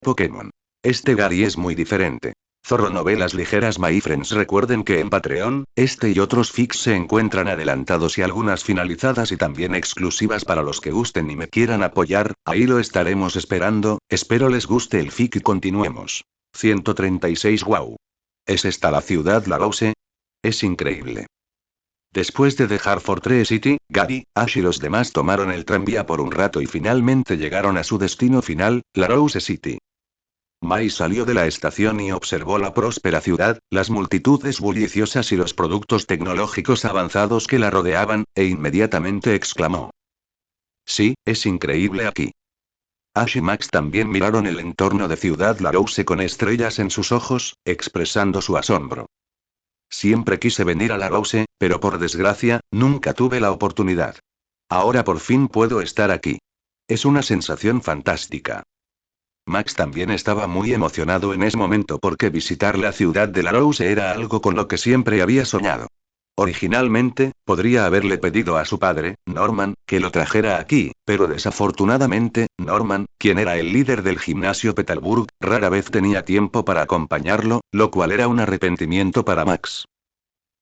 Pokémon. Este Gary es muy diferente. Zorro Novelas Ligeras My Friends. Recuerden que en Patreon, este y otros fics se encuentran adelantados y algunas finalizadas y también exclusivas para los que gusten y me quieran apoyar, ahí lo estaremos esperando, espero les guste el fic y continuemos. 136. Wow. ¿Es esta la ciudad Lagose? Es increíble. Después de dejar Fortress City, Gary, Ash y los demás tomaron el tranvía por un rato y finalmente llegaron a su destino final, la Rose City. Mai salió de la estación y observó la próspera ciudad, las multitudes bulliciosas y los productos tecnológicos avanzados que la rodeaban, e inmediatamente exclamó: Sí, es increíble aquí. Ash y Max también miraron el entorno de Ciudad Larose con estrellas en sus ojos, expresando su asombro. Siempre quise venir a Larose, pero por desgracia, nunca tuve la oportunidad. Ahora por fin puedo estar aquí. Es una sensación fantástica. Max también estaba muy emocionado en ese momento porque visitar la ciudad de Larose era algo con lo que siempre había soñado. Originalmente, podría haberle pedido a su padre, Norman, que lo trajera aquí, pero desafortunadamente, Norman, quien era el líder del gimnasio Petalburg, rara vez tenía tiempo para acompañarlo, lo cual era un arrepentimiento para Max.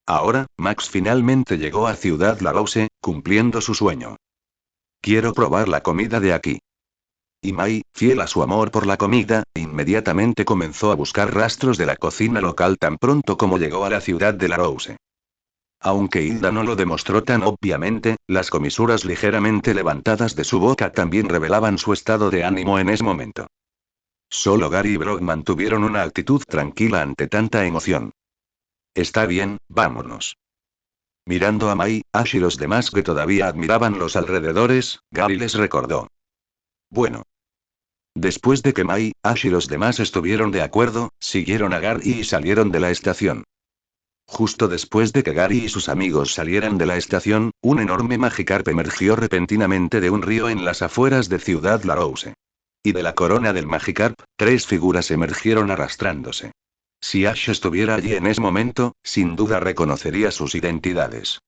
Ahora, Max finalmente llegó a Ciudad Larose, cumpliendo su sueño. Quiero probar la comida de aquí. Y Mai, fiel a su amor por la comida, inmediatamente comenzó a buscar rastros de la cocina local tan pronto como llegó a la ciudad de Larose. Aunque Hilda no lo demostró tan obviamente, las comisuras ligeramente levantadas de su boca también revelaban su estado de ánimo en ese momento. Solo Gary y Brock mantuvieron una actitud tranquila ante tanta emoción. Está bien, vámonos. Mirando a Mai, Ash y los demás que todavía admiraban los alrededores, Gary les recordó. Bueno. Después de que Mai, Ash y los demás estuvieron de acuerdo, siguieron a Gary y salieron de la estación. Justo después de que Gary y sus amigos salieran de la estación, un enorme Magikarp emergió repentinamente de un río en las afueras de Ciudad Larose. Y de la corona del Magikarp, 3 figuras emergieron arrastrándose. Si Ash estuviera allí en ese momento, sin duda reconocería sus identidades.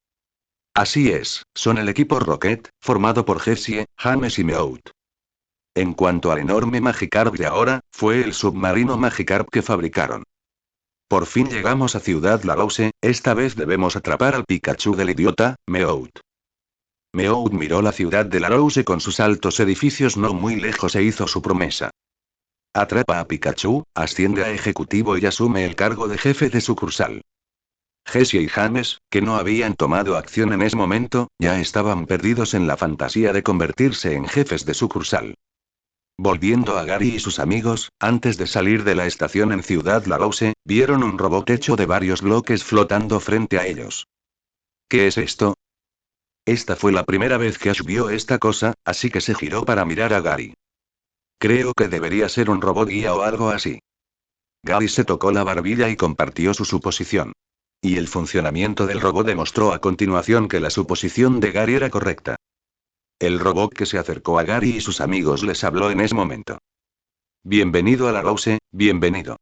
Así es, son el equipo Rocket, formado por Jessie, James y Meowth. En cuanto al enorme Magikarp de ahora, fue el submarino Magikarp que fabricaron. Por fin llegamos a Ciudad Larose, esta vez debemos atrapar al Pikachu del idiota, Meowth. Meowth miró la ciudad de Larose con sus altos edificios no muy lejos e hizo su promesa. Atrapa a Pikachu, asciende a ejecutivo y asume el cargo de jefe de sucursal. Jessie y James, que no habían tomado acción en ese momento, ya estaban perdidos en la fantasía de convertirse en jefes de sucursal. Volviendo a Gary y sus amigos, antes de salir de la estación en Ciudad Larose, vieron un robot hecho de varios bloques flotando frente a ellos. ¿Qué es esto? Esta fue la primera vez que Ash vio esta cosa, así que se giró para mirar a Gary. Creo que debería ser un robot guía o algo así. Gary se tocó la barbilla y compartió su suposición. Y el funcionamiento del robot demostró a continuación que la suposición de Gary era correcta. El robot que se acercó a Gary y sus amigos les habló en ese momento. Bienvenido a Larose, bienvenido.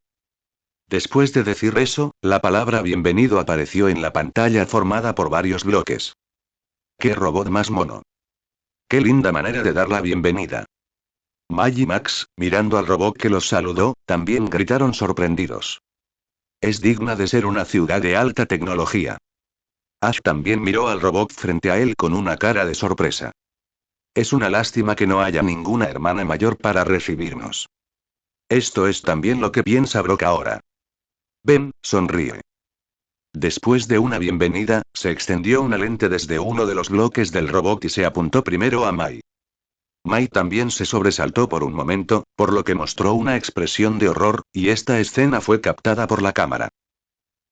Después de decir eso, la palabra bienvenido apareció en la pantalla formada por varios bloques. ¡Qué robot más mono! ¡Qué linda manera de dar la bienvenida! Mai y Max, mirando al robot que los saludó, también gritaron sorprendidos. Es digna de ser una ciudad de alta tecnología. Ash también miró al robot frente a él con una cara de sorpresa. Es una lástima que no haya ninguna hermana mayor para recibirnos. Esto es también lo que piensa Brock ahora. Ven, sonríe. Después de una bienvenida, se extendió una lente desde uno de los bloques del robot y se apuntó primero a Mai. Mai también se sobresaltó por un momento, por lo que mostró una expresión de horror, y esta escena fue captada por la cámara.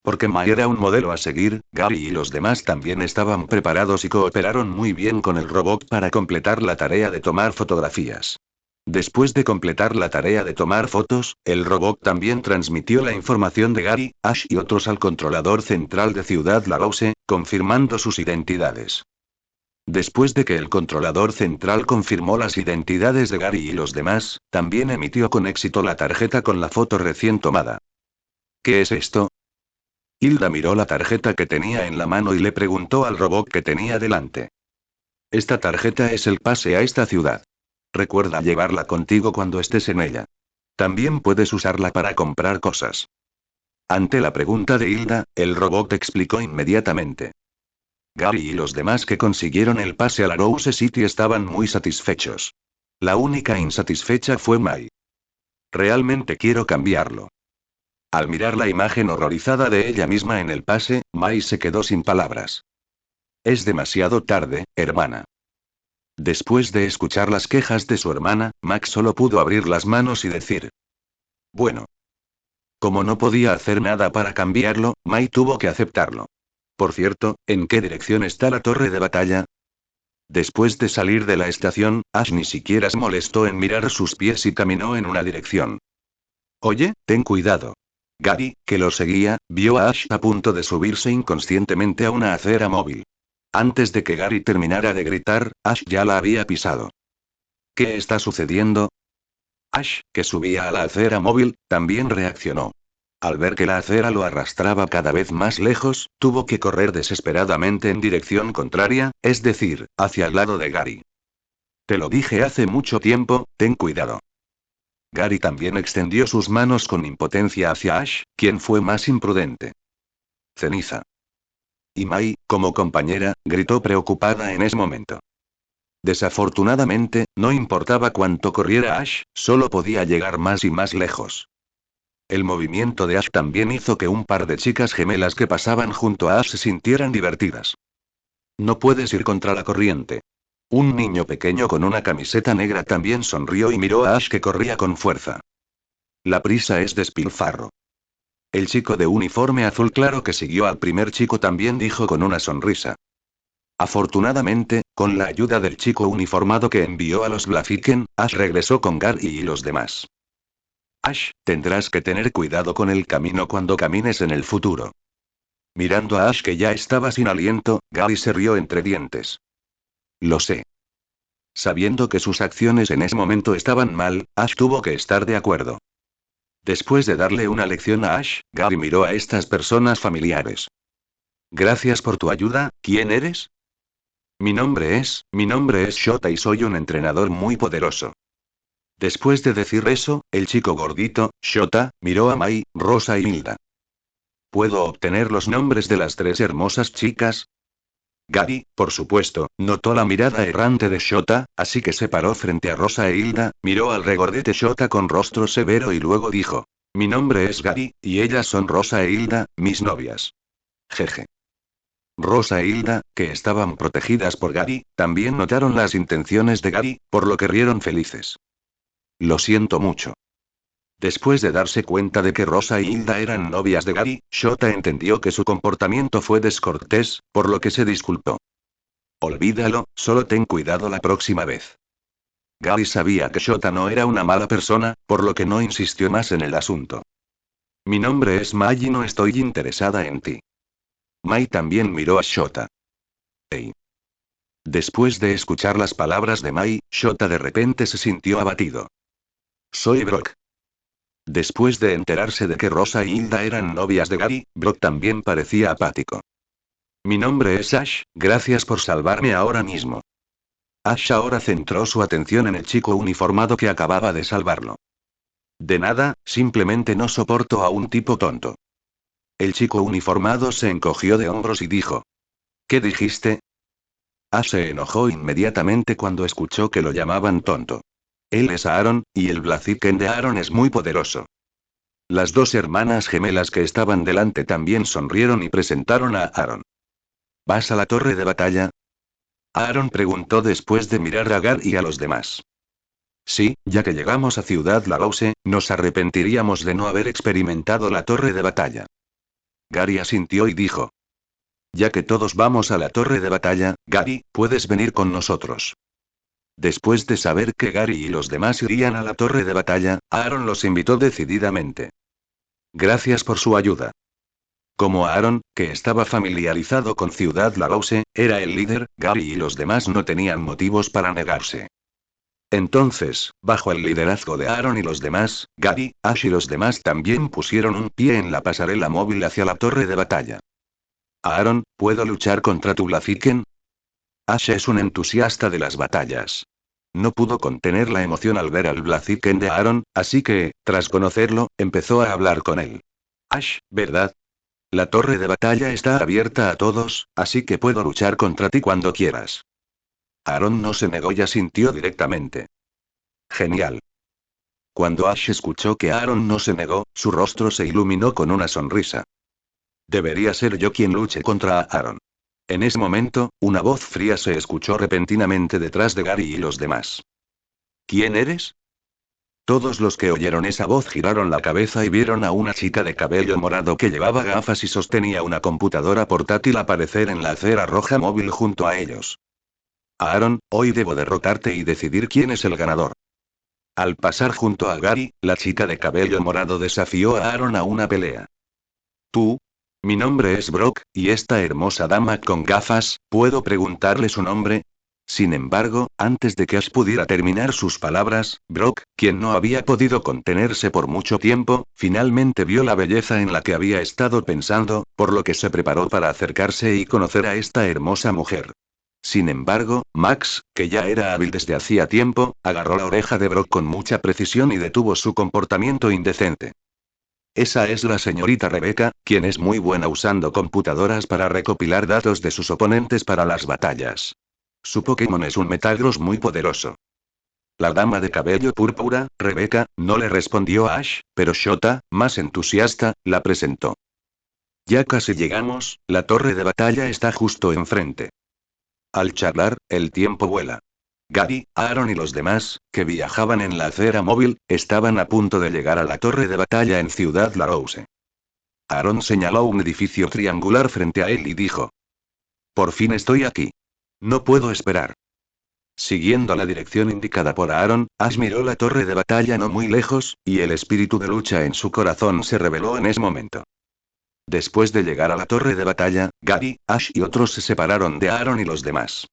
Porque Mai era un modelo a seguir, Gary y los demás también estaban preparados y cooperaron muy bien con el robot para completar la tarea de tomar fotografías. Después de completar la tarea de tomar fotos, el robot también transmitió la información de Gary, Ash y otros al controlador central de Ciudad Larose, confirmando sus identidades. Después de que el controlador central confirmó las identidades de Gary y los demás, también emitió con éxito la tarjeta con la foto recién tomada. ¿Qué es esto? Hilda miró la tarjeta que tenía en la mano y le preguntó al robot que tenía delante. Esta tarjeta es el pase a esta ciudad. Recuerda llevarla contigo cuando estés en ella. También puedes usarla para comprar cosas. Ante la pregunta de Hilda, el robot explicó inmediatamente. Gary y los demás que consiguieron el pase a la Rose City estaban muy satisfechos. La única insatisfecha fue Mai. Realmente quiero cambiarlo. Al mirar la imagen horrorizada de ella misma en el pase, Mai se quedó sin palabras. Es demasiado tarde, hermana. Después de escuchar las quejas de su hermana, Max solo pudo abrir las manos y decir. Bueno. Como no podía hacer nada para cambiarlo, Mai tuvo que aceptarlo. Por cierto, ¿en qué dirección está la torre de batalla? Después de salir de la estación, Ash ni siquiera se molestó en mirar sus pies y caminó en una dirección. Oye, ten cuidado. Gary, que lo seguía, vio a Ash a punto de subirse inconscientemente a una acera móvil. Antes de que Gary terminara de gritar, Ash ya la había pisado. ¿Qué está sucediendo? Ash, que subía a la acera móvil, también reaccionó. Al ver que la acera lo arrastraba cada vez más lejos, tuvo que correr desesperadamente en dirección contraria, es decir, hacia el lado de Gary. Te lo dije hace mucho tiempo, ten cuidado. Gary también extendió sus manos con impotencia hacia Ash, quien fue más imprudente. Ceniza. Y Mai, como compañera, gritó preocupada en ese momento. Desafortunadamente, no importaba cuánto corriera Ash, solo podía llegar más y más lejos. El movimiento de Ash también hizo que un par de chicas gemelas que pasaban junto a Ash se sintieran divertidas. No puedes ir contra la corriente. Un niño pequeño con una camiseta negra también sonrió y miró a Ash que corría con fuerza. La prisa es despilfarro. El chico de uniforme azul claro que siguió al primer chico también dijo con una sonrisa. Afortunadamente, con la ayuda del chico uniformado que envió a los Blaziken, Ash regresó con Gary y los demás. Ash, tendrás que tener cuidado con el camino cuando camines en el futuro. Mirando a Ash que ya estaba sin aliento, Gary se rió entre dientes. Lo sé. Sabiendo que sus acciones en ese momento estaban mal, Ash tuvo que estar de acuerdo. Después de darle una lección a Ash, Gary miró a estas personas familiares. Gracias por tu ayuda, ¿quién eres? Mi nombre es Shota y soy un entrenador muy poderoso. Después de decir eso, el chico gordito, Shota, miró a Mai, Rosa y Hilda. ¿Puedo obtener los nombres de las tres hermosas chicas? Gary, por supuesto, notó la mirada errante de Shota, así que se paró frente a Rosa e Hilda, miró al regordete Shota con rostro severo y luego dijo. Mi nombre es Gary, y ellas son Rosa e Hilda, mis novias. Jeje. Rosa e Hilda, que estaban protegidas por Gary, también notaron las intenciones de Gary, por lo que rieron felices. Lo siento mucho. Después de darse cuenta de que Rosa y Hilda eran novias de Gary, Shota entendió que su comportamiento fue descortés, por lo que se disculpó. Olvídalo, solo ten cuidado la próxima vez. Gary sabía que Shota no era una mala persona, por lo que no insistió más en el asunto. Mi nombre es Mai y no estoy interesada en ti. Mai también miró a Shota. Hey. Después de escuchar las palabras de Mai, Shota de repente se sintió abatido. Soy Brock. Después de enterarse de que Rosa y Hilda eran novias de Gary, Brock también parecía apático. Mi nombre es Ash, gracias por salvarme ahora mismo. Ash ahora centró su atención en el chico uniformado que acababa de salvarlo. De nada, simplemente no soporto a un tipo tonto. El chico uniformado se encogió de hombros y dijo. ¿Qué dijiste? Ash se enojó inmediatamente cuando escuchó que lo llamaban tonto. Él es Aaron, y el Blaziken de Aaron es muy poderoso. Las dos hermanas gemelas que estaban delante también sonrieron y presentaron a Aaron. ¿Vas a la torre de batalla? Aaron preguntó después de mirar a Gar y a los demás. Sí, ya que llegamos a Ciudad Lagose, nos arrepentiríamos de no haber experimentado la torre de batalla. Gary asintió y dijo. Ya que todos vamos a la torre de batalla, Gary, puedes venir con nosotros. Después de saber que Gary y los demás irían a la torre de batalla, Aaron los invitó decididamente. Gracias por su ayuda. Como Aaron, que estaba familiarizado con Ciudad Lagose, era el líder, Gary y los demás no tenían motivos para negarse. Entonces, bajo el liderazgo de Aaron y los demás, Gary, Ash y los demás también pusieron un pie en la pasarela móvil hacia la torre de batalla. Aaron, ¿puedo luchar contra tu Blaziken? Ash es un entusiasta de las batallas. No pudo contener la emoción al ver al Blaziken de Aaron, así que, tras conocerlo, empezó a hablar con él. Ash, ¿verdad? La torre de batalla está abierta a todos, así que puedo luchar contra ti cuando quieras. Aaron no se negó y asintió directamente. Genial. Cuando Ash escuchó que Aaron no se negó, su rostro se iluminó con una sonrisa. Debería ser yo quien luche contra Aaron. En ese momento, una voz fría se escuchó repentinamente detrás de Gary y los demás. ¿Quién eres? Todos los que oyeron esa voz giraron la cabeza y vieron a una chica de cabello morado que llevaba gafas y sostenía una computadora portátil aparecer en la acera roja móvil junto a ellos. Aaron, hoy debo derrotarte y decidir quién es el ganador. Al pasar junto a Gary, la chica de cabello morado desafió a Aaron a una pelea. ¿Tú? Mi nombre es Brock, y esta hermosa dama con gafas, ¿puedo preguntarle su nombre? Sin embargo, antes de que Ash pudiera terminar sus palabras, Brock, quien no había podido contenerse por mucho tiempo, finalmente vio la belleza en la que había estado pensando, por lo que se preparó para acercarse y conocer a esta hermosa mujer. Sin embargo, Max, que ya era hábil desde hacía tiempo, agarró la oreja de Brock con mucha precisión y detuvo su comportamiento indecente. Esa es la señorita Rebecca, quien es muy buena usando computadoras para recopilar datos de sus oponentes para las batallas. Su Pokémon es un Metagross muy poderoso. La dama de cabello púrpura, Rebecca, no le respondió a Ash, pero Shota, más entusiasta, la presentó. Ya casi llegamos, la torre de batalla está justo enfrente. Al charlar, el tiempo vuela. Gary, Aaron y los demás, que viajaban en la acera móvil, estaban a punto de llegar a la torre de batalla en Ciudad Larose. Aaron señaló un edificio triangular frente a él y dijo. Por fin estoy aquí. No puedo esperar. Siguiendo la dirección indicada por Aaron, Ash miró la torre de batalla no muy lejos, y el espíritu de lucha en su corazón se reveló en ese momento. Después de llegar a la torre de batalla, Gary, Ash y otros se separaron de Aaron y los demás.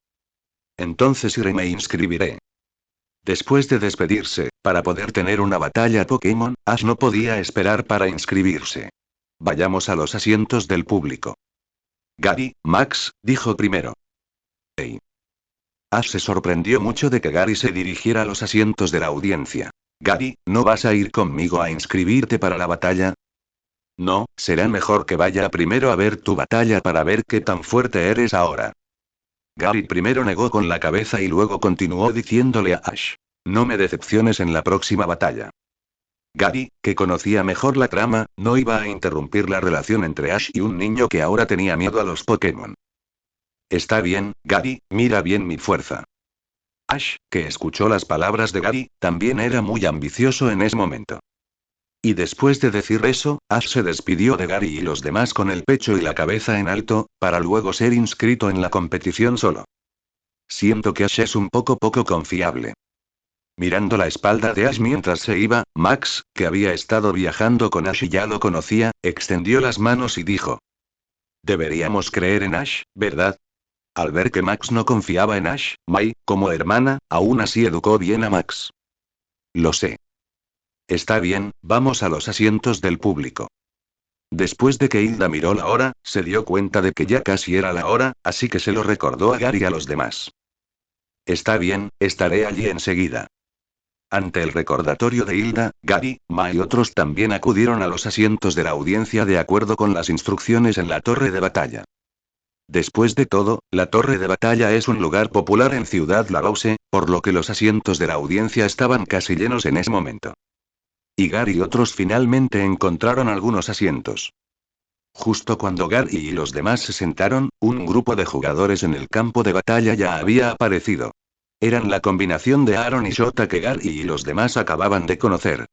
Entonces iré y me inscribiré. Después de despedirse, para poder tener una batalla Pokémon, Ash no podía esperar para inscribirse. Vayamos a los asientos del público. Gary, Max, dijo primero. Hey. Ash se sorprendió mucho de que Gary se dirigiera a los asientos de la audiencia. Gary, ¿no vas a ir conmigo a inscribirte para la batalla? No, será mejor que vaya primero a ver tu batalla para ver qué tan fuerte eres ahora. Gary primero negó con la cabeza y luego continuó diciéndole a Ash. No me decepciones en la próxima batalla. Gary, que conocía mejor la trama, no iba a interrumpir la relación entre Ash y un niño que ahora tenía miedo a los Pokémon. Está bien, Gary, mira bien mi fuerza. Ash, que escuchó las palabras de Gary, también era muy ambicioso en ese momento. Y después de decir eso, Ash se despidió de Gary y los demás con el pecho y la cabeza en alto, para luego ser inscrito en la competición solo. Siento que Ash es un poco confiable. Mirando la espalda de Ash mientras se iba, Max, que había estado viajando con Ash y ya lo conocía, extendió las manos y dijo. Deberíamos creer en Ash, ¿verdad? Al ver que Max no confiaba en Ash, Mai, como hermana, aún así educó bien a Max. Lo sé. Está bien, vamos a los asientos del público. Después de que Hilda miró la hora, se dio cuenta de que ya casi era la hora, así que se lo recordó a Gary y a los demás. Está bien, estaré allí enseguida. Ante el recordatorio de Hilda, Gary, Ma y otros también acudieron a los asientos de la audiencia de acuerdo con las instrucciones en la torre de batalla. Después de todo, la torre de batalla es un lugar popular en Ciudad Larose, por lo que los asientos de la audiencia estaban casi llenos en ese momento. Y Gary y otros finalmente encontraron algunos asientos. Justo cuando Gary y los demás se sentaron, un grupo de jugadores en el campo de batalla ya había aparecido. Eran la combinación de Aaron y Shota que Gary y los demás acababan de conocer.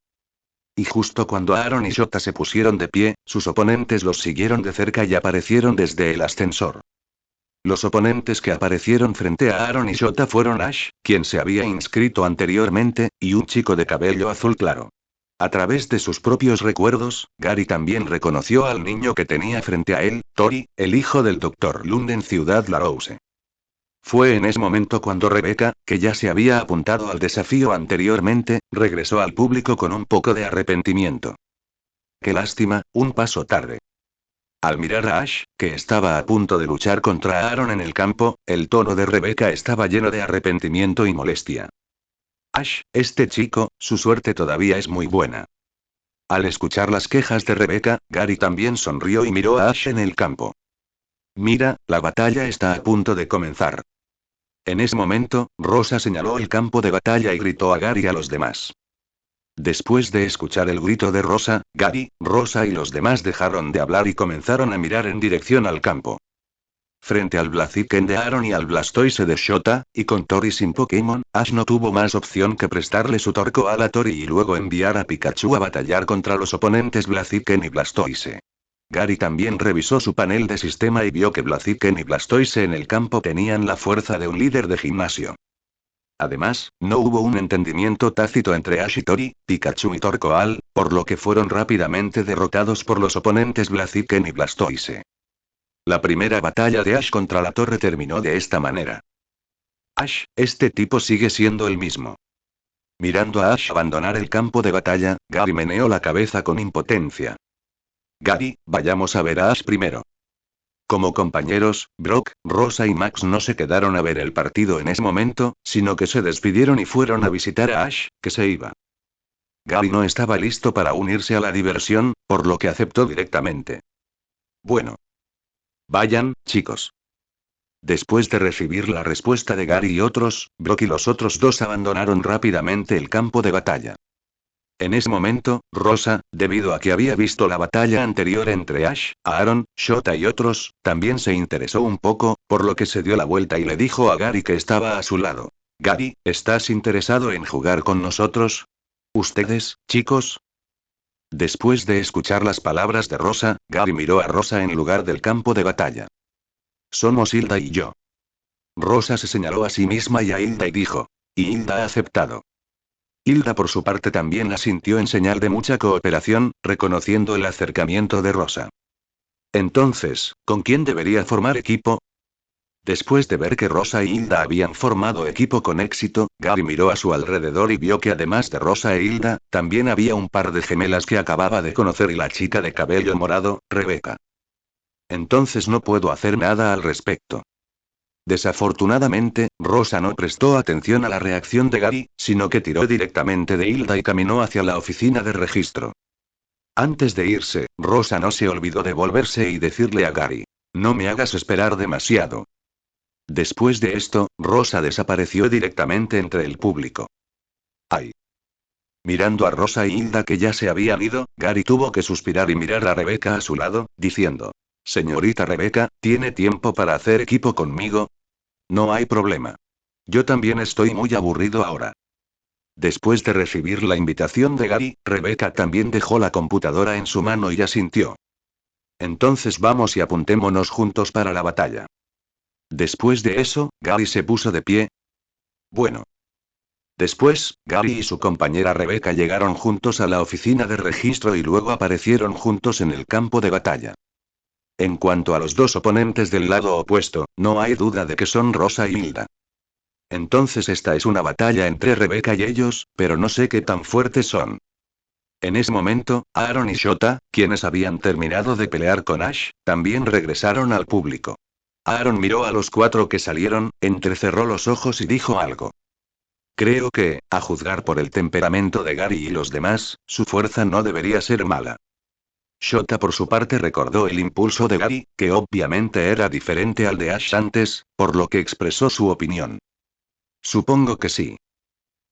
Y justo cuando Aaron y Shota se pusieron de pie, sus oponentes los siguieron de cerca y aparecieron desde el ascensor. Los oponentes que aparecieron frente a Aaron y Shota fueron Ash, quien se había inscrito anteriormente, y un chico de cabello azul claro. A través de sus propios recuerdos, Gary también reconoció al niño que tenía frente a él, Tori, el hijo del Dr. Lund en Ciudad Larose. Fue en ese momento cuando Rebecca, que ya se había apuntado al desafío anteriormente, regresó al público con un poco de arrepentimiento. Qué lástima, un paso tarde. Al mirar a Ash, que estaba a punto de luchar contra Aaron en el campo, el tono de Rebecca estaba lleno de arrepentimiento y molestia. Ash, este chico, su suerte todavía es muy buena. Al escuchar las quejas de Rebecca, Gary también sonrió y miró a Ash en el campo. Mira, la batalla está a punto de comenzar. En ese momento, Rosa señaló el campo de batalla y gritó a Gary y a los demás. Después de escuchar el grito de Rosa, Gary, Rosa y los demás dejaron de hablar y comenzaron a mirar en dirección al campo. Frente al Blaziken de Aaron y al Blastoise de Shota, y con Tori sin Pokémon, Ash no tuvo más opción que prestarle su Torkoal a Tori y luego enviar a Pikachu a batallar contra los oponentes Blaziken y Blastoise. Gary también revisó su panel de sistema y vio que Blaziken y Blastoise en el campo tenían la fuerza de un líder de gimnasio. Además, no hubo un entendimiento tácito entre Ash y Tori, Pikachu y Torkoal, por lo que fueron rápidamente derrotados por los oponentes Blaziken y Blastoise. La primera batalla de Ash contra la torre terminó de esta manera. Ash, este tipo sigue siendo el mismo. Mirando a Ash abandonar el campo de batalla, Gary meneó la cabeza con impotencia. Gary, vayamos a ver a Ash primero. Como compañeros, Brock, Rosa y Max no se quedaron a ver el partido en ese momento, sino que se despidieron y fueron a visitar a Ash, que se iba. Gary no estaba listo para unirse a la diversión, por lo que aceptó directamente. Bueno. Vayan, chicos. Después de recibir la respuesta de Gary y otros, Brock y los otros dos abandonaron rápidamente el campo de batalla. En ese momento, Rosa, debido a que había visto la batalla anterior entre Ash, Aaron, Shota y otros, también se interesó un poco, por lo que se dio la vuelta y le dijo a Gary que estaba a su lado. Gary, ¿estás interesado en jugar con nosotros? ¿Ustedes, chicos? Después de escuchar las palabras de Rosa, Gary miró a Rosa en lugar del campo de batalla. Somos Hilda y yo. Rosa se señaló a sí misma y a Hilda y dijo. Y Hilda ha aceptado. Hilda por su parte también asintió en señal de mucha cooperación, reconociendo el acercamiento de Rosa. Entonces, ¿con quién debería formar equipo? Después de ver que Rosa y Hilda habían formado equipo con éxito, Gary miró a su alrededor y vio que además de Rosa e Hilda, también había un par de gemelas que acababa de conocer y la chica de cabello morado, Rebecca. Entonces no puedo hacer nada al respecto. Desafortunadamente, Rosa no prestó atención a la reacción de Gary, sino que tiró directamente de Hilda y caminó hacia la oficina de registro. Antes de irse, Rosa no se olvidó de volverse y decirle a Gary. No me hagas esperar demasiado. Después de esto, Rosa desapareció directamente entre el público. ¡Ay! Mirando a Rosa y Hilda que ya se habían ido, Gary tuvo que suspirar y mirar a Rebecca a su lado, diciendo. Señorita Rebecca, ¿tiene tiempo para hacer equipo conmigo? No hay problema. Yo también estoy muy aburrido ahora. Después de recibir la invitación de Gary, Rebecca también dejó la computadora en su mano y asintió. Entonces vamos y apuntémonos juntos para la batalla. Después de eso, Gary se puso de pie. Bueno. Después, Gary y su compañera Rebecca llegaron juntos a la oficina de registro y luego aparecieron juntos en el campo de batalla. En cuanto a los dos oponentes del lado opuesto, no hay duda de que son Rosa y Hilda. Entonces esta es una batalla entre Rebecca y ellos, pero no sé qué tan fuertes son. En ese momento, Aaron y Shota, quienes habían terminado de pelear con Ash, también regresaron al público. Aaron miró a los cuatro que salieron, entrecerró los ojos y dijo algo. Creo que, a juzgar por el temperamento de Gary y los demás, su fuerza no debería ser mala. Shota por su parte recordó el impulso de Gary, que obviamente era diferente al de Ash antes, por lo que expresó su opinión. Supongo que sí.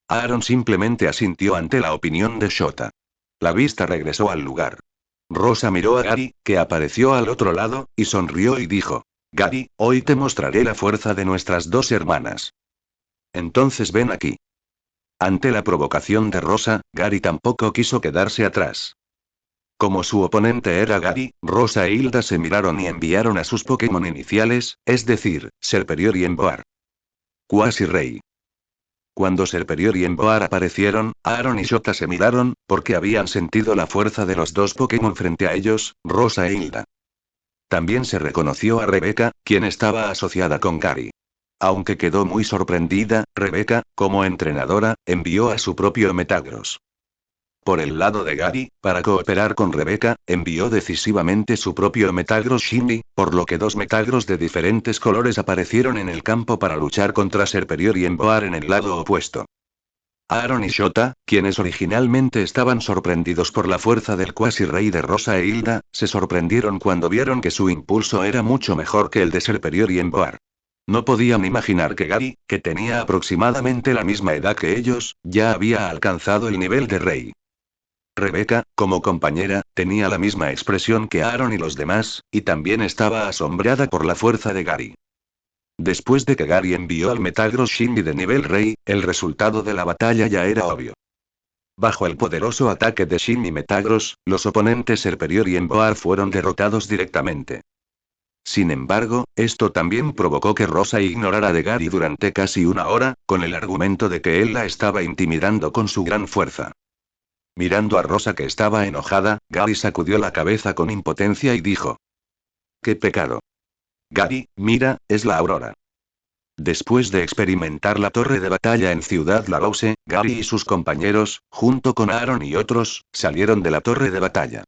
Aaron simplemente asintió ante la opinión de Shota. La vista regresó al lugar. Rosa miró a Gary, que apareció al otro lado, y sonrió y dijo. Gary, hoy te mostraré la fuerza de nuestras dos hermanas. Entonces ven aquí. Ante la provocación de Rosa, Gary tampoco quiso quedarse atrás. Como su oponente era Gary, Rosa e Hilda se miraron y enviaron a sus Pokémon iniciales, es decir, Serperior y Emboar. Quasi-Rey. Cuando Serperior y Emboar aparecieron, Aaron y Shota se miraron, porque habían sentido la fuerza de los dos Pokémon frente a ellos, Rosa e Hilda. También se reconoció a Rebecca, quien estaba asociada con Gary. Aunque quedó muy sorprendida, Rebecca, como entrenadora, envió a su propio Metagross. Por el lado de Gary, para cooperar con Rebecca, envió decisivamente su propio Metagross Shiny, por lo que dos Metagross de diferentes colores aparecieron en el campo para luchar contra Serperior y Emboar en el lado opuesto. Aaron y Shota, quienes originalmente estaban sorprendidos por la fuerza del cuasi rey de Rosa e Hilda, se sorprendieron cuando vieron que su impulso era mucho mejor que el de Serperior y Emboar. No podían imaginar que Gary, que tenía aproximadamente la misma edad que ellos, ya había alcanzado el nivel de rey. Rebecca, como compañera, tenía la misma expresión que Aaron y los demás, y también estaba asombrada por la fuerza de Gary. Después de que Gary envió al Metagross Shiny de nivel rey, el resultado de la batalla ya era obvio. Bajo el poderoso ataque de Shiny Metagross, los oponentes Serperior y Emboar fueron derrotados directamente. Sin embargo, esto también provocó que Rosa ignorara de Gary durante casi una hora, con el argumento de que él la estaba intimidando con su gran fuerza. Mirando a Rosa que estaba enojada, Gary sacudió la cabeza con impotencia y dijo: ¡Qué pecado! Gary, mira, es la aurora. Después de experimentar la torre de batalla en Ciudad Lagose, Gary y sus compañeros, junto con Aaron y otros, salieron de la torre de batalla.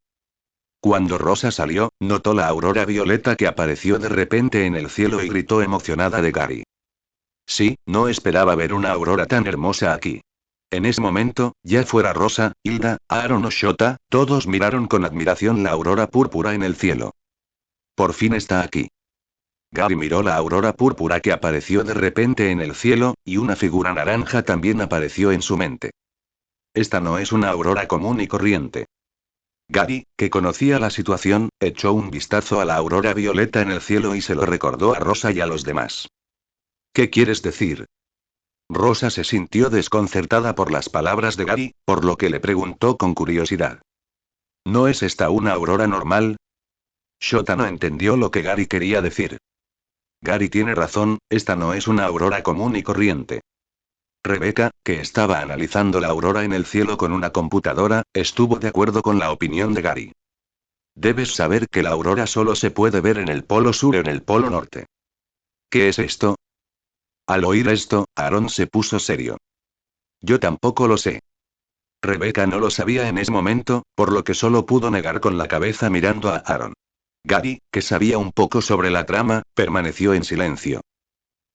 Cuando Rosa salió, notó la aurora violeta que apareció de repente en el cielo y gritó emocionada de Gary. Sí, no esperaba ver una aurora tan hermosa aquí. En ese momento, ya fuera Rosa, Hilda, Aaron o Shota, todos miraron con admiración la aurora púrpura en el cielo. Por fin está aquí. Gary miró la aurora púrpura que apareció de repente en el cielo, y una figura naranja también apareció en su mente. Esta no es una aurora común y corriente. Gary, que conocía la situación, echó un vistazo a la aurora violeta en el cielo y se lo recordó a Rosa y a los demás. ¿Qué quieres decir? Rosa se sintió desconcertada por las palabras de Gary, por lo que le preguntó con curiosidad. ¿No es esta una aurora normal? Shota no entendió lo que Gary quería decir. Gary tiene razón, esta no es una aurora común y corriente. Rebecca, que estaba analizando la aurora en el cielo con una computadora, estuvo de acuerdo con la opinión de Gary. Debes saber que la aurora solo se puede ver en el polo sur o en el polo norte. ¿Qué es esto? Al oír esto, Aaron se puso serio. Yo tampoco lo sé. Rebecca no lo sabía en ese momento, por lo que solo pudo negar con la cabeza mirando a Aaron. Gary, que sabía un poco sobre la trama, permaneció en silencio.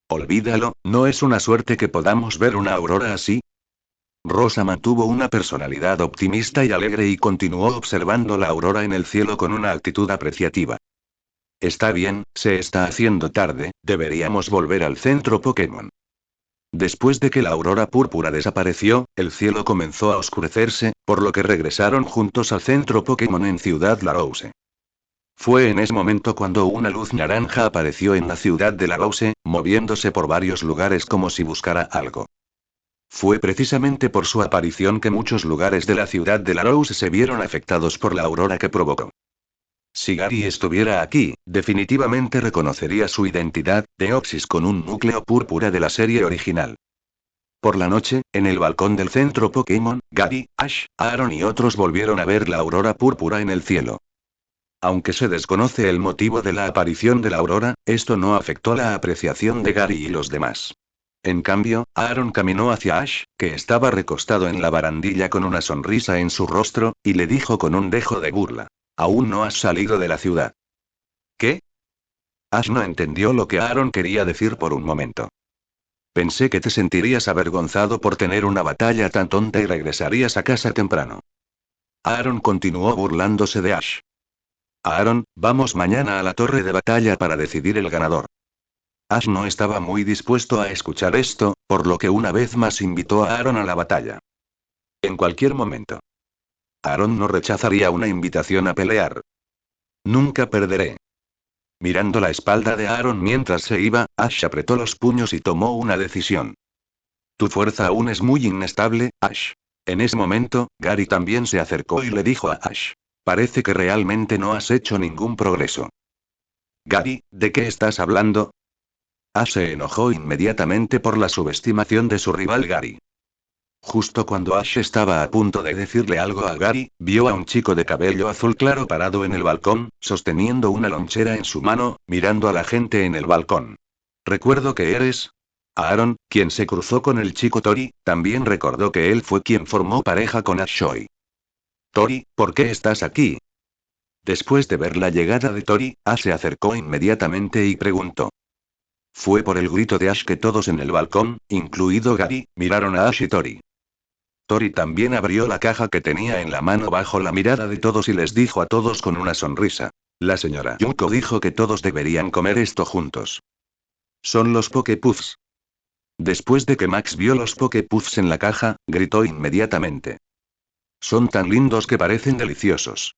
Olvídalo, ¿no es una suerte que podamos ver una aurora así? Rosa mantuvo una personalidad optimista y alegre y continuó observando la aurora en el cielo con una actitud apreciativa. Está bien, se está haciendo tarde, deberíamos volver al centro Pokémon. Después de que la aurora púrpura desapareció, el cielo comenzó a oscurecerse, por lo que regresaron juntos al centro Pokémon en Ciudad Lagose. Fue en ese momento cuando una luz naranja apareció en la ciudad de Lagose, moviéndose por varios lugares como si buscara algo. Fue precisamente por su aparición que muchos lugares de la ciudad de Lagose se vieron afectados por la aurora que provocó. Si Gary estuviera aquí, definitivamente reconocería su identidad, Deoxys con un núcleo púrpura de la serie original. Por la noche, en el balcón del centro Pokémon, Gary, Ash, Aaron y otros volvieron a ver la aurora púrpura en el cielo. Aunque se desconoce el motivo de la aparición de la aurora, esto no afectó la apreciación de Gary y los demás. En cambio, Aaron caminó hacia Ash, que estaba recostado en la barandilla con una sonrisa en su rostro, y le dijo con un dejo de burla. Aún no has salido de la ciudad. ¿Qué? Ash no entendió lo que Aaron quería decir por un momento. Pensé que te sentirías avergonzado por tener una batalla tan tonta y regresarías a casa temprano. Aaron continuó burlándose de Ash. Aaron, vamos mañana a la torre de batalla para decidir el ganador. Ash no estaba muy dispuesto a escuchar esto, por lo que una vez más invitó a Aaron a la batalla. En cualquier momento. Aaron no rechazaría una invitación a pelear. Nunca perderé. Mirando la espalda de Aaron mientras se iba, Ash apretó los puños y tomó una decisión. Tu fuerza aún es muy inestable, Ash. En ese momento, Gary también se acercó y le dijo a Ash. Parece que realmente no has hecho ningún progreso. Gary, ¿de qué estás hablando? Ash se enojó inmediatamente por la subestimación de su rival Gary. Justo cuando Ash estaba a punto de decirle algo a Gary, vio a un chico de cabello azul claro parado en el balcón, sosteniendo una lonchera en su mano, mirando a la gente en el balcón. Recuerdo que eres... Aaron, quien se cruzó con el chico Tori, también recordó que él fue quien formó pareja con Ash Shoy. Tori, ¿por qué estás aquí? Después de ver la llegada de Tori, Ash se acercó inmediatamente y preguntó. Fue por el grito de Ash que todos en el balcón, incluido Gary, miraron a Ash y Tori. Tori también abrió la caja que tenía en la mano bajo la mirada de todos y les dijo a todos con una sonrisa. La señora Yuko dijo que todos deberían comer esto juntos. Son los Poké Puffs. Después de que Max vio los Poké Puffs en la caja, gritó inmediatamente. Son tan lindos que parecen deliciosos.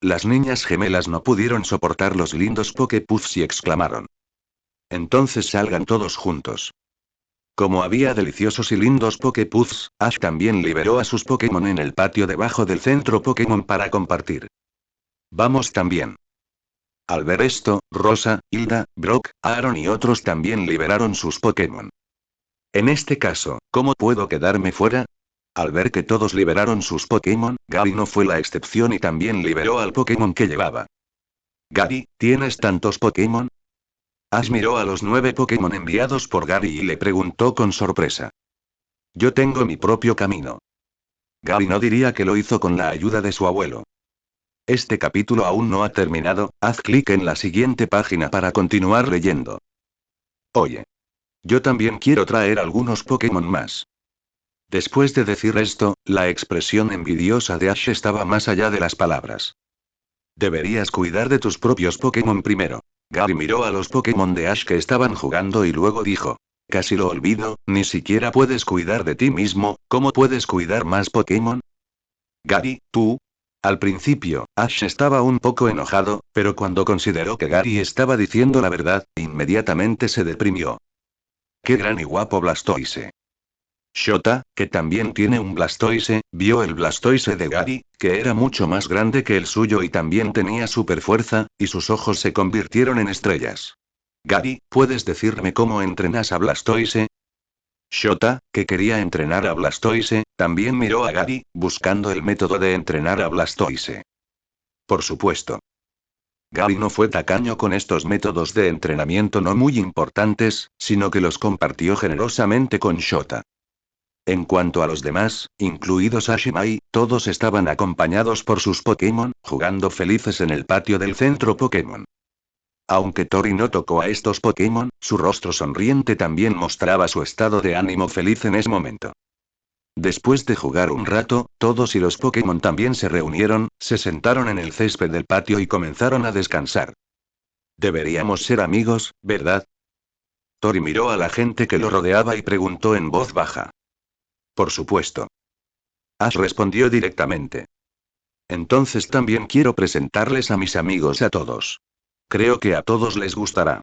Las niñas gemelas no pudieron soportar los lindos Poké Puffs y exclamaron. Entonces salgan todos juntos. Como había deliciosos y lindos Poké Puffs, Ash también liberó a sus Pokémon en el patio debajo del centro Pokémon para compartir. Vamos también. Al ver esto, Rosa, Hilda, Brock, Aaron y otros también liberaron sus Pokémon. En este caso, ¿cómo puedo quedarme fuera? Al ver que todos liberaron sus Pokémon, Gary no fue la excepción y también liberó al Pokémon que llevaba. Gary, ¿tienes tantos Pokémon? Ash miró a los 9 Pokémon enviados por Gary y le preguntó con sorpresa. Yo tengo mi propio camino. Gary no diría que lo hizo con la ayuda de su abuelo. Este capítulo aún no ha terminado, haz clic en la siguiente página para continuar leyendo. Oye. Yo también quiero traer algunos Pokémon más. Después de decir esto, la expresión envidiosa de Ash estaba más allá de las palabras. Deberías cuidar de tus propios Pokémon primero. Gary miró a los Pokémon de Ash que estaban jugando y luego dijo. Casi lo olvido, ni siquiera puedes cuidar de ti mismo, ¿cómo puedes cuidar más Pokémon? Gary, tú. Al principio, Ash estaba un poco enojado, pero cuando consideró que Gary estaba diciendo la verdad, inmediatamente se deprimió. ¡Qué gran y guapo Blastoise! Shota, que también tiene un Blastoise, vio el Blastoise de Gary, que era mucho más grande que el suyo y también tenía super fuerza, y sus ojos se convirtieron en estrellas. Gary, ¿puedes decirme cómo entrenas a Blastoise? Shota, que quería entrenar a Blastoise, también miró a Gary, buscando el método de entrenar a Blastoise. Por supuesto. Gary no fue tacaño con estos métodos de entrenamiento no muy importantes, sino que los compartió generosamente con Shota. En cuanto a los demás, incluidos Ash y Mai, todos estaban acompañados por sus Pokémon, jugando felices en el patio del centro Pokémon. Aunque Tori no tocó a estos Pokémon, su rostro sonriente también mostraba su estado de ánimo feliz en ese momento. Después de jugar un rato, todos y los Pokémon también se reunieron, se sentaron en el césped del patio y comenzaron a descansar. Deberíamos ser amigos, ¿verdad? Tori miró a la gente que lo rodeaba y preguntó en voz baja. Por supuesto. Ash respondió directamente. Entonces también quiero presentarles a mis amigos a todos. Creo que a todos les gustará.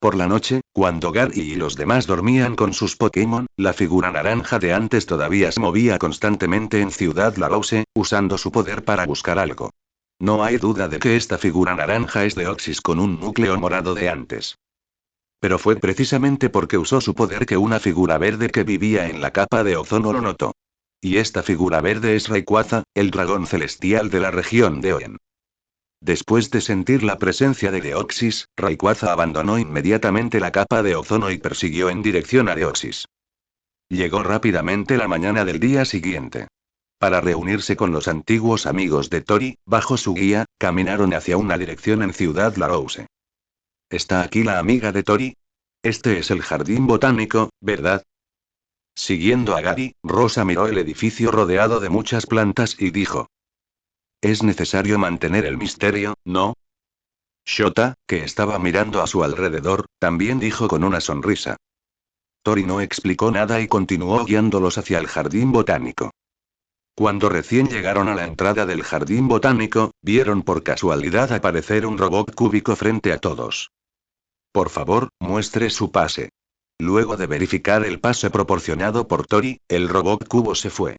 Por la noche, cuando Gary y los demás dormían con sus Pokémon, la figura naranja de antes todavía se movía constantemente en Ciudad Larose, usando su poder para buscar algo. No hay duda de que esta figura naranja es Deoxys con un núcleo morado de antes. Pero fue precisamente porque usó su poder que una figura verde que vivía en la capa de ozono lo notó. Y esta figura verde es Rayquaza, el dragón celestial de la región de Oen. Después de sentir la presencia de Deoxys, Rayquaza abandonó inmediatamente la capa de ozono y persiguió en dirección a Deoxys. Llegó rápidamente la mañana del día siguiente. Para reunirse con los antiguos amigos de Tori, bajo su guía, caminaron hacia una dirección en Ciudad Larose. ¿Está aquí la amiga de Tori? Este es el jardín botánico, ¿verdad? Siguiendo a Gary, Rosa miró el edificio rodeado de muchas plantas y dijo. Es necesario mantener el misterio, ¿no? Shota, que estaba mirando a su alrededor, también dijo con una sonrisa. Tori no explicó nada y continuó guiándolos hacia el jardín botánico. Cuando recién llegaron a la entrada del jardín botánico, vieron por casualidad aparecer un robot cúbico frente a todos. Por favor, muestre su pase. Luego de verificar el pase proporcionado por Tori, el robot cubo se fue.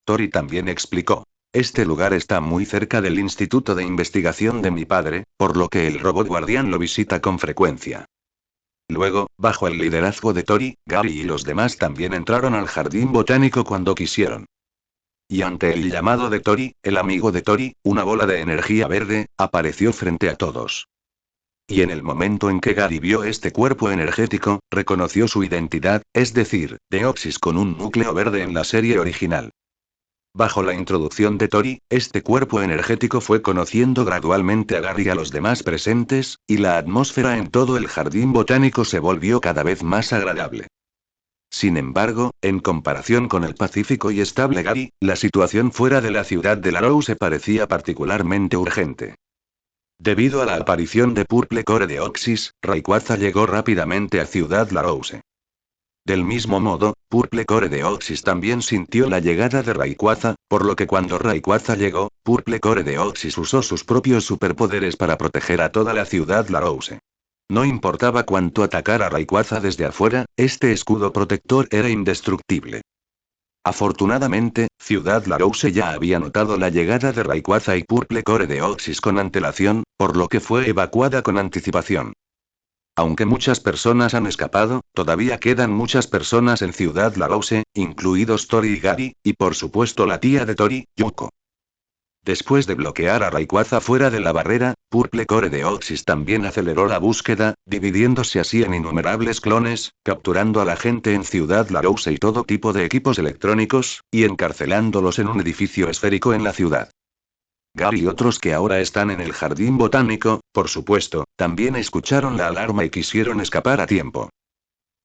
Tori también explicó. Este lugar está muy cerca del instituto de investigación de mi padre, por lo que el robot guardián lo visita con frecuencia. Luego, bajo el liderazgo de Tori, Gary y los demás también entraron al jardín botánico cuando quisieron. Y ante el llamado de Tori, el amigo de Tori, una bola de energía verde, apareció frente a todos. Y en el momento en que Gary vio este cuerpo energético, reconoció su identidad, es decir, Deoxys con un núcleo verde en la serie original. Bajo la introducción de Tori, este cuerpo energético fue conociendo gradualmente a Gary y a los demás presentes, y la atmósfera en todo el jardín botánico se volvió cada vez más agradable. Sin embargo, en comparación con el pacífico y estable Gary, la situación fuera de la ciudad de Larose parecía particularmente urgente. Debido a la aparición de Purple Core Deoxys, Rayquaza llegó rápidamente a Ciudad Larose. Del mismo modo, Purple Core Deoxys también sintió la llegada de Rayquaza, por lo que cuando Rayquaza llegó, Purple Core Deoxys usó sus propios superpoderes para proteger a toda la ciudad Larose. No importaba cuánto atacara Rayquaza desde afuera, este escudo protector era indestructible. Afortunadamente, Ciudad Larose ya había notado la llegada de Rayquaza y Purple Core Deoxys con antelación, por lo que fue evacuada con anticipación. Aunque muchas personas han escapado, todavía quedan muchas personas en Ciudad Larose, incluidos Tori y Gary, y por supuesto la tía de Tori, Yuko. Después de bloquear a Rayquaza fuera de la barrera, Purple Core Deoxys también aceleró la búsqueda, dividiéndose así en innumerables clones, capturando a la gente en Ciudad Larose y todo tipo de equipos electrónicos, y encarcelándolos en un edificio esférico en la ciudad. Gary y otros que ahora están en el jardín botánico, por supuesto, también escucharon la alarma y quisieron escapar a tiempo.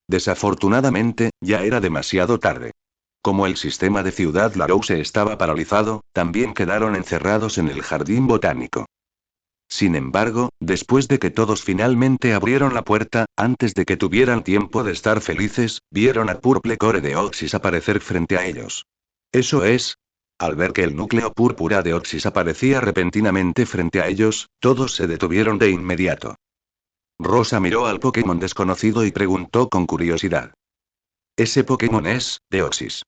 Desafortunadamente, ya era demasiado tarde. Como el sistema de Ciudad Larose estaba paralizado, también quedaron encerrados en el jardín botánico. Sin embargo, después de que todos finalmente abrieron la puerta, antes de que tuvieran tiempo de estar felices, vieron a Purple Core Deoxys aparecer frente a ellos. Eso es. Al ver que el núcleo púrpura de Oxys aparecía repentinamente frente a ellos, todos se detuvieron de inmediato. Rosa miró al Pokémon desconocido y preguntó con curiosidad. Ese Pokémon es, Deoxys.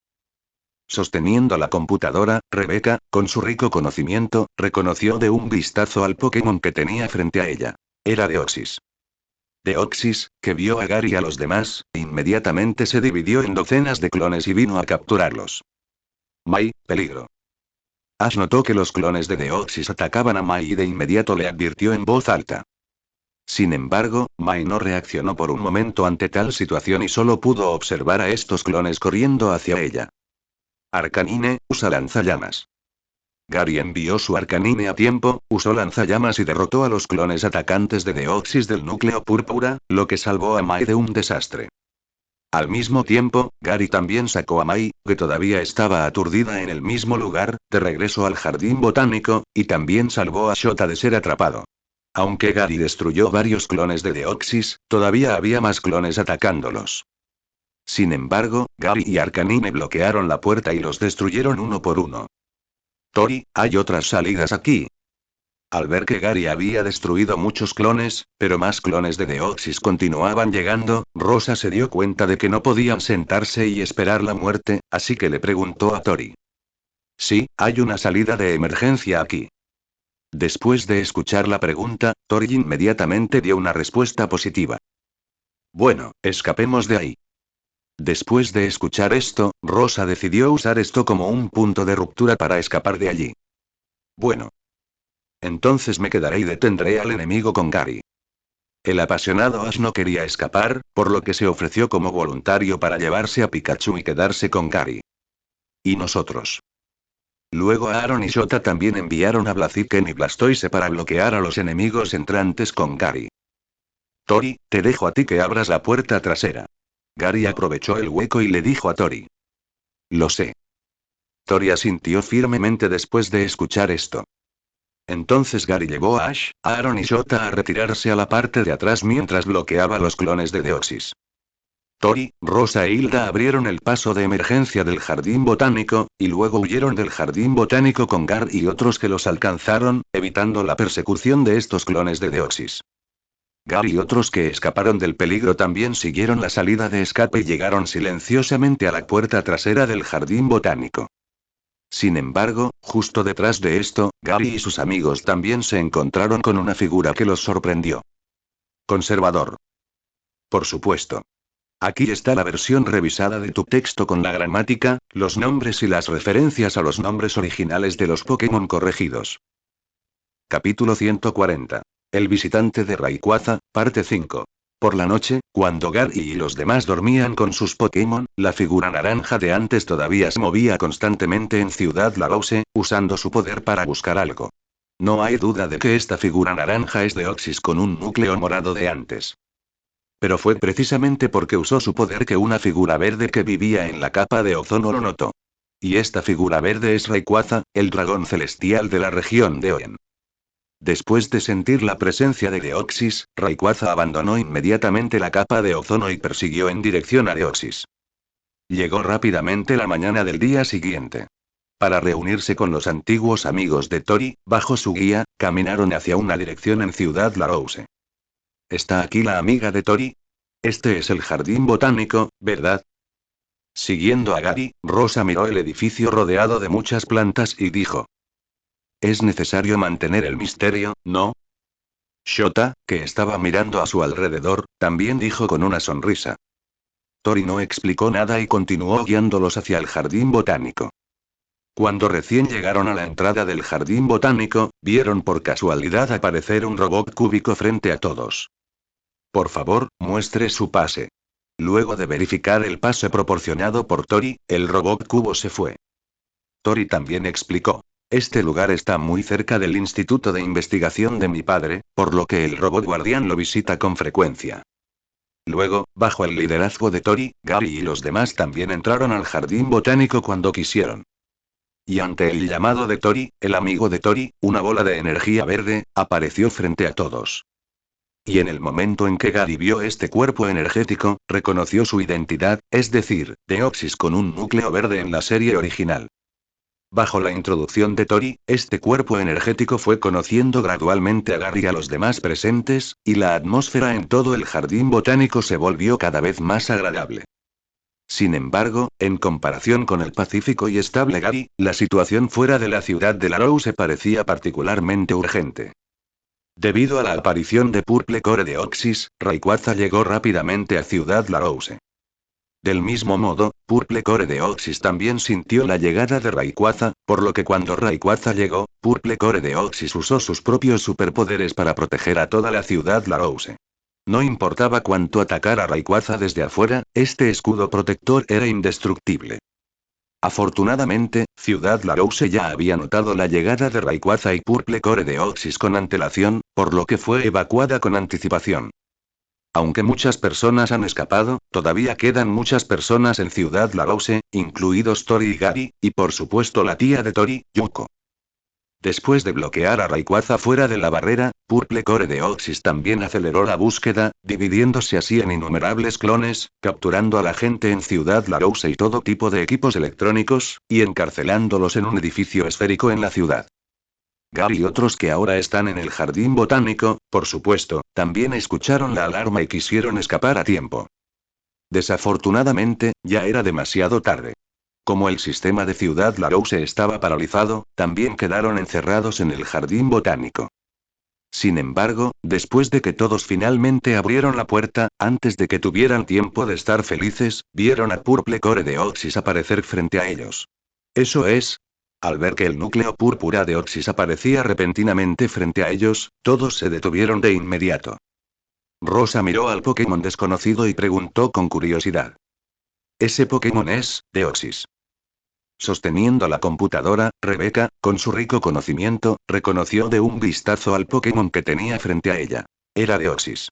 Sosteniendo la computadora, Rebecca, con su rico conocimiento, reconoció de un vistazo al Pokémon que tenía frente a ella. Era Deoxys. Deoxys, que vio a Gary y a los demás, inmediatamente se dividió en docenas de clones y vino a capturarlos. Mai, peligro. Ash notó que los clones de Deoxys atacaban a Mai y de inmediato le advirtió en voz alta. Sin embargo, Mai no reaccionó por un momento ante tal situación y solo pudo observar a estos clones corriendo hacia ella. Arcanine, usa lanzallamas. Gary envió su Arcanine a tiempo, usó lanzallamas y derrotó a los clones atacantes de Deoxys del núcleo púrpura, lo que salvó a Mai de un desastre. Al mismo tiempo, Gary también sacó a Mai, que todavía estaba aturdida en el mismo lugar, de regreso al jardín botánico, y también salvó a Shota de ser atrapado. Aunque Gary destruyó varios clones de Deoxys, todavía había más clones atacándolos. Sin embargo, Gary y Arcanine bloquearon la puerta y los destruyeron uno por uno. Tori, hay otras salidas aquí. Al ver que Gary había destruido muchos clones, pero más clones de Deoxys continuaban llegando, Rosa se dio cuenta de que no podían sentarse y esperar la muerte, así que le preguntó a Tori. Sí, hay una salida de emergencia aquí. Después de escuchar la pregunta, Tori inmediatamente dio una respuesta positiva. Bueno, escapemos de ahí. Después de escuchar esto, Rosa decidió usar esto como un punto de ruptura para escapar de allí. Bueno. Entonces me quedaré y detendré al enemigo con Gary. El apasionado Ash no quería escapar, por lo que se ofreció como voluntario para llevarse a Pikachu y quedarse con Gary. ¿Y nosotros? Luego Aaron y Shota también enviaron a Blaziken y Blastoise para bloquear a los enemigos entrantes con Gary. Tori, te dejo a ti que abras la puerta trasera. Gary aprovechó el hueco y le dijo a Tori. Lo sé. Tori asintió firmemente después de escuchar esto. Entonces Gary llevó a Ash, Aaron y Shota a retirarse a la parte de atrás mientras bloqueaba los clones de Deoxys. Tori, Rosa e Hilda abrieron el paso de emergencia del jardín botánico, y luego huyeron del jardín botánico con Gary y otros que los alcanzaron, evitando la persecución de estos clones de Deoxys. Gary y otros que escaparon del peligro también siguieron la salida de escape y llegaron silenciosamente a la puerta trasera del jardín botánico. Sin embargo, justo detrás de esto, Gary y sus amigos también se encontraron con una figura que los sorprendió. Conservador. Por supuesto. Aquí está la versión revisada de tu texto con la gramática, los nombres y las referencias a los nombres originales de los Pokémon corregidos. Capítulo 140. El visitante de Rayquaza, parte 5. Por la noche, cuando Gary y los demás dormían con sus Pokémon, la figura naranja de antes todavía se movía constantemente en Ciudad Larose, usando su poder para buscar algo. No hay duda de que esta figura naranja es Deoxys con un núcleo morado de antes. Pero fue precisamente porque usó su poder que una figura verde que vivía en la capa de ozono lo notó. Y esta figura verde es Rayquaza, el dragón celestial de la región de Oen. Después de sentir la presencia de Deoxys, Rayquaza abandonó inmediatamente la capa de ozono y persiguió en dirección a Deoxys. Llegó rápidamente la mañana del día siguiente. Para reunirse con los antiguos amigos de Tori, bajo su guía, caminaron hacia una dirección en Ciudad Larousse. ¿Está aquí la amiga de Tori? Este es el jardín botánico, ¿verdad? Siguiendo a Gary, Rosa miró el edificio rodeado de muchas plantas y dijo: Es necesario mantener el misterio, ¿no? Shota, que estaba mirando a su alrededor, también dijo con una sonrisa. Tori no explicó nada y continuó guiándolos hacia el jardín botánico. Cuando recién llegaron a la entrada del jardín botánico, vieron por casualidad aparecer un robot cúbico frente a todos. Por favor, muestre su pase. Luego de verificar el pase proporcionado por Tori, el robot cubo se fue. Tori también explicó: Este lugar está muy cerca del instituto de investigación de mi padre, por lo que el robot guardián lo visita con frecuencia. Luego, bajo el liderazgo de Tori, Gary y los demás también entraron al jardín botánico cuando quisieron. Y ante el llamado de Tori, el amigo de Tori, una bola de energía verde, apareció frente a todos. Y en el momento en que Gary vio este cuerpo energético, reconoció su identidad, es decir, Deoxys con un núcleo verde en la serie original. Bajo la introducción de Tori, este cuerpo energético fue conociendo gradualmente a Gary y a los demás presentes, y la atmósfera en todo el jardín botánico se volvió cada vez más agradable. Sin embargo, en comparación con el pacífico y estable Gary, la situación fuera de la ciudad de Larousse parecía particularmente urgente. Debido a la aparición de Purple Core Deoxys, Rayquaza llegó rápidamente a Ciudad Larousse. Del mismo modo, Purple Core Deoxys también sintió la llegada de Rayquaza, por lo que cuando Rayquaza llegó, Purple Core Deoxys usó sus propios superpoderes para proteger a toda la ciudad Larousse. No importaba cuánto atacara Rayquaza desde afuera, este escudo protector era indestructible. Afortunadamente, Ciudad Larousse ya había notado la llegada de Rayquaza y Purple Core Deoxys con antelación, por lo que fue evacuada con anticipación. Aunque muchas personas han escapado, todavía quedan muchas personas en Ciudad Larousse, incluidos Tori y Gary, y por supuesto la tía de Tori, Yuko. Después de bloquear a Rayquaza fuera de la barrera, Purple Core Deoxys también aceleró la búsqueda, dividiéndose así en innumerables clones, capturando a la gente en Ciudad Larousse y todo tipo de equipos electrónicos, y encarcelándolos en un edificio esférico en la ciudad. Gary y otros que ahora están en el jardín botánico, por supuesto, también escucharon la alarma y quisieron escapar a tiempo. Desafortunadamente, ya era demasiado tarde. Como el sistema de Ciudad Larousse estaba paralizado, también quedaron encerrados en el jardín botánico. Sin embargo, después de que todos finalmente abrieron la puerta, antes de que tuvieran tiempo de estar felices, vieron a Purple Core Deoxys aparecer frente a ellos. Eso es. Al ver que el núcleo púrpura de Oxys aparecía repentinamente frente a ellos, todos se detuvieron de inmediato. Rosa miró al Pokémon desconocido y preguntó con curiosidad: Ese Pokémon es Deoxys. Sosteniendo la computadora, Rebecca, con su rico conocimiento, reconoció de un vistazo al Pokémon que tenía frente a ella. Era Deoxys.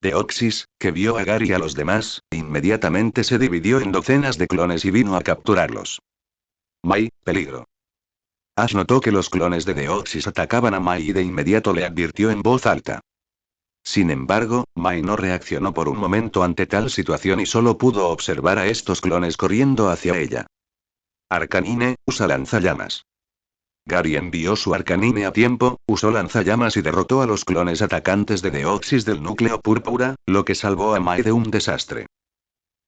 Deoxys, que vio a Gary y a los demás, inmediatamente se dividió en docenas de clones y vino a capturarlos. Mai, peligro. Ash notó que los clones de Deoxys atacaban a Mai y de inmediato le advirtió en voz alta. Sin embargo, Mai no reaccionó por un momento ante tal situación y solo pudo observar a estos clones corriendo hacia ella. Arcanine, usa lanzallamas. Gary envió su Arcanine a tiempo, usó lanzallamas y derrotó a los clones atacantes de Deoxys del núcleo púrpura, lo que salvó a Mai de un desastre.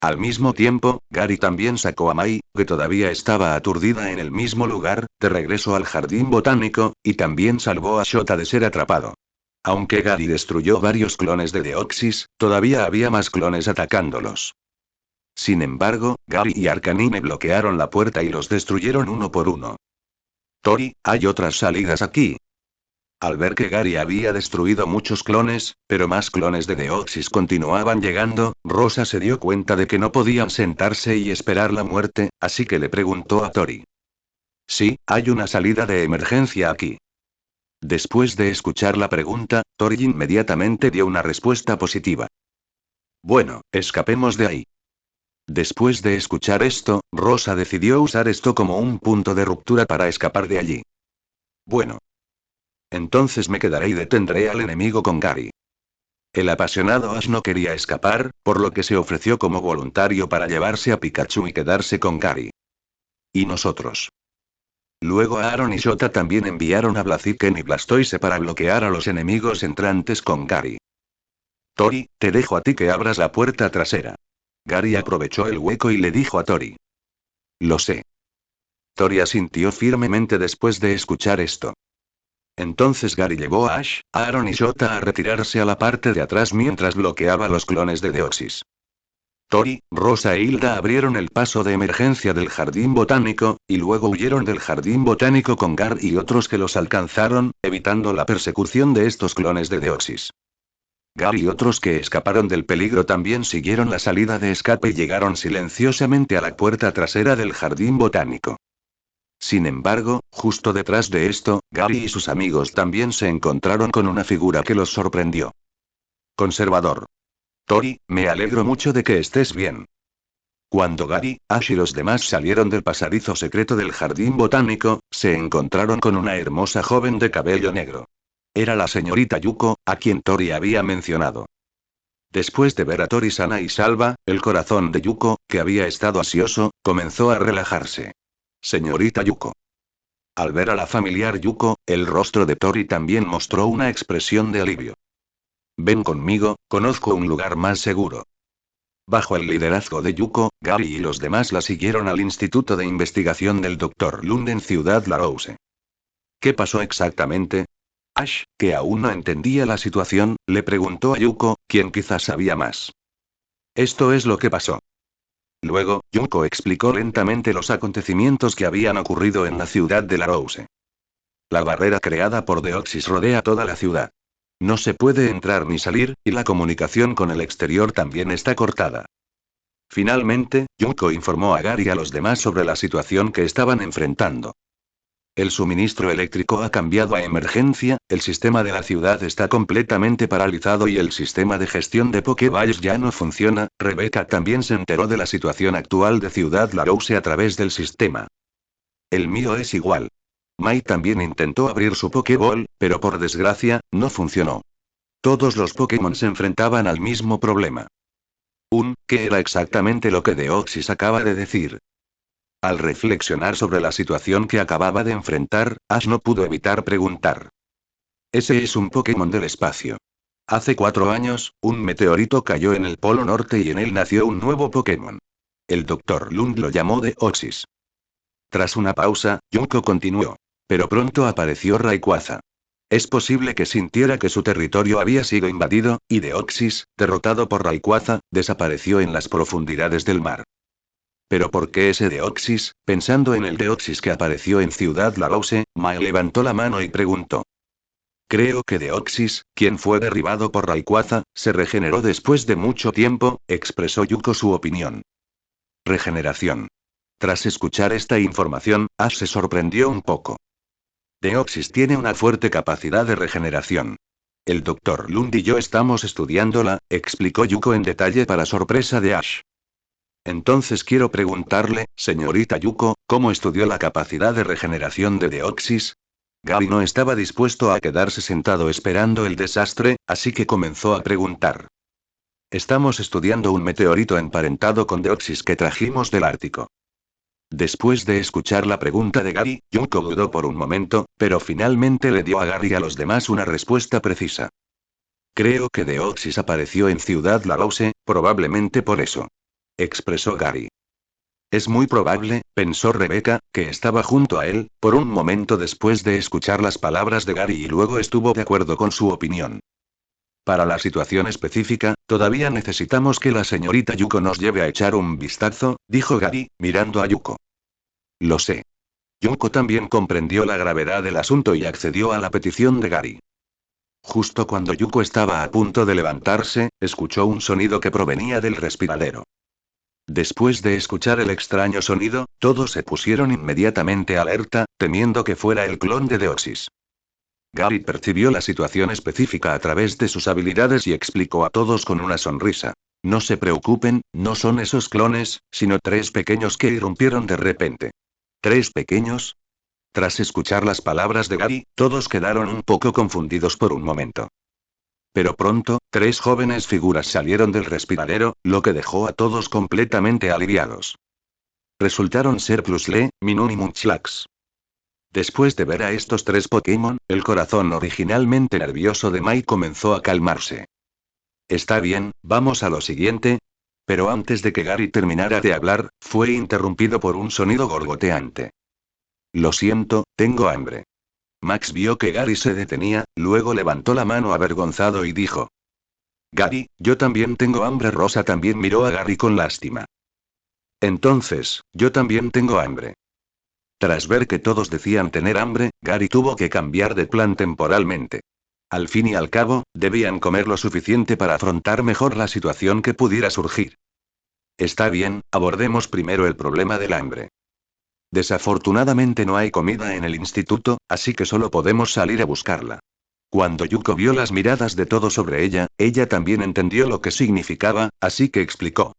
Al mismo tiempo, Gary también sacó a Mai, que todavía estaba aturdida en el mismo lugar, de regreso al jardín botánico, y también salvó a Shota de ser atrapado. Aunque Gary destruyó varios clones de Deoxys, todavía había más clones atacándolos. Sin embargo, Gary y Arcanine bloquearon la puerta y los destruyeron uno por uno. Tori, hay otras salidas aquí. Al ver que Gary había destruido muchos clones, pero más clones de Deoxys continuaban llegando, Rosa se dio cuenta de que no podían sentarse y esperar la muerte, así que le preguntó a Tori. Sí, hay una salida de emergencia aquí. Después de escuchar la pregunta, Tori inmediatamente dio una respuesta positiva. Bueno, escapemos de ahí. Después de escuchar esto, Rosa decidió usar esto como un punto de ruptura para escapar de allí. Bueno. Entonces me quedaré y detendré al enemigo con Gary. El apasionado Ash no quería escapar, por lo que se ofreció como voluntario para llevarse a Pikachu y quedarse con Gary. ¿Y nosotros? Luego Aaron y Shota también enviaron a Blaziken y Blastoise para bloquear a los enemigos entrantes con Gary. Tori, te dejo a ti que abras la puerta trasera. Gary aprovechó el hueco y le dijo a Tori. Lo sé. Tori asintió firmemente después de escuchar esto. Entonces Gary llevó a Ash, Aaron y Shota a retirarse a la parte de atrás mientras bloqueaba los clones de Deoxys. Tori, Rosa e Hilda abrieron el paso de emergencia del jardín botánico, y luego huyeron del jardín botánico con Gary y otros que los alcanzaron, evitando la persecución de estos clones de Deoxys. Gary y otros que escaparon del peligro también siguieron la salida de escape y llegaron silenciosamente a la puerta trasera del jardín botánico. Sin embargo, justo detrás de esto, Gary y sus amigos también se encontraron con una figura que los sorprendió. Conservador. Tori, me alegro mucho de que estés bien. Cuando Gary, Ash y los demás salieron del pasadizo secreto del jardín botánico, se encontraron con una hermosa joven de cabello negro. Era la señorita Yuko, a quien Tori había mencionado. Después de ver a Tori sana y salva, el corazón de Yuko, que había estado ansioso, comenzó a relajarse. Señorita Yuko. Al ver a la familiar Yuko, el rostro de Tori también mostró una expresión de alivio. Ven conmigo, conozco un lugar más seguro. Bajo el liderazgo de Yuko, Gary y los demás la siguieron al Instituto de Investigación del Dr. Lund en Ciudad Larose. ¿Qué pasó exactamente? Ash, que aún no entendía la situación, le preguntó a Yuko, quien quizás sabía más. Esto es lo que pasó. Luego, Yuko explicó lentamente los acontecimientos que habían ocurrido en la ciudad de Larose. La barrera creada por Deoxys rodea toda la ciudad. No se puede entrar ni salir, y la comunicación con el exterior también está cortada. Finalmente, Yuko informó a Gary y a los demás sobre la situación que estaban enfrentando. El suministro eléctrico ha cambiado a emergencia, el sistema de la ciudad está completamente paralizado y el sistema de gestión de Pokéballs ya no funciona. Rebecca también se enteró de la situación actual de Ciudad Larose a través del sistema. El mío es igual. Mai también intentó abrir su Pokéball, pero por desgracia, no funcionó. Todos los Pokémon se enfrentaban al mismo problema. ¿Qué era exactamente lo que Deoxys acaba de decir? Al reflexionar sobre la situación que acababa de enfrentar, Ash no pudo evitar preguntar. Ese es un Pokémon del espacio. Hace 4 años, un meteorito cayó en el Polo Norte y en él nació un nuevo Pokémon. El Dr. Lund lo llamó Deoxys. Tras una pausa, Yuko continuó. Pero pronto apareció Rayquaza. Es posible que sintiera que su territorio había sido invadido, y Deoxys, derrotado por Rayquaza, desapareció en las profundidades del mar. ¿Pero por qué ese Deoxys? Pensando en el Deoxys que apareció en Ciudad Larose, Mai levantó la mano y preguntó. Creo que Deoxys, quien fue derribado por Rayquaza, se regeneró después de mucho tiempo, expresó Yuko su opinión. Regeneración. Tras escuchar esta información, Ash se sorprendió un poco. Deoxys tiene una fuerte capacidad de regeneración. El Dr. Lund y yo estamos estudiándola, explicó Yuko en detalle para sorpresa de Ash. Entonces quiero preguntarle, señorita Yuko, ¿cómo estudió la capacidad de regeneración de Deoxys? Gary no estaba dispuesto a quedarse sentado esperando el desastre, así que comenzó a preguntar. Estamos estudiando un meteorito emparentado con Deoxys que trajimos del Ártico. Después de escuchar la pregunta de Gary, Yuko dudó por un momento, pero finalmente le dio a Gary y a los demás una respuesta precisa. Creo que Deoxys apareció en Ciudad Larose, probablemente por eso. Expresó Gary. Es muy probable, pensó Rebecca, que estaba junto a él, por un momento después de escuchar las palabras de Gary y luego estuvo de acuerdo con su opinión. Para la situación específica, todavía necesitamos que la señorita Yuko nos lleve a echar un vistazo, dijo Gary, mirando a Yuko. Lo sé. Yuko también comprendió la gravedad del asunto y accedió a la petición de Gary. Justo cuando Yuko estaba a punto de levantarse, escuchó un sonido que provenía del respiradero. Después de escuchar el extraño sonido, todos se pusieron inmediatamente alerta, temiendo que fuera el clon de Deoxys. Gary percibió la situación específica a través de sus habilidades y explicó a todos con una sonrisa. No se preocupen, no son esos clones, sino 3 pequeños que irrumpieron de repente. ¿3 pequeños? Tras escuchar las palabras de Gary, todos quedaron un poco confundidos por un momento. Pero pronto, 3 jóvenes figuras salieron del respiradero, lo que dejó a todos completamente aliviados. Resultaron ser Plusle, Minun y Munchlax. Después de ver a estos 3 Pokémon, el corazón originalmente nervioso de Mai comenzó a calmarse. Está bien, vamos a lo siguiente. Pero antes de que Gary terminara de hablar, fue interrumpido por un sonido gorgoteante. Lo siento, tengo hambre. Max vio que Gary se detenía, luego levantó la mano avergonzado y dijo. Gary, yo también tengo hambre. Rosa también miró a Gary con lástima. Entonces, yo también tengo hambre. Tras ver que todos decían tener hambre, Gary tuvo que cambiar de plan temporalmente. Al fin y al cabo, debían comer lo suficiente para afrontar mejor la situación que pudiera surgir. Está bien, abordemos primero el problema del hambre. Desafortunadamente no hay comida en el instituto, así que solo podemos salir a buscarla. Cuando Yuko vio las miradas de todos sobre ella, ella también entendió lo que significaba, así que explicó.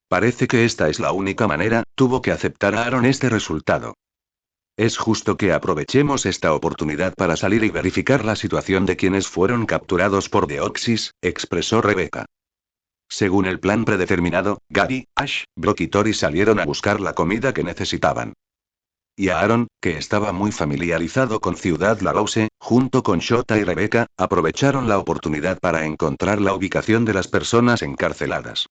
Parece que esta es la única manera, tuvo que aceptar a Aaron este resultado. Es justo que aprovechemos esta oportunidad para salir y verificar la situación de quienes fueron capturados por Deoxys, expresó Rebecca. Según el plan predeterminado, Gary, Ash, Brock y Tori salieron a buscar la comida que necesitaban. Y Aaron, que estaba muy familiarizado con Ciudad Lalouse, junto con Shota y Rebecca, aprovecharon la oportunidad para encontrar la ubicación de las personas encarceladas.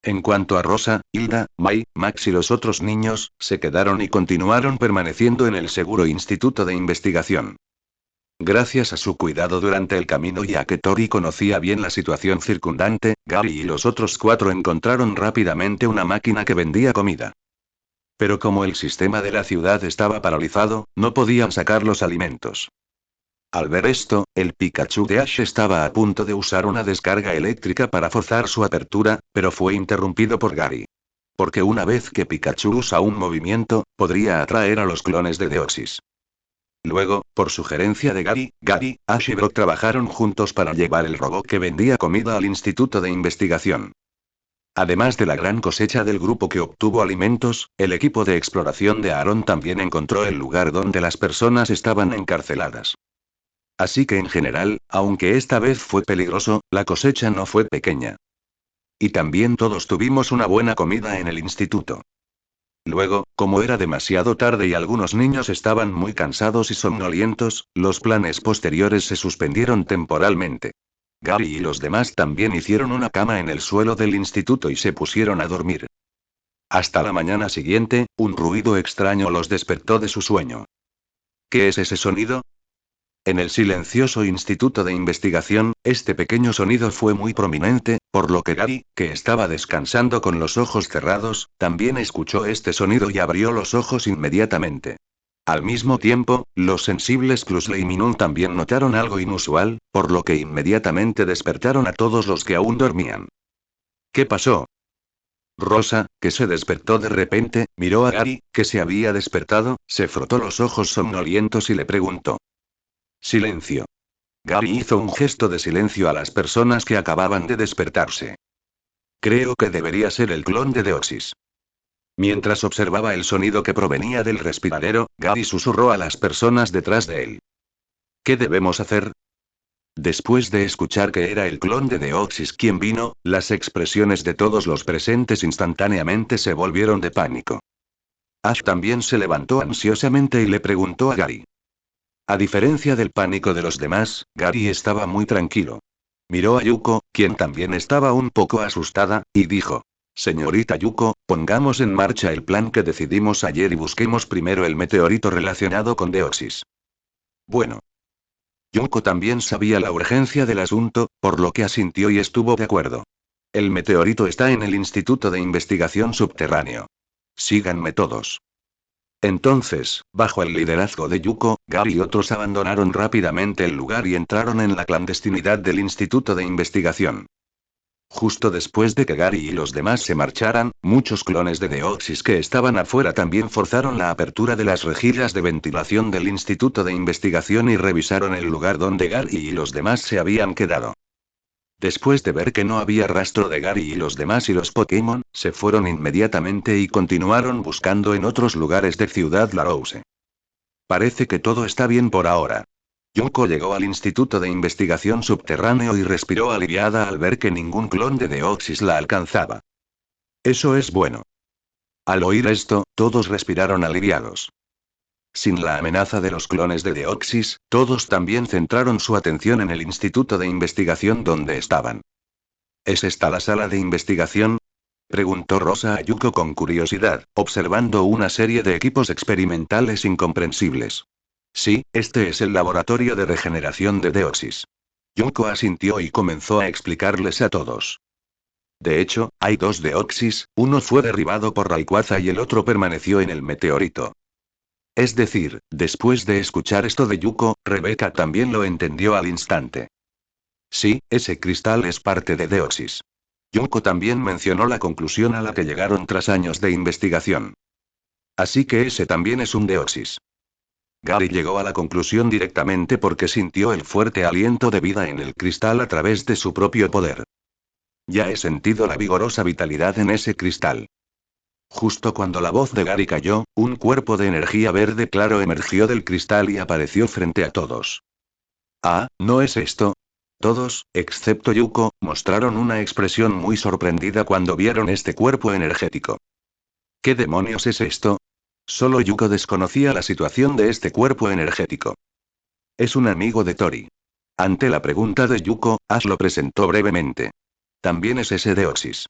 En cuanto a Rosa, Hilda, Mai, Max y los otros niños, se quedaron y continuaron permaneciendo en el seguro instituto de investigación. Gracias a su cuidado durante el camino y a que Tori conocía bien la situación circundante, Gary y los otros 4 encontraron rápidamente una máquina que vendía comida. Pero como el sistema de la ciudad estaba paralizado, no podían sacar los alimentos. Al ver esto, el Pikachu de Ash estaba a punto de usar una descarga eléctrica para forzar su apertura, pero fue interrumpido por Gary. Porque una vez que Pikachu usa un movimiento, podría atraer a los clones de Deoxys. Luego, por sugerencia de Gary, Ash y Brock trabajaron juntos para llevar el robot que vendía comida al Instituto de Investigación. Además de la gran cosecha del grupo que obtuvo alimentos, el equipo de exploración de Aaron también encontró el lugar donde las personas estaban encarceladas. Así que en general, aunque esta vez fue peligroso, la cosecha no fue pequeña. Y también todos tuvimos una buena comida en el instituto. Luego, como era demasiado tarde y algunos niños estaban muy cansados y somnolientos, los planes posteriores se suspendieron temporalmente. Gary y los demás también hicieron una cama en el suelo del instituto y se pusieron a dormir. Hasta la mañana siguiente, un ruido extraño los despertó de su sueño. ¿Qué es ese sonido? En el silencioso instituto de investigación, este pequeño sonido fue muy prominente, por lo que Gary, que estaba descansando con los ojos cerrados, también escuchó este sonido y abrió los ojos inmediatamente. Al mismo tiempo, los sensibles Plusle y Minun también notaron algo inusual, por lo que inmediatamente despertaron a todos los que aún dormían. ¿Qué pasó? Rosa, que se despertó de repente, miró a Gary, que se había despertado, se frotó los ojos somnolientos y le preguntó. Silencio. Gary hizo un gesto de silencio a las personas que acababan de despertarse. Creo que debería ser el clon de Deoxys. Mientras observaba el sonido que provenía del respiradero, Gary susurró a las personas detrás de él. ¿Qué debemos hacer? Después de escuchar que era el clon de Deoxys quien vino, las expresiones de todos los presentes instantáneamente se volvieron de pánico. Ash también se levantó ansiosamente y le preguntó a Gary. A diferencia del pánico de los demás, Gary estaba muy tranquilo. Miró a Yuko, quien también estaba un poco asustada, y dijo. Señorita Yuko, pongamos en marcha el plan que decidimos ayer y busquemos primero el meteorito relacionado con Deoxys. Bueno. Yuko también sabía la urgencia del asunto, por lo que asintió y estuvo de acuerdo. El meteorito está en el Instituto de Investigación Subterráneo. Síganme todos. Entonces, bajo el liderazgo de Yuko, Gary y otros abandonaron rápidamente el lugar y entraron en la clandestinidad del Instituto de Investigación. Justo después de que Gary y los demás se marcharan, muchos clones de Deoxys que estaban afuera también forzaron la apertura de las rejillas de ventilación del Instituto de Investigación y revisaron el lugar donde Gary y los demás se habían quedado. Después de ver que no había rastro de Gary y los demás y los Pokémon, se fueron inmediatamente y continuaron buscando en otros lugares de Ciudad Larose. Parece que todo está bien por ahora. Junko llegó al Instituto de Investigación Subterráneo y respiró aliviada al ver que ningún clon de Deoxys la alcanzaba. Eso es bueno. Al oír esto, todos respiraron aliviados. Sin la amenaza de los clones de Deoxys, todos también centraron su atención en el instituto de investigación donde estaban. ¿Es esta la sala de investigación? Preguntó Rosa a Yuko con curiosidad, observando una serie de equipos experimentales incomprensibles. Sí, este es el laboratorio de regeneración de Deoxys. Yuko asintió y comenzó a explicarles a todos. De hecho, hay dos Deoxys, uno fue derribado por Rayquaza y el otro permaneció en el meteorito. Es decir, después de escuchar esto de Yuko, Rebeca también lo entendió al instante. Sí, ese cristal es parte de Deoxys. Yuko también mencionó la conclusión a la que llegaron tras años de investigación. Así que ese también es un Deoxys. Gary llegó a la conclusión directamente porque sintió el fuerte aliento de vida en el cristal a través de su propio poder. Ya he sentido la vigorosa vitalidad en ese cristal. Justo cuando la voz de Gary cayó, un cuerpo de energía verde claro emergió del cristal y apareció frente a todos. Ah, ¿no es esto? Todos, excepto Yuko, mostraron una expresión muy sorprendida cuando vieron este cuerpo energético. ¿Qué demonios es esto? Solo Yuko desconocía la situación de este cuerpo energético. Es un amigo de Tori. Ante la pregunta de Yuko, Ash lo presentó brevemente. También es ese Deoxys.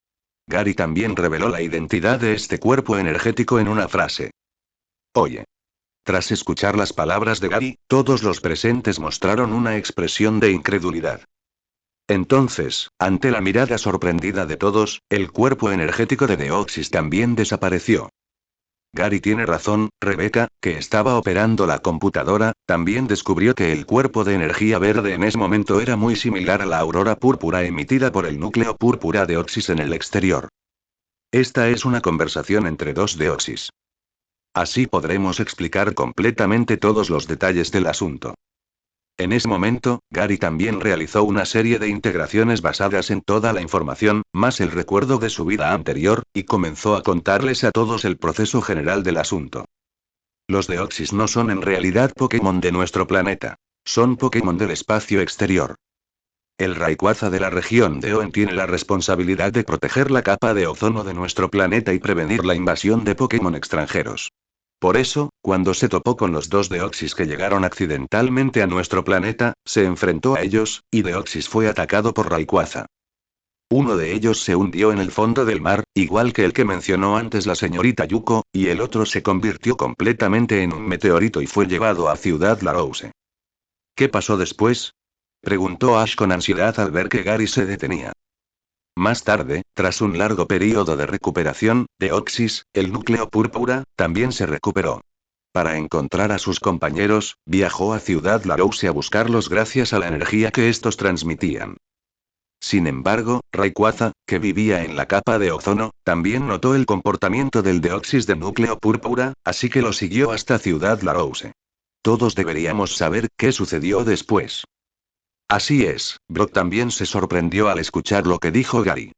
Gary también reveló la identidad de este cuerpo energético en una frase. Oye. Tras escuchar las palabras de Gary, todos los presentes mostraron una expresión de incredulidad. Entonces, ante la mirada sorprendida de todos, el cuerpo energético de Deoxys también desapareció. Gary tiene razón, Rebeca, que estaba operando la computadora, también descubrió que el cuerpo de energía verde en ese momento era muy similar a la aurora púrpura emitida por el núcleo púrpura de Deoxys en el exterior. Esta es una conversación entre dos Deoxys. Así podremos explicar completamente todos los detalles del asunto. En ese momento, Gary también realizó una serie de integraciones basadas en toda la información, más el recuerdo de su vida anterior, y comenzó a contarles a todos el proceso general del asunto. Los Deoxys no son en realidad Pokémon de nuestro planeta. Son Pokémon del espacio exterior. El Rayquaza de la región de Hoenn tiene la responsabilidad de proteger la capa de ozono de nuestro planeta y prevenir la invasión de Pokémon extranjeros. Por eso, cuando se topó con los dos Deoxys que llegaron accidentalmente a nuestro planeta, se enfrentó a ellos, y Deoxys fue atacado por Rayquaza. Uno de ellos se hundió en el fondo del mar, igual que el que mencionó antes la señorita Yuko, y el otro se convirtió completamente en un meteorito y fue llevado a Ciudad Larose. ¿Qué pasó después? Preguntó Ash con ansiedad al ver que Gary se detenía. Más tarde, tras un largo período de recuperación, Deoxys, el núcleo púrpura, también se recuperó. Para encontrar a sus compañeros, viajó a Ciudad Larose a buscarlos gracias a la energía que estos transmitían. Sin embargo, Rayquaza, que vivía en la capa de ozono, también notó el comportamiento del Deoxys de núcleo púrpura, así que lo siguió hasta Ciudad Larose. Todos deberíamos saber qué sucedió después. Así es, Brock también se sorprendió al escuchar lo que dijo Gary.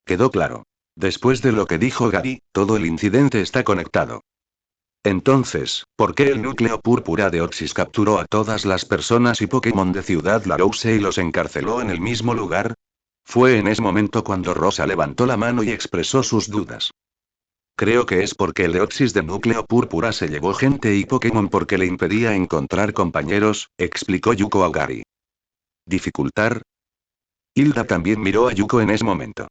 Quedó claro. Después de lo que dijo Gary, todo el incidente está conectado. Entonces, ¿por qué el núcleo púrpura de Deoxys capturó a todas las personas y Pokémon de Ciudad Larose y los encarceló en el mismo lugar? Fue en ese momento cuando Rosa levantó la mano y expresó sus dudas. Creo que es porque el Deoxys de núcleo púrpura se llevó gente y Pokémon porque le impedía encontrar compañeros, explicó Yuko a Gary. ¿Dificultar? Hilda también miró a Yuko en ese momento.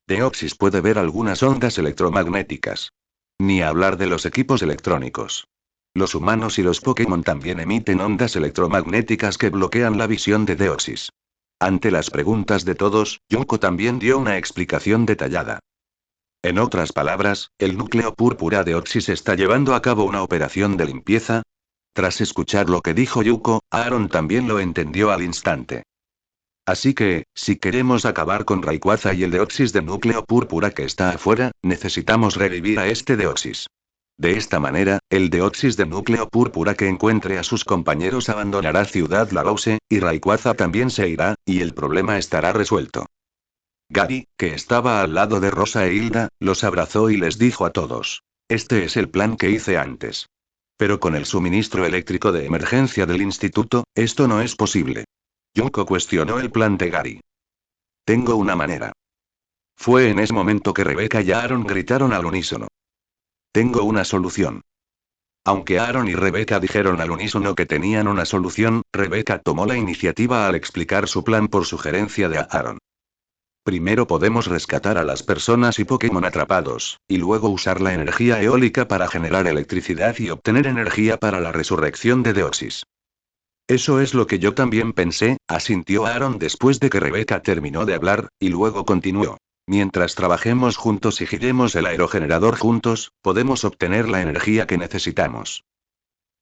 Deoxys puede ver algunas ondas electromagnéticas. Ni hablar de los equipos electrónicos. Los humanos y los Pokémon también emiten ondas electromagnéticas que bloquean la visión de Deoxys. Ante las preguntas de todos, Yuko también dio una explicación detallada. En otras palabras, el núcleo púrpura de Deoxys está llevando a cabo una operación de limpieza. Tras escuchar lo que dijo Yuko, Aaron también lo entendió al instante. Así que, si queremos acabar con Rayquaza y el Deoxys de núcleo púrpura que está afuera, necesitamos revivir a este Deoxys. De esta manera, el Deoxys de núcleo púrpura que encuentre a sus compañeros abandonará Ciudad Lagose, y Rayquaza también se irá, y el problema estará resuelto. Gary, que estaba al lado de Rosa e Hilda, los abrazó y les dijo a todos: este es el plan que hice antes. Pero con el suministro eléctrico de emergencia del instituto, esto no es posible. Yuko cuestionó el plan de Gary. Tengo una manera. Fue en ese momento que Rebecca y Aaron gritaron al unísono. Tengo una solución. Aunque Aaron y Rebecca dijeron al unísono que tenían una solución, Rebecca tomó la iniciativa al explicar su plan por sugerencia de Aaron. Primero podemos rescatar a las personas y Pokémon atrapados, y luego usar la energía eólica para generar electricidad y obtener energía para la resurrección de Deoxys. Eso es lo que yo también pensé, asintió Aaron después de que Rebecca terminó de hablar, y luego continuó. Mientras trabajemos juntos y giremos el aerogenerador juntos, podemos obtener la energía que necesitamos.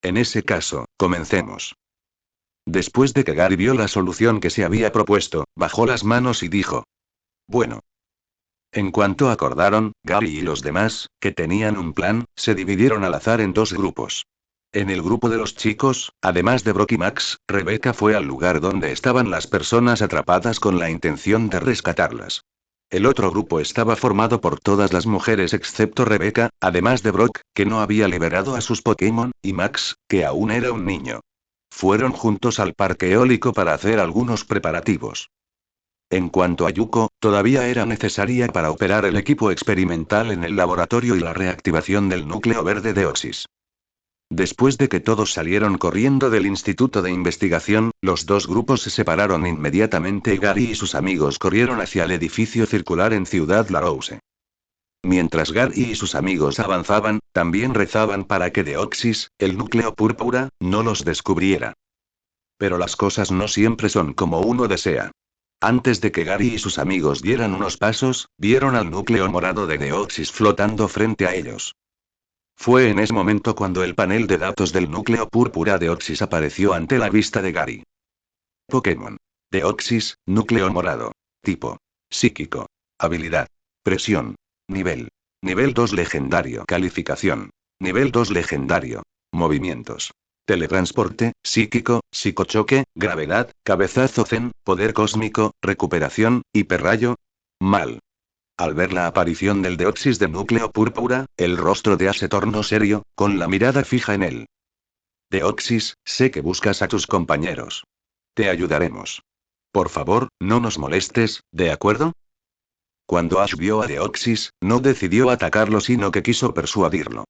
En ese caso, comencemos. Después de que Gary vio la solución que se había propuesto, bajó las manos y dijo: bueno. En cuanto acordaron, Gary y los demás, que tenían un plan, se dividieron al azar en dos grupos. En el grupo de los chicos, además de Brock y Max, Rebecca fue al lugar donde estaban las personas atrapadas con la intención de rescatarlas. El otro grupo estaba formado por todas las mujeres excepto Rebecca, además de Brock, que no había liberado a sus Pokémon, y Max, que aún era un niño. Fueron juntos al parque eólico para hacer algunos preparativos. En cuanto a Yuko, todavía era necesaria para operar el equipo experimental en el laboratorio y la reactivación del núcleo verde de Oxys. Después de que todos salieron corriendo del instituto de investigación, los dos grupos se separaron inmediatamente y Gary y sus amigos corrieron hacia el edificio circular en Ciudad Lagose. Mientras Gary y sus amigos avanzaban, también rezaban para que Deoxys, el núcleo púrpura, no los descubriera. Pero las cosas no siempre son como uno desea. Antes de que Gary y sus amigos dieran unos pasos, vieron al núcleo morado de Deoxys flotando frente a ellos. Fue en ese momento cuando el panel de datos del núcleo púrpura de Deoxys apareció ante la vista de Gary. Pokémon. Deoxys, núcleo morado. Tipo: psíquico. Habilidad: presión. Nivel: nivel 2 legendario. Calificación: nivel 2 legendario. Movimientos: teletransporte, psíquico, psicochoque, gravedad, cabezazo zen, poder cósmico, recuperación, hiperrayo. Mal. Al ver la aparición del Deoxys de núcleo púrpura, el rostro de Ash se tornó serio, con la mirada fija en él. Deoxys, sé que buscas a tus compañeros. Te ayudaremos. Por favor, no nos molestes, ¿de acuerdo? Cuando Ash vio a Deoxys, no decidió atacarlo sino que quiso persuadirlo.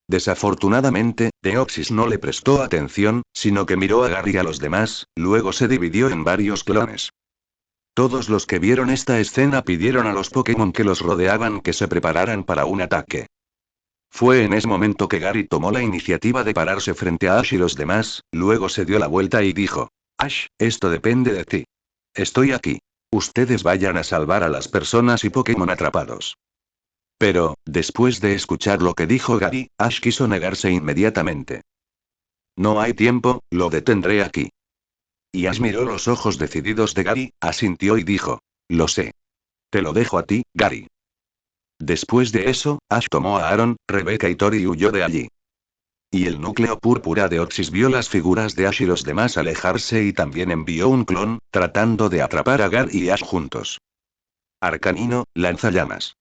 Desafortunadamente, Deoxys no le prestó atención, sino que miró a Gary y a los demás, luego se dividió en varios clones. Todos los que vieron esta escena pidieron a los Pokémon que los rodeaban que se prepararan para un ataque. Fue en ese momento que Gary tomó la iniciativa de pararse frente a Ash y los demás, luego se dio la vuelta y dijo: Ash, esto depende de ti. Estoy aquí. Ustedes vayan a salvar a las personas y Pokémon atrapados. Pero, después de escuchar lo que dijo Gary, Ash quiso negarse inmediatamente. No hay tiempo, lo detendré aquí. Y Ash miró los ojos decididos de Gary, asintió y dijo: lo sé. Te lo dejo a ti, Gary. Después de eso, Ash tomó a Aaron, Rebecca y Tori y huyó de allí. Y el núcleo púrpura de Oxys vio las figuras de Ash y los demás alejarse y también envió un clon, tratando de atrapar a Gary y Ash juntos. Arcanino, lanzallamas.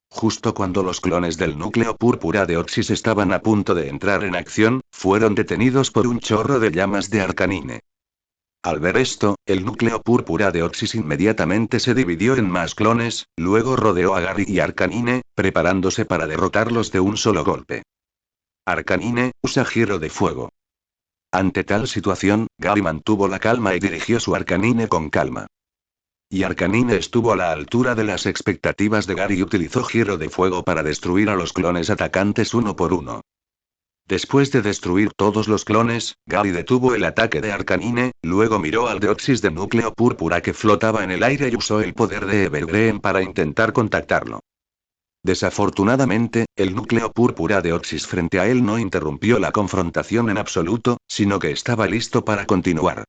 Justo cuando los clones del núcleo púrpura de Oxys estaban a punto de entrar en acción, fueron detenidos por un chorro de llamas de Arcanine. Al ver esto, el núcleo púrpura de Oxys inmediatamente se dividió en más clones, luego rodeó a Gary y Arcanine, preparándose para derrotarlos de un solo golpe. Arcanine, usa giro de fuego. Ante tal situación, Gary mantuvo la calma y dirigió su Arcanine con calma. Y Arcanine estuvo a la altura de las expectativas de Gary y utilizó giro de fuego para destruir a los clones atacantes uno por uno. Después de destruir todos los clones, Gary detuvo el ataque de Arcanine, luego miró al Deoxys de núcleo púrpura que flotaba en el aire y usó el poder de Evergreen para intentar contactarlo. Desafortunadamente, el núcleo púrpura de Oxys frente a él no interrumpió la confrontación en absoluto, sino que estaba listo para continuar.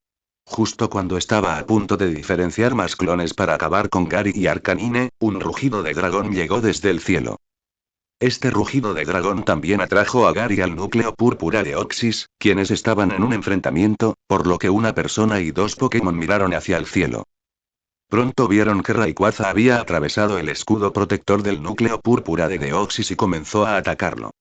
Justo cuando estaba a punto de diferenciar más clones para acabar con Gary y Arcanine, un rugido de dragón llegó desde el cielo. Este rugido de dragón también atrajo a Gary al núcleo púrpura de Oxys, quienes estaban en un enfrentamiento, por lo que una persona y dos Pokémon miraron hacia el cielo. Pronto vieron que Rayquaza había atravesado el escudo protector del núcleo púrpura de Deoxys y comenzó a atacarlo.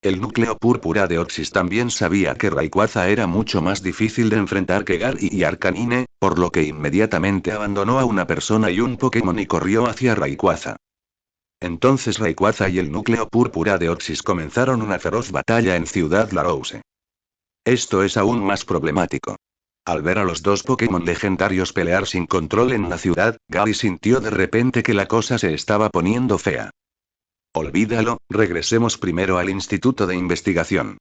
El núcleo púrpura de Oxys también sabía que Rayquaza era mucho más difícil de enfrentar que Gary y Arcanine, por lo que inmediatamente abandonó a una persona y un Pokémon y corrió hacia Rayquaza. Entonces Rayquaza y el núcleo púrpura de Oxys comenzaron una feroz batalla en Ciudad Larouse. Esto es aún más problemático. Al ver a los dos Pokémon legendarios pelear sin control en la ciudad, Gary sintió de repente que la cosa se estaba poniendo fea. Olvídalo, regresemos primero al Instituto de Investigación.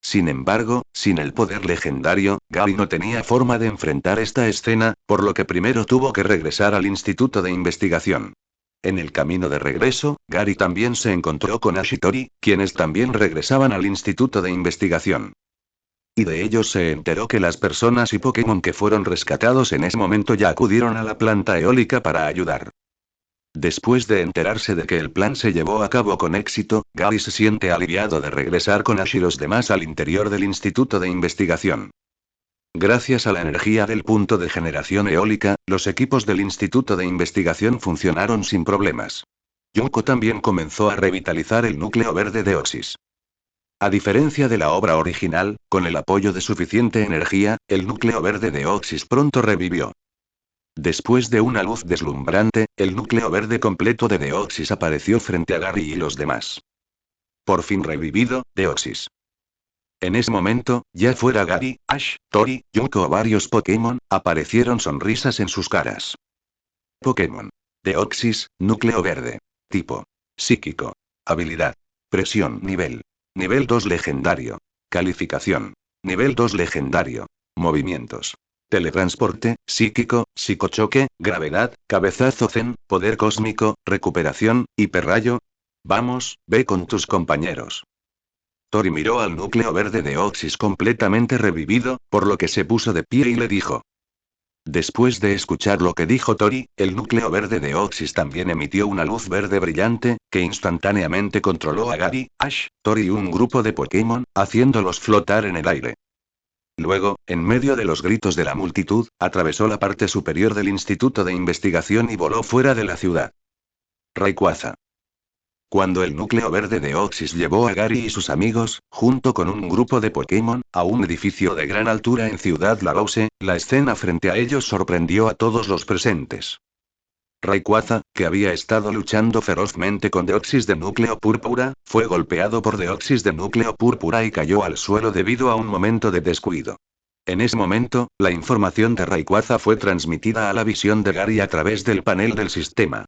Sin embargo, sin el poder legendario, Gary no tenía forma de enfrentar esta escena, por lo que primero tuvo que regresar al Instituto de Investigación. En el camino de regreso, Gary también se encontró con Ash y Tori, quienes también regresaban al Instituto de Investigación. Y de ellos se enteró que las personas y Pokémon que fueron rescatados en ese momento ya acudieron a la planta eólica para ayudar. Después de enterarse de que el plan se llevó a cabo con éxito, Gary se siente aliviado de regresar con Ash y los demás al interior del Instituto de Investigación. Gracias a la energía del punto de generación eólica, los equipos del Instituto de Investigación funcionaron sin problemas. Junko también comenzó a revitalizar el núcleo verde de Oxys. A diferencia de la obra original, con el apoyo de suficiente energía, el núcleo verde de Oxys pronto revivió. Después de una luz deslumbrante, el núcleo verde completo de Deoxys apareció frente a Gary y los demás. Por fin revivido, Deoxys. En ese momento, ya fuera Gary, Ash, Tori, Junko o varios Pokémon, aparecieron sonrisas en sus caras. Pokémon. Deoxys, núcleo verde. Tipo. Psíquico. Habilidad. Presión nivel. Nivel 2 legendario. Calificación. Nivel 2 legendario. Movimientos. Teletransporte, psíquico, psicochoque, gravedad, cabezazo zen, poder cósmico, recuperación, hiperrayo. Vamos, ve con tus compañeros. Tori miró al núcleo verde de Oxys completamente revivido, por lo que se puso de pie y le dijo. Después de escuchar lo que dijo Tori, el núcleo verde de Oxys también emitió una luz verde brillante, que instantáneamente controló a Gary, Ash, Tori y un grupo de Pokémon, haciéndolos flotar en el aire. Luego, en medio de los gritos de la multitud, atravesó la parte superior del Instituto de Investigación y voló fuera de la ciudad. Rayquaza. Cuando el núcleo verde de Oxys llevó a Gary y sus amigos, junto con un grupo de Pokémon, a un edificio de gran altura en Ciudad Larouse, la escena frente a ellos sorprendió a todos los presentes. Rayquaza, que había estado luchando ferozmente con Deoxys de núcleo púrpura, fue golpeado por Deoxys de núcleo púrpura y cayó al suelo debido a un momento de descuido. En ese momento, la información de Rayquaza fue transmitida a la visión de Gary a través del panel del sistema.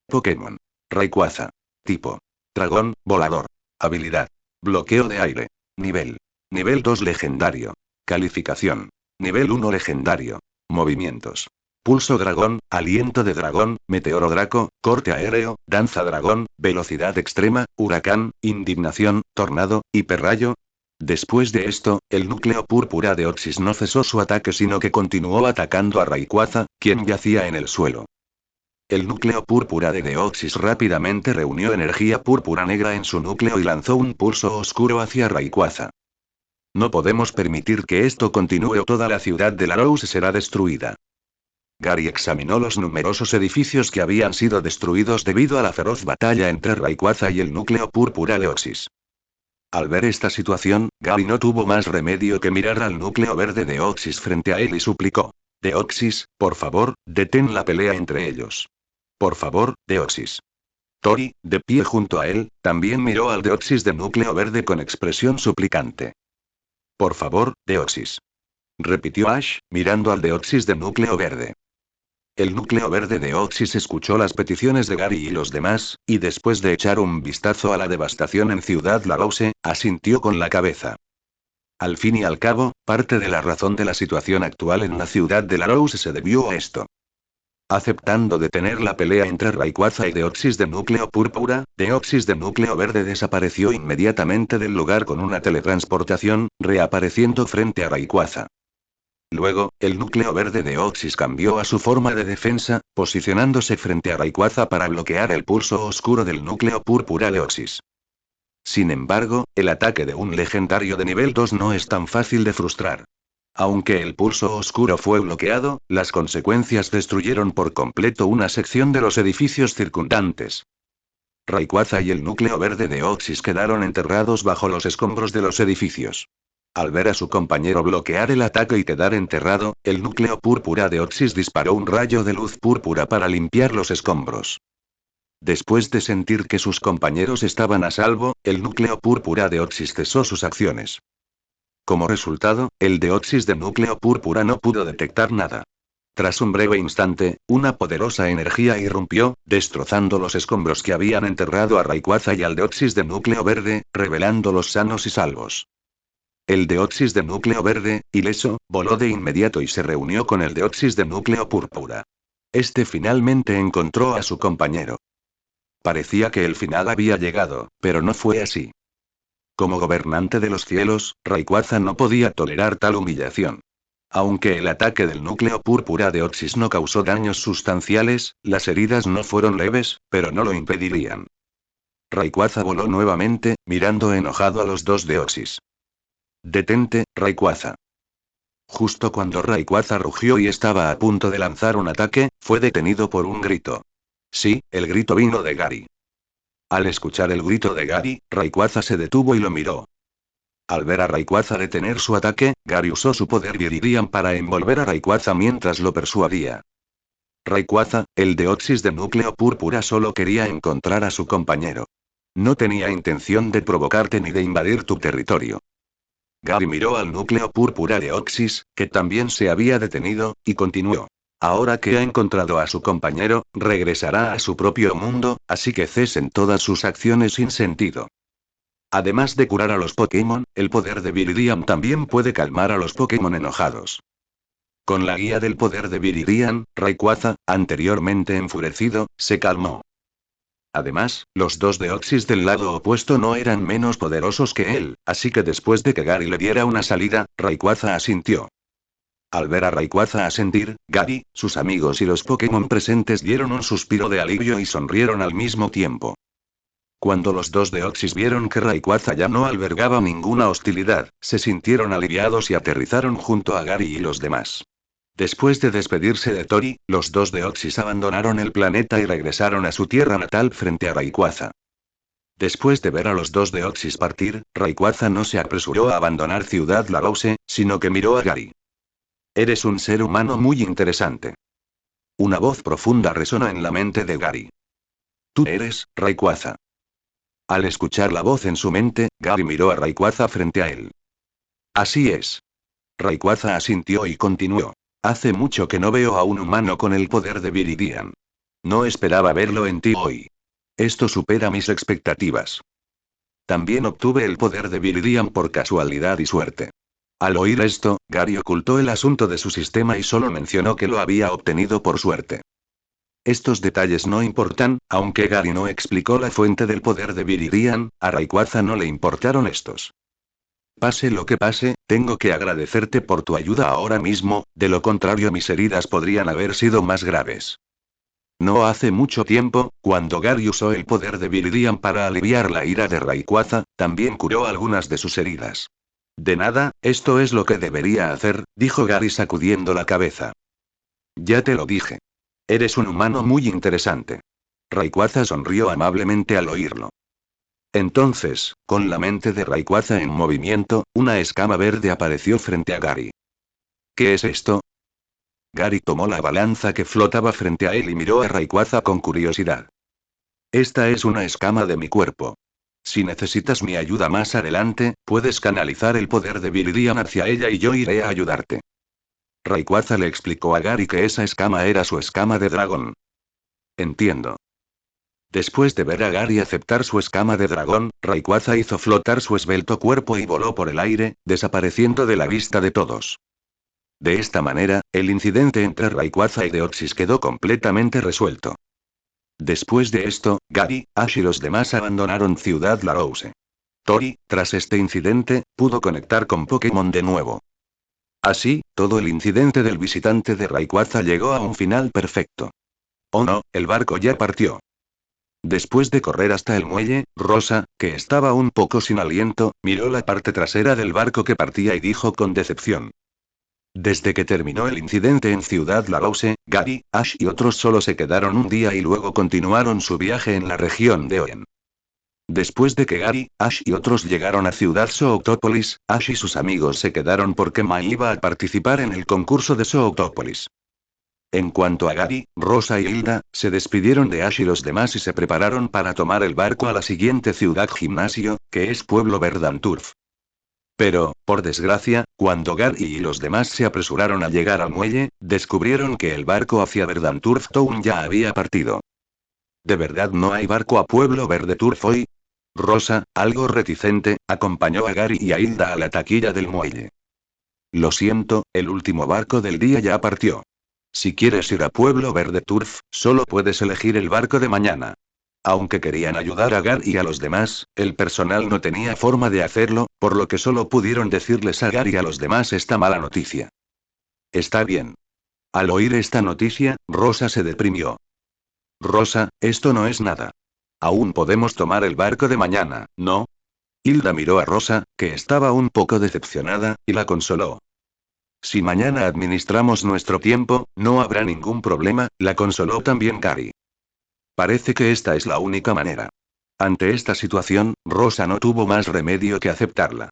Pokémon. Rayquaza. Tipo. Dragón, volador. Habilidad. Bloqueo de aire. Nivel. Nivel 2 legendario. Calificación. Nivel 1 legendario. Movimientos. Pulso dragón, aliento de dragón, meteoro draco, corte aéreo, danza dragón, velocidad extrema, huracán, indignación, tornado, hiperrayo. Después de esto, el núcleo púrpura de Oxys no cesó su ataque sino que continuó atacando a Rayquaza, quien yacía en el suelo. El núcleo púrpura de Deoxys rápidamente reunió energía púrpura negra en su núcleo y lanzó un pulso oscuro hacia Rayquaza. No podemos permitir que esto continúe o toda la ciudad de Larouse será destruida. Gary examinó los numerosos edificios que habían sido destruidos debido a la feroz batalla entre Rayquaza y el núcleo púrpura de Oxys. Al ver esta situación, Gary no tuvo más remedio que mirar al núcleo verde de Oxys frente a él y suplicó. Deoxys, por favor, detén la pelea entre ellos. Por favor, Deoxys. Tori, de pie junto a él, también miró al Deoxys de núcleo verde con expresión suplicante. Por favor, Deoxys. Repitió Ash, mirando al Deoxys de núcleo verde. El núcleo verde de Oxys escuchó las peticiones de Gary y los demás, y después de echar un vistazo a la devastación en Ciudad Larouse, asintió con la cabeza. Al fin y al cabo, parte de la razón de la situación actual en la ciudad de Larouse se debió a esto. Aceptando detener la pelea entre Rayquaza y Deoxys de núcleo púrpura, Deoxys de núcleo verde desapareció inmediatamente del lugar con una teletransportación, reapareciendo frente a Rayquaza. Luego, el núcleo verde de Oxys cambió a su forma de defensa, posicionándose frente a Rayquaza para bloquear el pulso oscuro del núcleo púrpura de Oxys. Sin embargo, el ataque de un legendario de nivel 2 no es tan fácil de frustrar. Aunque el pulso oscuro fue bloqueado, las consecuencias destruyeron por completo una sección de los edificios circundantes. Rayquaza y el núcleo verde de Oxys quedaron enterrados bajo los escombros de los edificios. Al ver a su compañero bloquear el ataque y quedar enterrado, el núcleo púrpura de Oxys disparó un rayo de luz púrpura para limpiar los escombros. Después de sentir que sus compañeros estaban a salvo, el núcleo púrpura de Oxys cesó sus acciones. Como resultado, el Deoxys de núcleo púrpura no pudo detectar nada. Tras un breve instante, una poderosa energía irrumpió, destrozando los escombros que habían enterrado a Rayquaza y al Deoxys de núcleo verde, revelándolos sanos y salvos. El Deoxys de núcleo verde, ileso, voló de inmediato y se reunió con el Deoxys de núcleo púrpura. Este finalmente encontró a su compañero. Parecía que el final había llegado, pero no fue así. Como gobernante de los cielos, Rayquaza no podía tolerar tal humillación. Aunque el ataque del núcleo púrpura de Oxys no causó daños sustanciales, las heridas no fueron leves, pero no lo impedirían. Rayquaza voló nuevamente, mirando enojado a los dos de Oxys. «Detente, Rayquaza». Justo cuando Rayquaza rugió y estaba a punto de lanzar un ataque, fue detenido por un grito. Sí, el grito vino de Gary. Al escuchar el grito de Gary, Rayquaza se detuvo y lo miró. Al ver a Rayquaza detener su ataque, Gary usó su poder Viridian para envolver a Rayquaza mientras lo persuadía. Rayquaza, el Deoxys de núcleo púrpura solo quería encontrar a su compañero. No tenía intención de provocarte ni de invadir tu territorio. Gary miró al núcleo púrpura de Oxys, que también se había detenido, y continuó. Ahora que ha encontrado a su compañero, regresará a su propio mundo, así que cesen todas sus acciones sin sentido. Además de curar a los Pokémon, el poder de Viridian también puede calmar a los Pokémon enojados. Con la guía del poder de Viridian, Rayquaza, anteriormente enfurecido, se calmó. Además, los dos Deoxys del lado opuesto no eran menos poderosos que él, así que después de que Gary le diera una salida, Rayquaza asintió. Al ver a Rayquaza asentir, Gary, sus amigos y los Pokémon presentes dieron un suspiro de alivio y sonrieron al mismo tiempo. Cuando los dos Deoxys vieron que Rayquaza ya no albergaba ninguna hostilidad, se sintieron aliviados y aterrizaron junto a Gary y los demás. Después de despedirse de Tori, los dos Deoxys abandonaron el planeta y regresaron a su tierra natal frente a Rayquaza. Después de ver a los dos Deoxys partir, Rayquaza no se apresuró a abandonar Ciudad Lagose, sino que miró a Gary. «Eres un ser humano muy interesante». Una voz profunda resonó en la mente de Gary. «Tú eres, Rayquaza». Al escuchar la voz en su mente, Gary miró a Rayquaza frente a él. «Así es». Rayquaza asintió y continuó. «Hace mucho que no veo a un humano con el poder de Viridian. No esperaba verlo en ti hoy. Esto supera mis expectativas». También obtuve el poder de Viridian por casualidad y suerte. Al oír esto, Gary ocultó el asunto de su sistema y solo mencionó que lo había obtenido por suerte. Estos detalles no importan, aunque Gary no explicó la fuente del poder de Viridian, a Rayquaza no le importaron estos. «Pase lo que pase, tengo que agradecerte por tu ayuda ahora mismo, de lo contrario mis heridas podrían haber sido más graves». No hace mucho tiempo, cuando Gary usó el poder de Viridian para aliviar la ira de Rayquaza, también curó algunas de sus heridas. «De nada, esto es lo que debería hacer», dijo Gary sacudiendo la cabeza. «Ya te lo dije. Eres un humano muy interesante». Rayquaza sonrió amablemente al oírlo. Entonces, con la mente de Rayquaza en movimiento, una escama verde apareció frente a Gary. «¿Qué es esto?». Gary tomó la balanza que flotaba frente a él y miró a Rayquaza con curiosidad. «Esta es una escama de mi cuerpo. Si necesitas mi ayuda más adelante, puedes canalizar el poder de Viridian hacia ella y yo iré a ayudarte». Rayquaza le explicó a Gary que esa escama era su escama de dragón. «Entiendo». Después de ver a Gary aceptar su escama de dragón, Rayquaza hizo flotar su esbelto cuerpo y voló por el aire, desapareciendo de la vista de todos. De esta manera, el incidente entre Rayquaza y Deoxys quedó completamente resuelto. Después de esto, Gary, Ash y los demás abandonaron Ciudad Lagose. Tori, tras este incidente, pudo conectar con Pokémon de nuevo. Así, todo el incidente del visitante de Rayquaza llegó a un final perfecto. Oh no, el barco ya partió. Después de correr hasta el muelle, Rosa, que estaba un poco sin aliento, miró la parte trasera del barco que partía y dijo con decepción. Desde que terminó el incidente en Ciudad Lagause, Gary, Ash y otros solo se quedaron un día y luego continuaron su viaje en la región de Oen. Después de que Gary, Ash y otros llegaron a Ciudad Sooctopolis, Ash y sus amigos se quedaron porque Mai iba a participar en el concurso de Sooctopolis. En cuanto a Gary, Rosa y Hilda, se despidieron de Ash y los demás y se prepararon para tomar el barco a la siguiente ciudad gimnasio, que es Pueblo Verdanturf. Pero, por desgracia, cuando Gary y los demás se apresuraron a llegar al muelle, descubrieron que el barco hacia Verdanturf Town ya había partido. ¿De verdad no hay barco a Pueblo Verde Turf hoy? Rosa, algo reticente, acompañó a Gary y a Hilda a la taquilla del muelle. Lo siento, el último barco del día ya partió. Si quieres ir a Pueblo Verde Turf, solo puedes elegir el barco de mañana. Aunque querían ayudar a Gary y a los demás, el personal no tenía forma de hacerlo, por lo que solo pudieron decirles a Gary y a los demás esta mala noticia. Está bien. Al oír esta noticia, Rosa se deprimió. Rosa, esto no es nada. Aún podemos tomar el barco de mañana, ¿no? Hilda miró a Rosa, que estaba un poco decepcionada, y la consoló. Si mañana administramos nuestro tiempo, no habrá ningún problema, la consoló también Gary. Parece que esta es la única manera. Ante esta situación, Rosa no tuvo más remedio que aceptarla.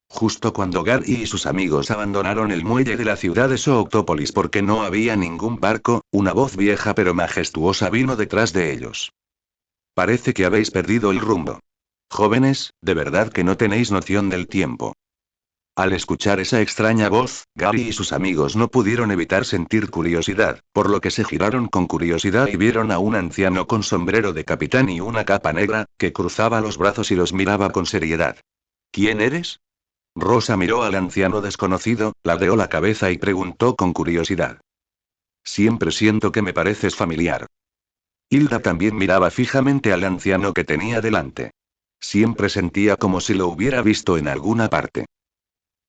Justo cuando Gary y sus amigos abandonaron el muelle de la ciudad de Sooctopolis porque no había ningún barco, una voz vieja pero majestuosa vino detrás de ellos. Parece que habéis perdido el rumbo. Jóvenes, de verdad que no tenéis noción del tiempo. Al escuchar esa extraña voz, Gary y sus amigos no pudieron evitar sentir curiosidad, por lo que se giraron con curiosidad y vieron a un anciano con sombrero de capitán y una capa negra, que cruzaba los brazos y los miraba con seriedad. ¿Quién eres? Rosa miró al anciano desconocido, ladeó la cabeza y preguntó con curiosidad. Siempre siento que me pareces familiar. Hilda también miraba fijamente al anciano que tenía delante. Siempre sentía como si lo hubiera visto en alguna parte.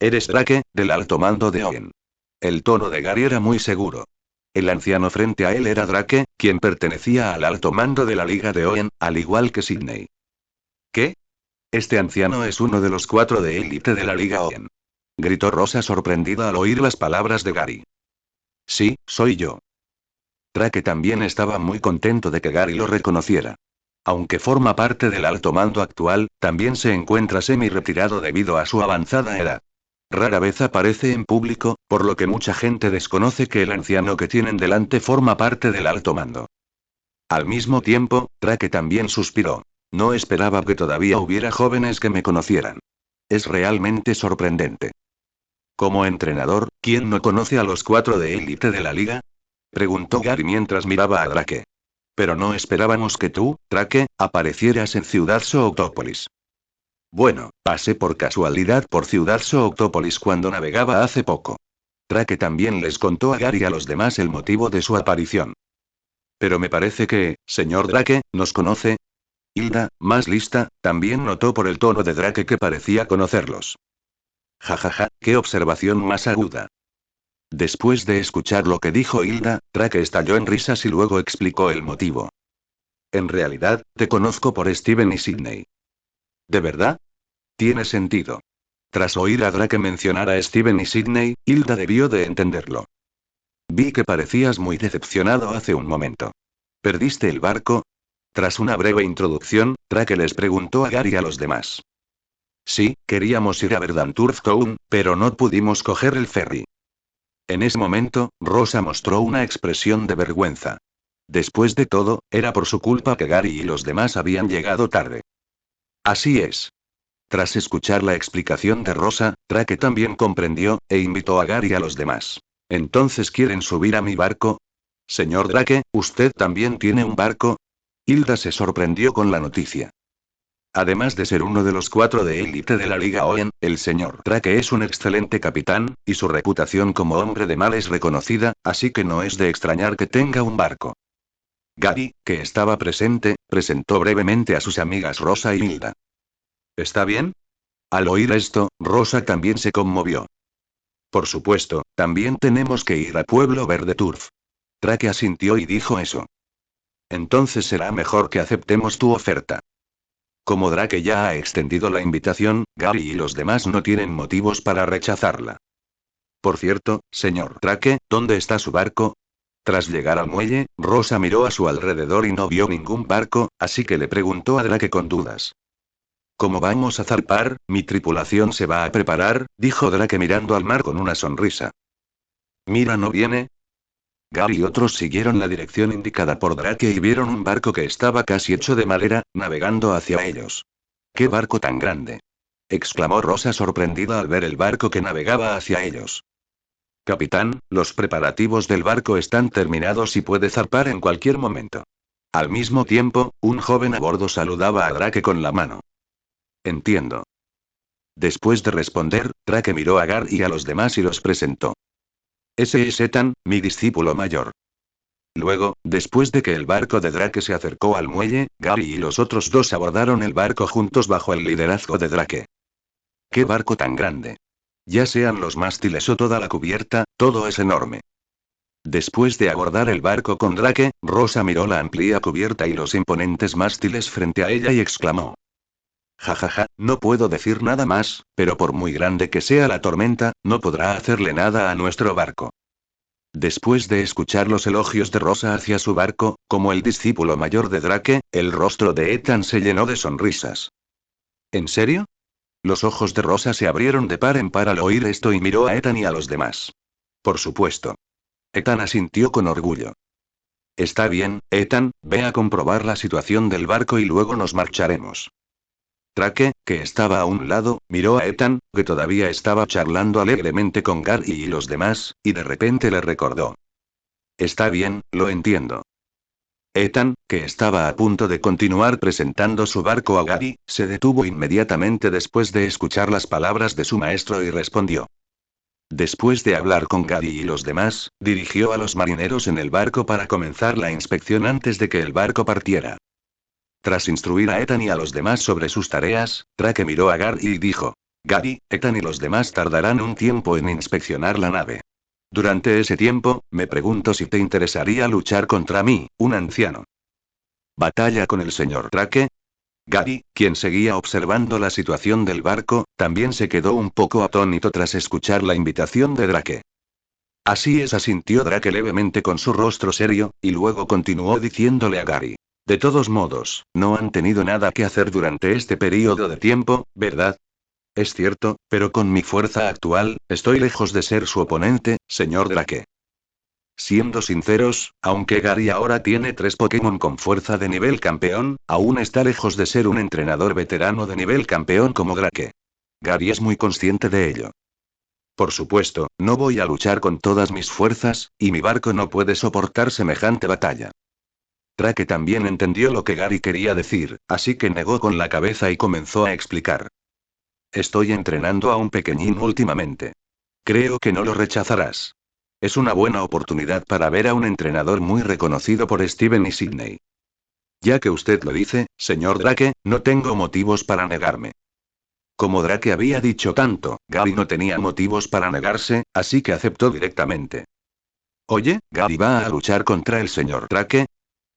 Eres Drake, del alto mando de Oen. El tono de Gary era muy seguro. El anciano frente a él era Drake, quien pertenecía al alto mando de la Liga de Oen, al igual que Sidney. ¿Qué? Este anciano es uno de los 4 de élite de la Liga Oen. Gritó Rosa sorprendida al oír las palabras de Gary. Sí, soy yo. Drake también estaba muy contento de que Gary lo reconociera. Aunque forma parte del alto mando actual, también se encuentra semi-retirado debido a su avanzada edad. Rara vez aparece en público, por lo que mucha gente desconoce que el anciano que tienen delante forma parte del alto mando. Al mismo tiempo, Drake también suspiró. No esperaba que todavía hubiera jóvenes que me conocieran. Es realmente sorprendente. Como entrenador, ¿quién no conoce a los 4 de élite de la liga? Preguntó Gary mientras miraba a Drake. Pero no esperábamos que tú, Drake, aparecieras en Ciudad Sooctopolis. Bueno, pasé por casualidad por Ciudad Sooctopolis cuando navegaba hace poco. Drake también les contó a Gary y a los demás el motivo de su aparición. Pero me parece que, señor Drake, ¿nos conoce? Hilda, más lista, también notó por el tono de Drake que parecía conocerlos. Jajaja, qué observación más aguda. Después de escuchar lo que dijo Hilda, Drake estalló en risas y luego explicó el motivo. En realidad, te conozco por Steven y Sidney. ¿De verdad? Tiene sentido. Tras oír a Drake mencionar a Steven y Sidney, Hilda debió de entenderlo. Vi que parecías muy decepcionado hace un momento. ¿Perdiste el barco? Tras una breve introducción, Drake les preguntó a Gary y a los demás. Sí, queríamos ir a Verdanturf Town, pero no pudimos coger el ferry. En ese momento, Rosa mostró una expresión de vergüenza. Después de todo, era por su culpa que Gary y los demás habían llegado tarde. Así es. Tras escuchar la explicación de Rosa, Drake también comprendió, e invitó a Gary y a los demás. ¿Entonces quieren subir a mi barco? Señor Drake, ¿usted también tiene un barco? Hilda se sorprendió con la noticia. Además de ser uno de los 4 de élite de la Liga Oen, el señor Drake es un excelente capitán, y su reputación como hombre de mar es reconocida, así que no es de extrañar que tenga un barco. Gary, que estaba presente, presentó brevemente a sus amigas Rosa y Hilda. ¿Está bien? Al oír esto, Rosa también se conmovió. Por supuesto, también tenemos que ir a Pueblo Verde Turf. Drake asintió y dijo eso. Entonces será mejor que aceptemos tu oferta. Como Drake ya ha extendido la invitación, Gary y los demás no tienen motivos para rechazarla. Por cierto, señor Drake, ¿dónde está su barco? Tras llegar al muelle, Rosa miró a su alrededor y no vio ningún barco, así que le preguntó a Drake con dudas. ¿Cómo vamos a zarpar? Mi tripulación se va a preparar, dijo Drake mirando al mar con una sonrisa. Mira, ¿no viene? Gary y otros siguieron la dirección indicada por Drake y vieron un barco que estaba casi hecho de madera, navegando hacia ellos. ¡Qué barco tan grande! Exclamó Rosa sorprendida al ver el barco que navegaba hacia ellos. Capitán, los preparativos del barco están terminados y puede zarpar en cualquier momento. Al mismo tiempo, un joven a bordo saludaba a Drake con la mano. Entiendo. Después de responder, Drake miró a Gary y a los demás y los presentó. Ese es Ethan, mi discípulo mayor. Luego, después de que el barco de Drake se acercó al muelle, Gary y los otros dos abordaron el barco juntos bajo el liderazgo de Drake. ¡Qué barco tan grande! Ya sean los mástiles o toda la cubierta, todo es enorme. Después de abordar el barco con Drake, Rosa miró la amplia cubierta y los imponentes mástiles frente a ella y exclamó. Jajaja, no puedo decir nada más, pero por muy grande que sea la tormenta, no podrá hacerle nada a nuestro barco. Después de escuchar los elogios de Rosa hacia su barco, como el discípulo mayor de Drake, el rostro de Ethan se llenó de sonrisas. ¿En serio? Los ojos de Rosa se abrieron de par en par al oír esto y miró a Ethan y a los demás. Por supuesto. Ethan asintió con orgullo. Está bien, Ethan, ve a comprobar la situación del barco y luego nos marcharemos. Drake, que estaba a un lado, miró a Ethan, que todavía estaba charlando alegremente con Gary y los demás, y de repente le recordó. Está bien, lo entiendo. Ethan, que estaba a punto de continuar presentando su barco a Gary, se detuvo inmediatamente después de escuchar las palabras de su maestro y respondió. Después de hablar con Gary y los demás, dirigió a los marineros en el barco para comenzar la inspección antes de que el barco partiera. Tras instruir a Ethan y a los demás sobre sus tareas, Drake miró a Gary y dijo. Gary, Ethan y los demás tardarán un tiempo en inspeccionar la nave. Durante ese tiempo, me pregunto si te interesaría luchar contra mí, un anciano. ¿Batalla con el señor Drake? Gary, quien seguía observando la situación del barco, también se quedó un poco atónito tras escuchar la invitación de Drake. Así es, asintió Drake levemente con su rostro serio, y luego continuó diciéndole a Gary. De todos modos, no han tenido nada que hacer durante este período de tiempo, ¿verdad? Es cierto, pero con mi fuerza actual, estoy lejos de ser su oponente, señor Drake. Siendo sinceros, aunque Gary ahora tiene 3 Pokémon con fuerza de nivel campeón, aún está lejos de ser un entrenador veterano de nivel campeón como Drake. Gary es muy consciente de ello. Por supuesto, no voy a luchar con todas mis fuerzas, y mi barco no puede soportar semejante batalla. Drake también entendió lo que Gary quería decir, así que negó con la cabeza y comenzó a explicar. Estoy entrenando a un pequeñín últimamente. Creo que no lo rechazarás. Es una buena oportunidad para ver a un entrenador muy reconocido por Steven y Sydney. Ya que usted lo dice, señor Drake, no tengo motivos para negarme. Como Drake había dicho tanto, Gary no tenía motivos para negarse, así que aceptó directamente. Oye, ¿Gary va a luchar contra el señor Drake?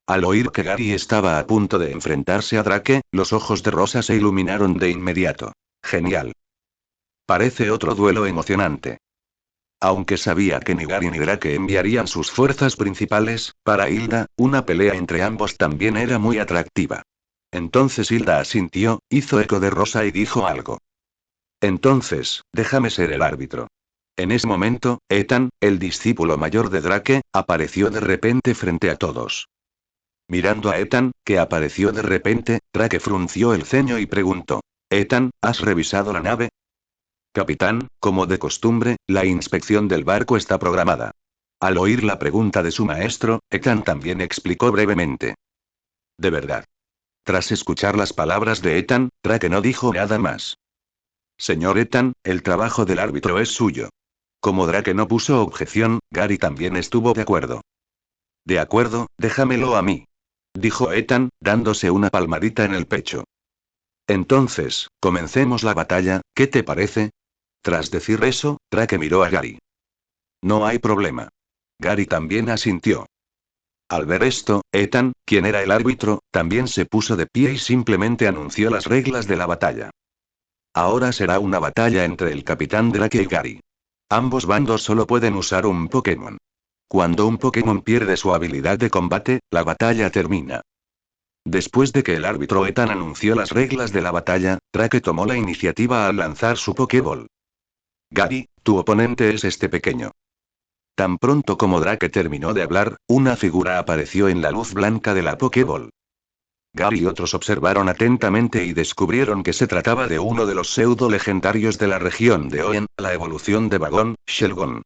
Al oír que Gary estaba a punto de enfrentarse a Drake, los ojos de Rosa se iluminaron de inmediato. Genial. Parece otro duelo emocionante. Aunque sabía que ni Gary ni Drake enviarían sus fuerzas principales, para Hilda, una pelea entre ambos también era muy atractiva. Entonces Hilda asintió, hizo eco de Rosa y dijo algo. Entonces, déjame ser el árbitro. En ese momento, Ethan, el discípulo mayor de Drake, apareció de repente frente a todos. Mirando a Ethan, que apareció de repente, Drake frunció el ceño y preguntó. Ethan, ¿has revisado la nave? Capitán, como de costumbre, la inspección del barco está programada. Al oír la pregunta de su maestro, Ethan también explicó brevemente. De verdad. Tras escuchar las palabras de Ethan, Drake no dijo nada más. Señor Ethan, el trabajo del árbitro es suyo. Como Drake no puso objeción, Gary también estuvo de acuerdo. De acuerdo, déjamelo a mí. Dijo Ethan, dándose una palmadita en el pecho. Entonces, comencemos la batalla, ¿qué te parece? Tras decir eso, Drake miró a Gary. No hay problema. Gary también asintió. Al ver esto, Ethan, quien era el árbitro, también se puso de pie y simplemente anunció las reglas de la batalla. Ahora será una batalla entre el Capitán Drake y Gary. Ambos bandos solo pueden usar un Pokémon. Cuando un Pokémon pierde su habilidad de combate, la batalla termina. Después de que el árbitro Ethan anunció las reglas de la batalla, Drake tomó la iniciativa al lanzar su Pokéball. Gary, tu oponente es este pequeño. Tan pronto como Drake terminó de hablar, una figura apareció en la luz blanca de la Pokéball. Gary y otros observaron atentamente y descubrieron que se trataba de uno de los pseudo-legendarios de la región de Oen, la evolución de Bagon, Shelgon.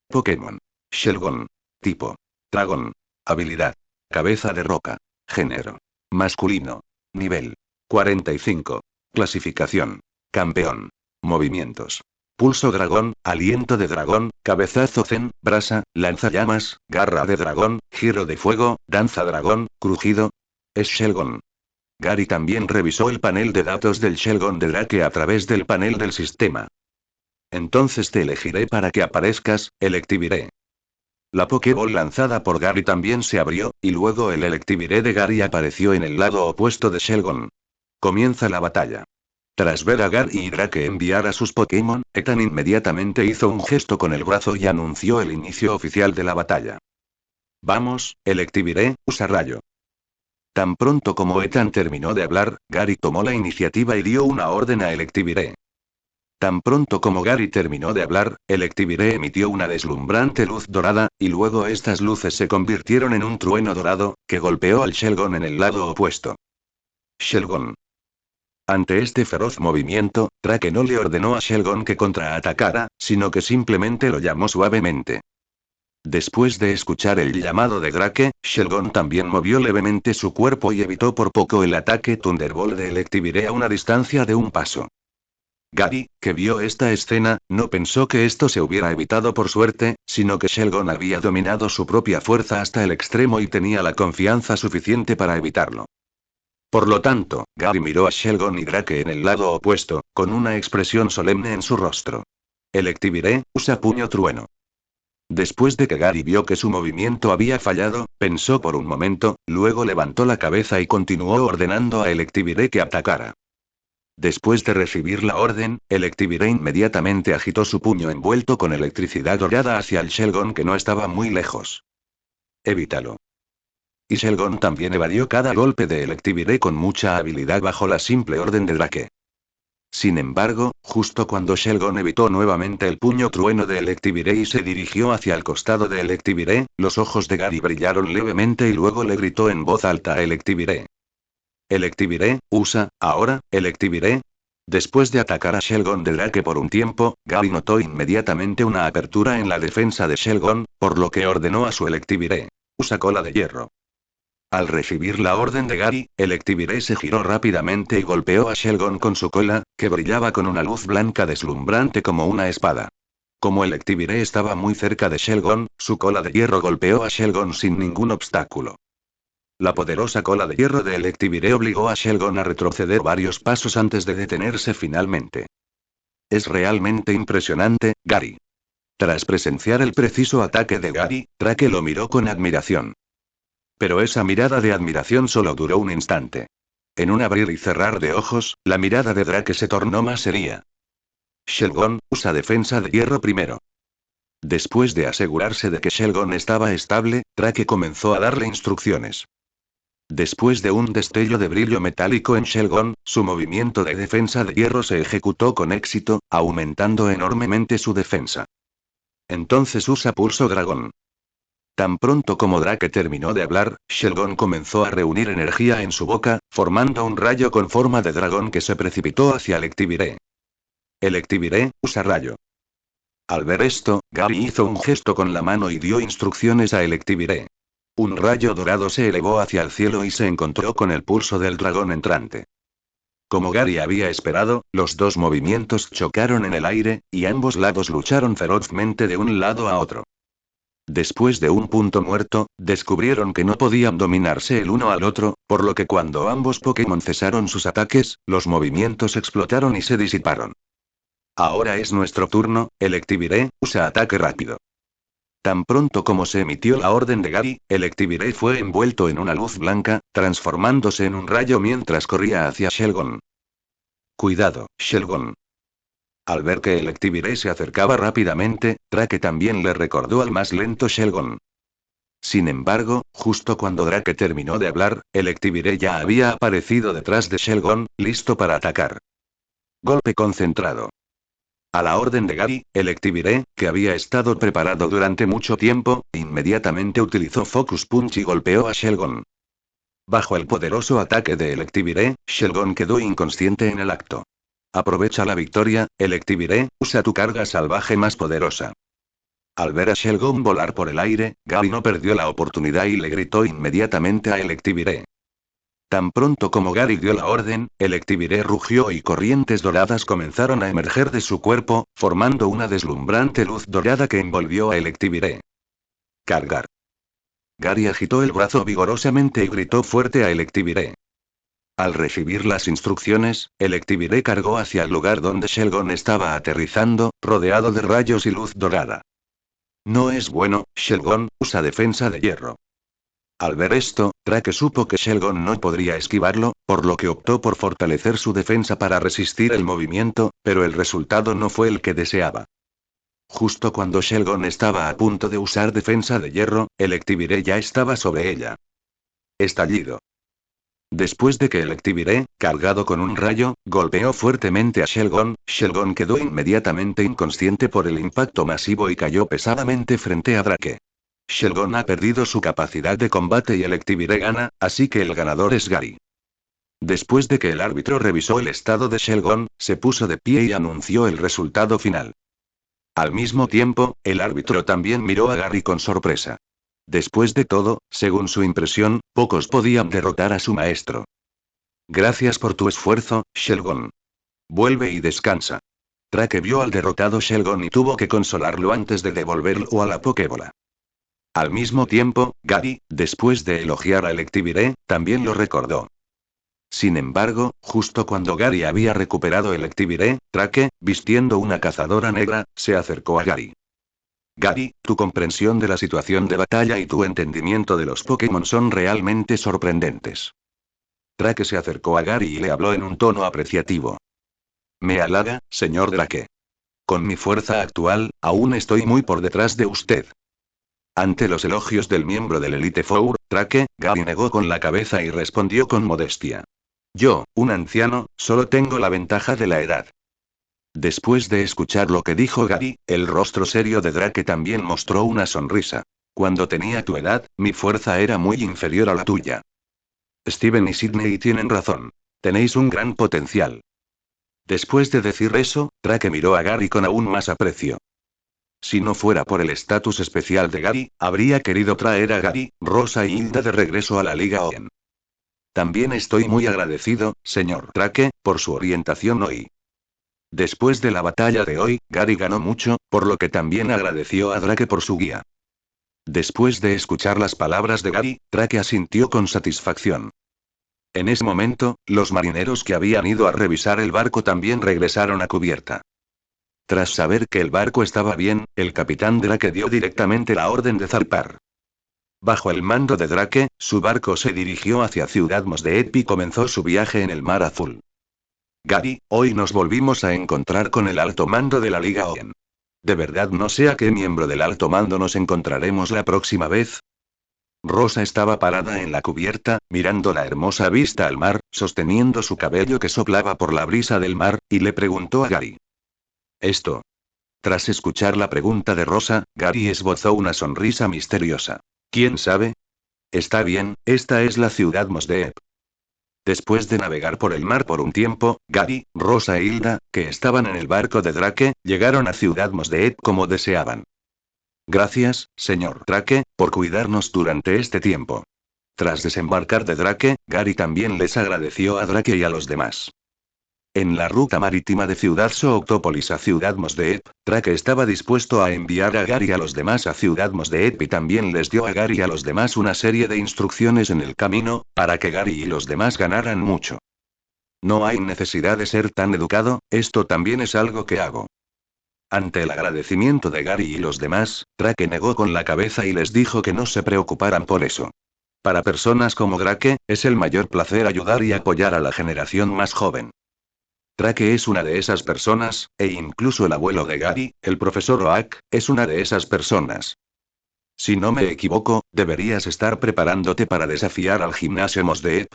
Pokémon. Shelgon. Tipo. Dragón. Habilidad. Cabeza de roca. Género. Masculino. Nivel. 45. Clasificación. Campeón. Movimientos. Pulso dragón, aliento de dragón, cabezazo zen, brasa, lanzallamas, garra de dragón, giro de fuego, danza dragón, crujido. Es Shelgon. Gary también revisó el panel de datos del Shelgon de Drake a través del panel del sistema. Entonces te elegiré para que aparezcas, Electiviré. La Pokéball lanzada por Gary también se abrió, y luego el Electiviré de Gary apareció en el lado opuesto de Shelgon. Comienza la batalla. Tras ver a Gary y Drake enviar a sus Pokémon, Ethan inmediatamente hizo un gesto con el brazo y anunció el inicio oficial de la batalla. Vamos, Electiviré, usa rayo. Tan pronto como Ethan terminó de hablar, Gary tomó la iniciativa y dio una orden a Electiviré. Tan pronto como Gary terminó de hablar, Electiviré emitió una deslumbrante luz dorada, y luego estas luces se convirtieron en un trueno dorado, que golpeó al Shelgon en el lado opuesto. Shelgon. Ante este feroz movimiento, Drake no le ordenó a Shelgon que contraatacara, sino que simplemente lo llamó suavemente. Después de escuchar el llamado de Drake, Shelgon también movió levemente su cuerpo y evitó por poco el ataque Thunderbolt de Electiviré a una distancia de un paso. Gary, que vio esta escena, no pensó que esto se hubiera evitado por suerte, sino que Shelgon había dominado su propia fuerza hasta el extremo y tenía la confianza suficiente para evitarlo. Por lo tanto, Gary miró a Shelgon y Drake en el lado opuesto, con una expresión solemne en su rostro. Electiviré, usa puño trueno. Después de que Gary vio que su movimiento había fallado, pensó por un momento, luego levantó la cabeza y continuó ordenando a Electiviré que atacara. Después de recibir la orden, Electiviré inmediatamente agitó su puño envuelto con electricidad dorada hacia el Shelgon que no estaba muy lejos. Evítalo. Y Shelgon también evadió cada golpe de Electiviré con mucha habilidad bajo la simple orden de Drake. Sin embargo, justo cuando Shelgon evitó nuevamente el puño trueno de Electiviré y se dirigió hacia el costado de Electiviré, los ojos de Gary brillaron levemente y luego le gritó en voz alta a Electiviré. Electiviré, usa, ahora, Electiviré. Después de atacar a Shelgon de Drake por un tiempo, Gary notó inmediatamente una apertura en la defensa de Shelgon, por lo que ordenó a su Electiviré. Usa cola de hierro. Al recibir la orden de Gary, Electiviré se giró rápidamente y golpeó a Shelgon con su cola, que brillaba con una luz blanca deslumbrante como una espada. Como Electiviré estaba muy cerca de Shelgon, su cola de hierro golpeó a Shelgon sin ningún obstáculo. La poderosa cola de hierro de Electiviré obligó a Shelgon a retroceder varios pasos antes de detenerse finalmente. Es realmente impresionante, Gary. Tras presenciar el preciso ataque de Gary, Drake lo miró con admiración. Pero esa mirada de admiración solo duró un instante. En un abrir y cerrar de ojos, la mirada de Drake se tornó más seria. Shelgon, usa defensa de hierro primero. Después de asegurarse de que Shelgon estaba estable, Drake comenzó a darle instrucciones. Después de un destello de brillo metálico en Shelgon, su movimiento de defensa de hierro se ejecutó con éxito, aumentando enormemente su defensa. Entonces usa pulso dragón. Tan pronto como Drake terminó de hablar, Shelgon comenzó a reunir energía en su boca, formando un rayo con forma de dragón que se precipitó hacia Electiviré. Electiviré, usa rayo. Al ver esto, Gary hizo un gesto con la mano y dio instrucciones a Electiviré. Un rayo dorado se elevó hacia el cielo y se encontró con el pulso del dragón entrante. Como Gary había esperado, los dos movimientos chocaron en el aire, y ambos lados lucharon ferozmente de un lado a otro. Después de un punto muerto, descubrieron que no podían dominarse el uno al otro, por lo que cuando ambos Pokémon cesaron sus ataques, los movimientos explotaron y se disiparon. Ahora es nuestro turno, Electivire, usa ataque rápido. Tan pronto como se emitió la orden de Gary, Electivire fue envuelto en una luz blanca, transformándose en un rayo mientras corría hacia Shelgon. Cuidado, Shelgon. Al ver que Electivire se acercaba rápidamente, Drake también le recordó al más lento Shelgon. Sin embargo, justo cuando Drake terminó de hablar, Electivire ya había aparecido detrás de Shelgon, listo para atacar. Golpe concentrado. A la orden de Gary, Electivire, que había estado preparado durante mucho tiempo, inmediatamente utilizó Focus Punch y golpeó a Shelgon. Bajo el poderoso ataque de Electivire, Shelgon quedó inconsciente en el acto. Aprovecha la victoria, Electivire, usa tu carga salvaje más poderosa. Al ver a Shelgon volar por el aire, Gary no perdió la oportunidad y le gritó inmediatamente a Electivire. Tan pronto como Gary dio la orden, Electivire rugió y corrientes doradas comenzaron a emerger de su cuerpo, formando una deslumbrante luz dorada que envolvió a Electivire. Cargar. Gary agitó el brazo vigorosamente y gritó fuerte a Electivire. Al recibir las instrucciones, Electivire cargó hacia el lugar donde Shelgon estaba aterrizando, rodeado de rayos y luz dorada. No es bueno, Shelgon, usa defensa de hierro. Al ver esto, Drake supo que Shelgon no podría esquivarlo, por lo que optó por fortalecer su defensa para resistir el movimiento, pero el resultado no fue el que deseaba. Justo cuando Shelgon estaba a punto de usar defensa de hierro, Electivire ya estaba sobre ella. Estallido. Después de que Electivire, cargado con un rayo, golpeó fuertemente a Shelgon, Shelgon quedó inmediatamente inconsciente por el impacto masivo y cayó pesadamente frente a Drake. Shelgon ha perdido su capacidad de combate y Electivire gana, así que el ganador es Gary. Después de que el árbitro revisó el estado de Shelgon, se puso de pie y anunció el resultado final. Al mismo tiempo, el árbitro también miró a Gary con sorpresa. Después de todo, según su impresión, pocos podían derrotar a su maestro. Gracias por tu esfuerzo, Shelgon. Vuelve y descansa. Drake vio al derrotado Shelgon y tuvo que consolarlo antes de devolverlo a la Pokébola. Al mismo tiempo, Gary, después de elogiar a Electivire, también lo recordó. Sin embargo, justo cuando Gary había recuperado Electivire, Drake, vistiendo una cazadora negra, se acercó a Gary. Gary, tu comprensión de la situación de batalla y tu entendimiento de los Pokémon son realmente sorprendentes. Drake se acercó a Gary y le habló en un tono apreciativo. Me halaga, señor Drake. Con mi fuerza actual, aún estoy muy por detrás de usted. Ante los elogios del miembro del Elite Four, Drake, Gary negó con la cabeza y respondió con modestia. Yo, un anciano, solo tengo la ventaja de la edad. Después de escuchar lo que dijo Gary, el rostro serio de Drake también mostró una sonrisa. Cuando tenía tu edad, mi fuerza era muy inferior a la tuya. Steven y Sidney tienen razón. Tenéis un gran potencial. Después de decir eso, Drake miró a Gary con aún más aprecio. Si no fuera por el estatus especial de Gary, habría querido traer a Gary, Rosa y Hilda de regreso a la Liga Oen. También estoy muy agradecido, señor Drake, por su orientación hoy. Después de la batalla de hoy, Gary ganó mucho, por lo que también agradeció a Drake por su guía. Después de escuchar las palabras de Gary, Drake asintió con satisfacción. En ese momento, los marineros que habían ido a revisar el barco también regresaron a cubierta. Tras saber que el barco estaba bien, el capitán Drake dio directamente la orden de zarpar. Bajo el mando de Drake, su barco se dirigió hacia Ciudad Mos Dep y comenzó su viaje en el Mar Azul. Gary, hoy nos volvimos a encontrar con el alto mando de la Liga Oen. ¿De verdad no sé a qué miembro del alto mando nos encontraremos la próxima vez? Rosa estaba parada en la cubierta, mirando la hermosa vista al mar, sosteniendo su cabello que soplaba por la brisa del mar, y le preguntó a Gary. ¿Esto? Tras escuchar la pregunta de Rosa, Gary esbozó una sonrisa misteriosa. ¿Quién sabe? Está bien, esta es la ciudad Mos Dep. Después de navegar por el mar por un tiempo, Gary, Rosa e Hilda, que estaban en el barco de Drake, llegaron a Ciudad Mos Dep como deseaban. Gracias, señor Drake, por cuidarnos durante este tiempo. Tras desembarcar de Drake, Gary también les agradeció a Drake y a los demás. En la ruta marítima de Ciudad Zooctópolis a Ciudad Mos Dep, Drake estaba dispuesto a enviar a Gary y a los demás a Ciudad Mos Dep y también les dio a Gary y a los demás una serie de instrucciones en el camino, para que Gary y los demás ganaran mucho. No hay necesidad de ser tan educado, esto también es algo que hago. Ante el agradecimiento de Gary y los demás, Drake negó con la cabeza y les dijo que no se preocuparan por eso. Para personas como Drake, es el mayor placer ayudar y apoyar a la generación más joven. Drake es una de esas personas, e incluso el abuelo de Gary, el profesor Oak, es una de esas personas. Si no me equivoco, deberías estar preparándote para desafiar al gimnasio Mosdeep.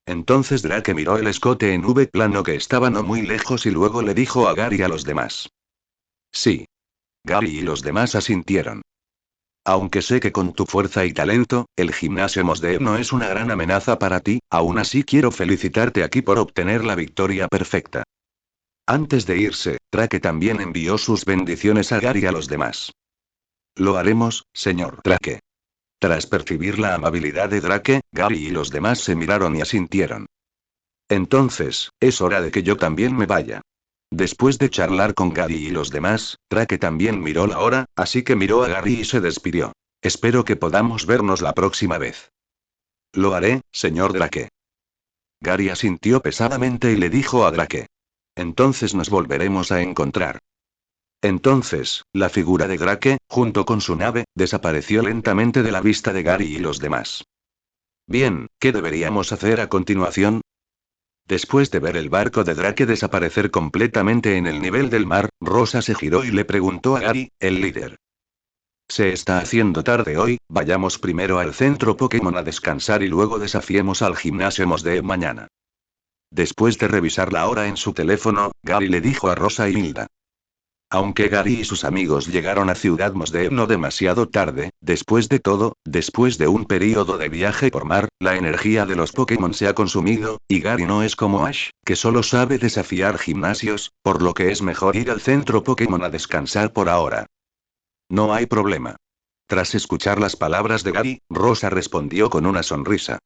Entonces Drake miró el escote en V plano que estaba no muy lejos y luego le dijo a Gary y a los demás. Sí. Gary y los demás asintieron. Aunque sé que con tu fuerza y talento, el gimnasio Mosdeep no es una gran amenaza para ti, aún así quiero felicitarte aquí por obtener la victoria perfecta. Antes de irse, Drake también envió sus bendiciones a Gary y a los demás. Lo haremos, señor Drake. Tras percibir la amabilidad de Drake, Gary y los demás se miraron y asintieron. Entonces, es hora de que yo también me vaya. Después de charlar con Gary y los demás, Drake también miró la hora, así que miró a Gary y se despidió. Espero que podamos vernos la próxima vez. Lo haré, señor Drake. Gary asintió pesadamente y le dijo a Drake. Entonces nos volveremos a encontrar. Entonces, la figura de Drake, junto con su nave, desapareció lentamente de la vista de Gary y los demás. Bien, ¿qué deberíamos hacer a continuación? Después de ver el barco de Drake desaparecer completamente en el nivel del mar, Rosa se giró y le preguntó a Gary, el líder. Se está haciendo tarde hoy, vayamos primero al centro Pokémon a descansar y luego desafiemos al gimnasio Mosdeep mañana. Después de revisar la hora en su teléfono, Gary le dijo a Rosa y Hilda. Aunque Gary y sus amigos llegaron a Ciudad Mosdeep no demasiado tarde, después de todo, después de un período de viaje por mar, la energía de los Pokémon se ha consumido, y Gary no es como Ash, que solo sabe desafiar gimnasios, por lo que es mejor ir al centro Pokémon a descansar por ahora. No hay problema. Tras escuchar las palabras de Gary, Rosa respondió con una sonrisa.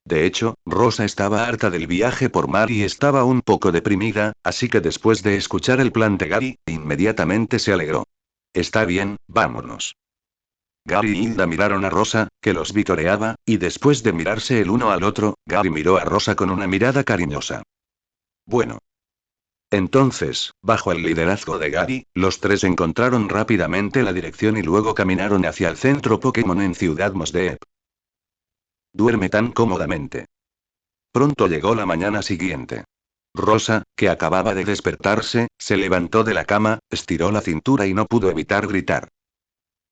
De hecho, Rosa estaba harta del viaje por mar y estaba un poco deprimida, así que después de escuchar el plan de Gary, inmediatamente se alegró. Está bien, vámonos. Gary y Hilda miraron a Rosa, que los vitoreaba, y después de mirarse el uno al otro, Gary miró a Rosa con una mirada cariñosa. Bueno. Entonces, bajo el liderazgo de Gary, los tres encontraron rápidamente la dirección y luego caminaron hacia el centro Pokémon en Ciudad Mosdeep. Duerme tan cómodamente. Pronto llegó la mañana siguiente. Rosa, que acababa de despertarse, se levantó de la cama, estiró la cintura y no pudo evitar gritar.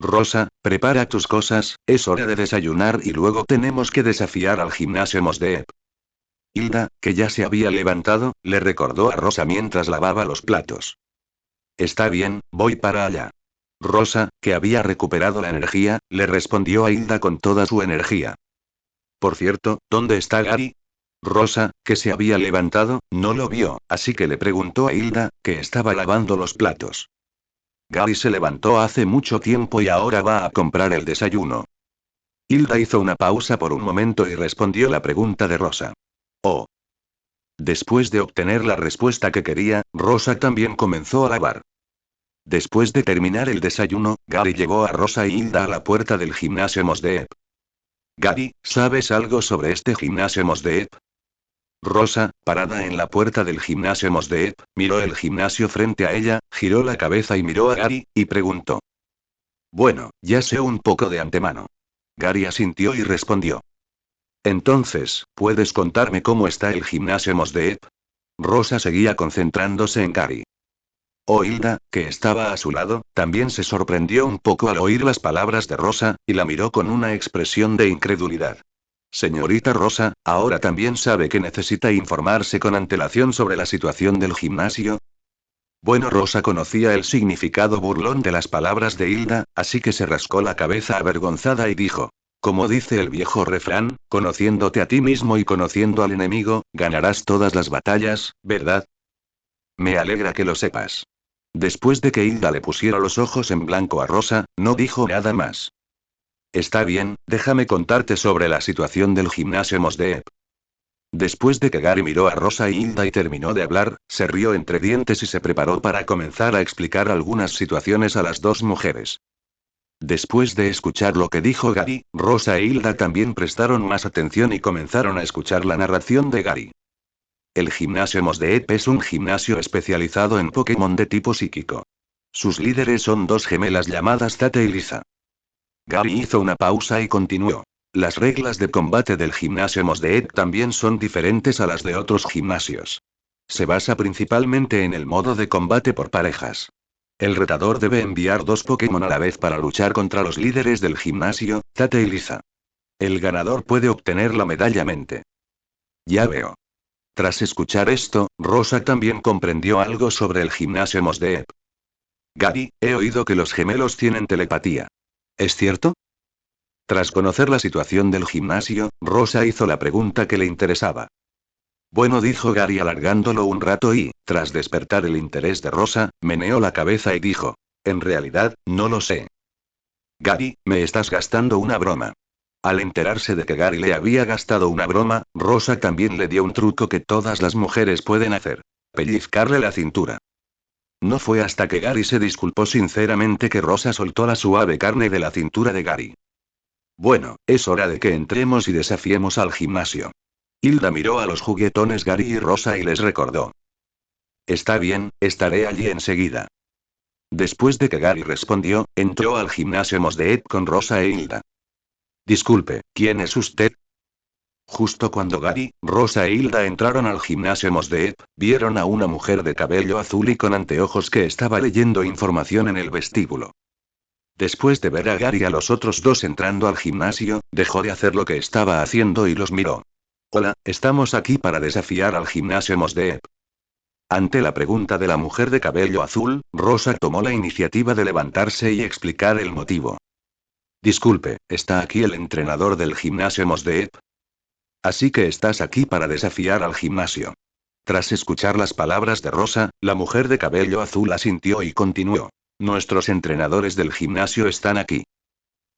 Rosa, prepara tus cosas, es hora de desayunar y luego tenemos que desafiar al gimnasio Mosdeep. Hilda, que ya se había levantado, le recordó a Rosa mientras lavaba los platos. Está bien, voy para allá. Rosa, que había recuperado la energía, le respondió a Hilda con toda su energía. Por cierto, ¿dónde está Gary? Rosa, que se había levantado, no lo vio, así que le preguntó a Hilda, que estaba lavando los platos. Gary se levantó hace mucho tiempo y ahora va a comprar el desayuno. Hilda hizo una pausa por un momento y respondió la pregunta de Rosa. Oh. Después de obtener la respuesta que quería, Rosa también comenzó a lavar. Después de terminar el desayuno, Gary llevó a Rosa y Hilda a la puerta del gimnasio Mosdeep. Gary, ¿sabes algo sobre este gimnasio Mosdeep? Rosa, parada en la puerta del gimnasio Mosdeep, miró el gimnasio frente a ella, giró la cabeza y miró a Gary, y preguntó. Bueno, ya sé un poco de antemano. Gary asintió y respondió. Entonces, ¿puedes contarme cómo está el gimnasio Mosdeep? Rosa seguía concentrándose en Gary. Hilda, que estaba a su lado, también se sorprendió un poco al oír las palabras de Rosa, y la miró con una expresión de incredulidad. Señorita Rosa, ¿ahora también sabe que necesita informarse con antelación sobre la situación del gimnasio? Bueno, Rosa conocía el significado burlón de las palabras de Hilda, así que se rascó la cabeza avergonzada y dijo. Como dice el viejo refrán, conociéndote a ti mismo y conociendo al enemigo, ganarás todas las batallas, ¿verdad? Me alegra que lo sepas. Después de que Hilda le pusiera los ojos en blanco a Rosa, no dijo nada más. Está bien, déjame contarte sobre la situación del gimnasio Mosdeep. Después de que Gary miró a Rosa y Hilda y terminó de hablar, se rió entre dientes y se preparó para comenzar a explicar algunas situaciones a las dos mujeres. Después de escuchar lo que dijo Gary, Rosa e Hilda también prestaron más atención y comenzaron a escuchar la narración de Gary. El gimnasio Mosdeep es un gimnasio especializado en Pokémon de tipo psíquico. Sus líderes son dos gemelas llamadas Tate y Lisa. Gary hizo una pausa y continuó. Las reglas de combate del gimnasio Mosdeep también son diferentes a las de otros gimnasios. Se basa principalmente en el modo de combate por parejas. El retador debe enviar dos Pokémon a la vez para luchar contra los líderes del gimnasio, Tate y Lisa. El ganador puede obtener la medalla mente. Ya veo. Tras escuchar esto, Rosa también comprendió algo sobre el gimnasio Mosdeep. Gary, he oído que los gemelos tienen telepatía. ¿Es cierto? Tras conocer la situación del gimnasio, Rosa hizo la pregunta que le interesaba. Bueno, dijo Gary alargándolo un rato y, tras despertar el interés de Rosa, meneó la cabeza y dijo. En realidad, no lo sé. Gary, me estás gastando una broma. Al enterarse de que Gary le había gastado una broma, Rosa también le dio un truco que todas las mujeres pueden hacer. Pellizcarle la cintura. No fue hasta que Gary se disculpó sinceramente que Rosa soltó la suave carne de la cintura de Gary. Bueno, es hora de que entremos y desafiemos al gimnasio. Hilda miró a los juguetones Gary y Rosa y les recordó. Está bien, estaré allí enseguida. Después de que Gary respondió, entró al gimnasio Mosdeep con Rosa e Hilda. Disculpe, ¿quién es usted? Justo cuando Gary, Rosa e Hilda entraron al gimnasio Mosdeep, vieron a una mujer de cabello azul y con anteojos que estaba leyendo información en el vestíbulo. Después de ver a Gary y a los otros dos entrando al gimnasio, dejó de hacer lo que estaba haciendo y los miró. Hola, estamos aquí para desafiar al gimnasio Mosdeep. Ante la pregunta de la mujer de cabello azul, Rosa tomó la iniciativa de levantarse y explicar el motivo. Disculpe, ¿está aquí el entrenador del gimnasio Mosdeep? Así que estás aquí para desafiar al gimnasio. Tras escuchar las palabras de Rosa, la mujer de cabello azul asintió y continuó. Nuestros entrenadores del gimnasio están aquí.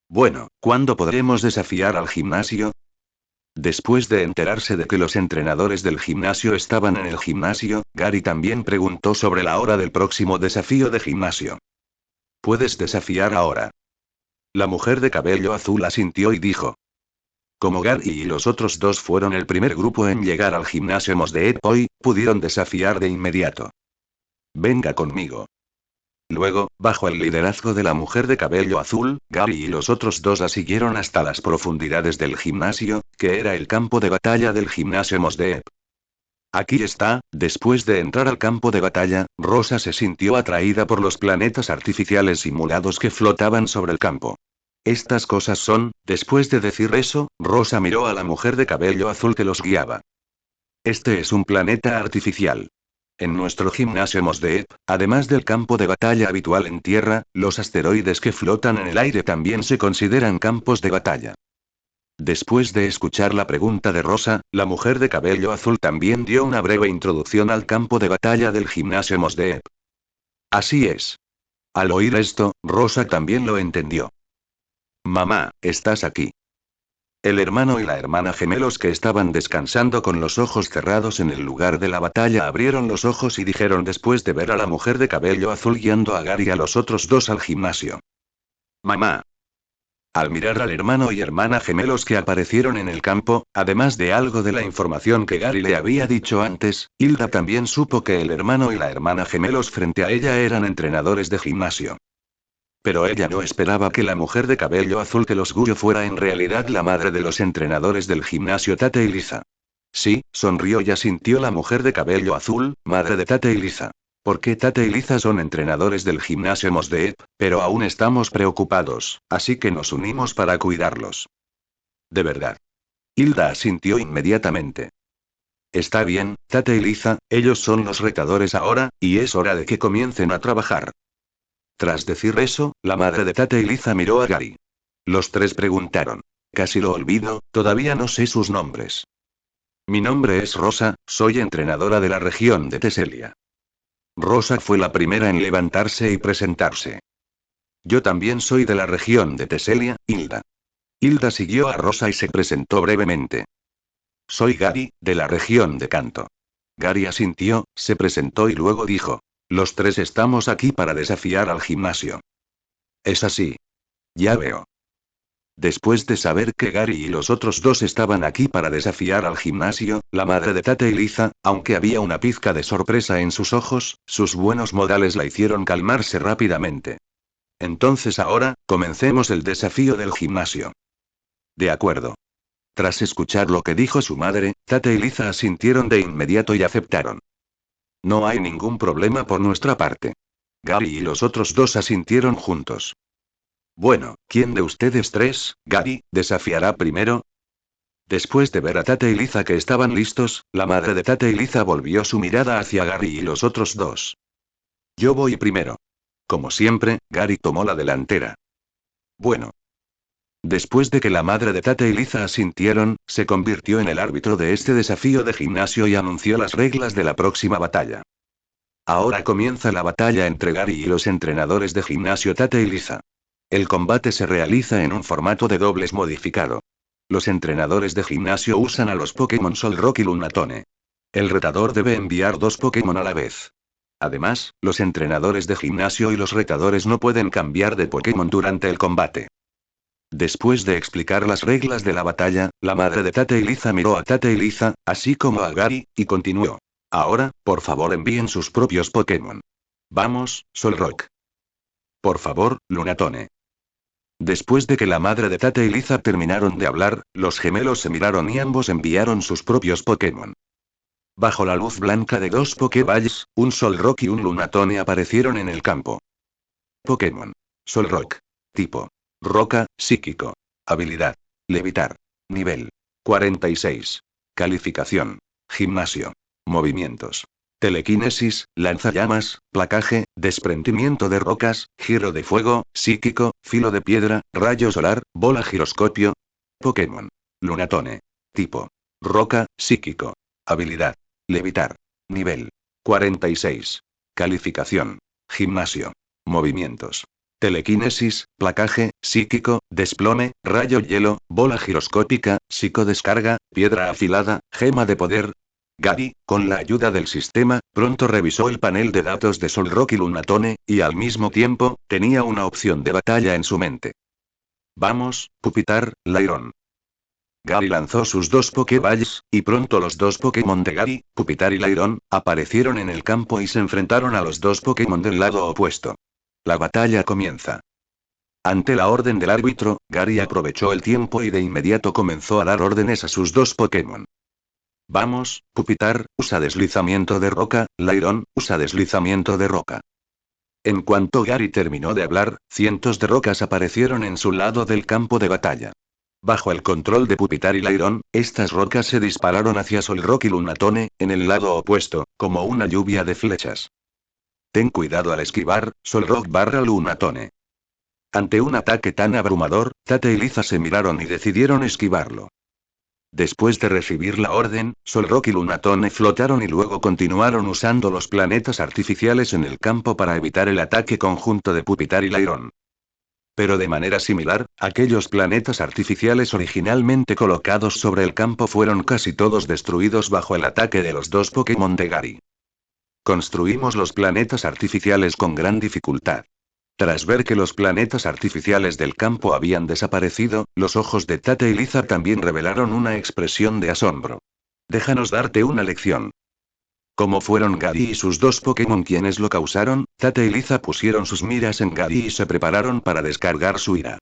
Bueno, ¿cuándo podremos desafiar al gimnasio? Después de enterarse de que los entrenadores del gimnasio estaban en el gimnasio, Gary también preguntó sobre la hora del próximo desafío de gimnasio. Puedes desafiar ahora. La mujer de cabello azul asintió y dijo. Como Gary y los otros dos fueron el primer grupo en llegar al gimnasio Mosdeep hoy, pudieron desafiar de inmediato. Venga conmigo. Luego, bajo el liderazgo de la mujer de cabello azul, Gary y los otros dos la siguieron hasta las profundidades del gimnasio, que era el campo de batalla del gimnasio Mosdeep. Aquí está, después de entrar al campo de batalla, Rosa se sintió atraída por los planetas artificiales simulados que flotaban sobre el campo. Estas cosas son, después de decir eso, Rosa miró a la mujer de cabello azul que los guiaba. Este es un planeta artificial. En nuestro gimnasio Mosdeep, además del campo de batalla habitual en Tierra, los asteroides que flotan en el aire también se consideran campos de batalla. Después de escuchar la pregunta de Rosa, la mujer de cabello azul también dio una breve introducción al campo de batalla del gimnasio Mosdeep. Así es. Al oír esto, Rosa también lo entendió. Mamá, estás aquí. El hermano y la hermana gemelos que estaban descansando con los ojos cerrados en el lugar de la batalla abrieron los ojos y dijeron después de ver a la mujer de cabello azul guiando a Gary y a los otros dos al gimnasio. Mamá. Al mirar al hermano y hermana gemelos que aparecieron en el campo, además de algo de la información que Gary le había dicho antes, Hilda también supo que el hermano y la hermana gemelos frente a ella eran entrenadores de gimnasio. Pero ella no esperaba que la mujer de cabello azul que los guió fuera en realidad la madre de los entrenadores del gimnasio Tate y Lisa. Sí, sonrió y asintió la mujer de cabello azul, madre de Tate y Lisa. Porque Tate y Lisa son entrenadores del gimnasio Mosdeep, pero aún estamos preocupados, así que nos unimos para cuidarlos. De verdad. Hilda asintió inmediatamente. Está bien, Tate y Lisa, ellos son los retadores ahora, y es hora de que comiencen a trabajar. Tras decir eso, la madre de Tate y Lisa miró a Gary. Los tres preguntaron. Casi lo olvido, todavía no sé sus nombres. Mi nombre es Rosa, soy entrenadora de la región de Teselia. Rosa fue la primera en levantarse y presentarse. Yo también soy de la región de Teselia, Hilda. Hilda siguió a Rosa y se presentó brevemente. Soy Gary, de la región de Kanto. Gary asintió, se presentó y luego dijo. Los tres estamos aquí para desafiar al gimnasio. Es así. Ya veo. Después de saber que Gary y los otros dos estaban aquí para desafiar al gimnasio, la madre de Tate y Liza, aunque había una pizca de sorpresa en sus ojos, sus buenos modales la hicieron calmarse rápidamente. Entonces ahora, comencemos el desafío del gimnasio. De acuerdo. Tras escuchar lo que dijo su madre, Tate y Liza asintieron de inmediato y aceptaron. No hay ningún problema por nuestra parte. Gary y los otros dos asintieron juntos. Bueno, ¿quién de ustedes tres, Gary, desafiará primero? Después de ver a Tate y Liza que estaban listos, la madre de Tate y Liza volvió su mirada hacia Gary y los otros dos. Yo voy primero. Como siempre, Gary tomó la delantera. Bueno. Después de que la madre de Tate y Liza asintieron, se convirtió en el árbitro de este desafío de gimnasio y anunció las reglas de la próxima batalla. Ahora comienza la batalla entre Gary y los entrenadores de gimnasio Tate y Liza. El combate se realiza en un formato de dobles modificado. Los entrenadores de gimnasio usan a los Pokémon Solrock y Lunatone. El retador debe enviar dos Pokémon a la vez. Además, los entrenadores de gimnasio y los retadores no pueden cambiar de Pokémon durante el combate. Después de explicar las reglas de la batalla, la madre de Tate y Liza miró a Tate y Liza, así como a Gary, y continuó. Ahora, por favor envíen sus propios Pokémon. Vamos, Solrock. Por favor, Lunatone. Después de que la madre de Tate y Liza terminaron de hablar, los gemelos se miraron y ambos enviaron sus propios Pokémon. Bajo la luz blanca de dos Pokéballs, un Solrock y un Lunatone aparecieron en el campo. Pokémon. Solrock. Tipo. Roca, psíquico. Habilidad. Levitar. Nivel. 46. Calificación. Gimnasio. Movimientos. Telequinesis, lanzallamas, placaje, desprendimiento de rocas, giro de fuego, psíquico, filo de piedra, rayo solar, bola giroscopio. Pokémon. Lunatone. Tipo. Roca, psíquico. Habilidad. Levitar. Nivel. 46. Calificación. Gimnasio. Movimientos. Telequinesis, placaje, psíquico, desplome, rayo hielo, bola giroscópica, psicodescarga, piedra afilada, gema de poder. Gary, con la ayuda del sistema, pronto revisó el panel de datos de Solrock y Lunatone, y al mismo tiempo, tenía una opción de batalla en su mente. Vamos, Pupitar, Lairon. Gary lanzó sus dos Pokéballs, y pronto los dos Pokémon de Gary, Pupitar y Lairon, aparecieron en el campo y se enfrentaron a los dos Pokémon del lado opuesto. La batalla comienza. Ante la orden del árbitro, Gary aprovechó el tiempo y de inmediato comenzó a dar órdenes a sus dos Pokémon. Vamos, Pupitar, usa deslizamiento de roca, Lairon, usa deslizamiento de roca. En cuanto Gary terminó de hablar, cientos de rocas aparecieron en su lado del campo de batalla. Bajo el control de Pupitar y Lairon, estas rocas se dispararon hacia Solrock y Lunatone, en el lado opuesto, como una lluvia de flechas. Ten cuidado al esquivar, Solrock/Lunatone. Ante un ataque tan abrumador, Tate y Liza se miraron y decidieron esquivarlo. Después de recibir la orden, Solrock y Lunatone flotaron y luego continuaron usando los planetas artificiales en el campo para evitar el ataque conjunto de Pupitar y Lairon. Pero de manera similar, aquellos planetas artificiales originalmente colocados sobre el campo fueron casi todos destruidos bajo el ataque de los dos Pokémon de Gary. Construimos los planetas artificiales con gran dificultad. Tras ver que los planetas artificiales del campo habían desaparecido, los ojos de Tate y Liza también revelaron una expresión de asombro. Déjanos darte una lección. Como fueron Gary y sus dos Pokémon quienes lo causaron, Tate y Liza pusieron sus miras en Gary y se prepararon para descargar su ira.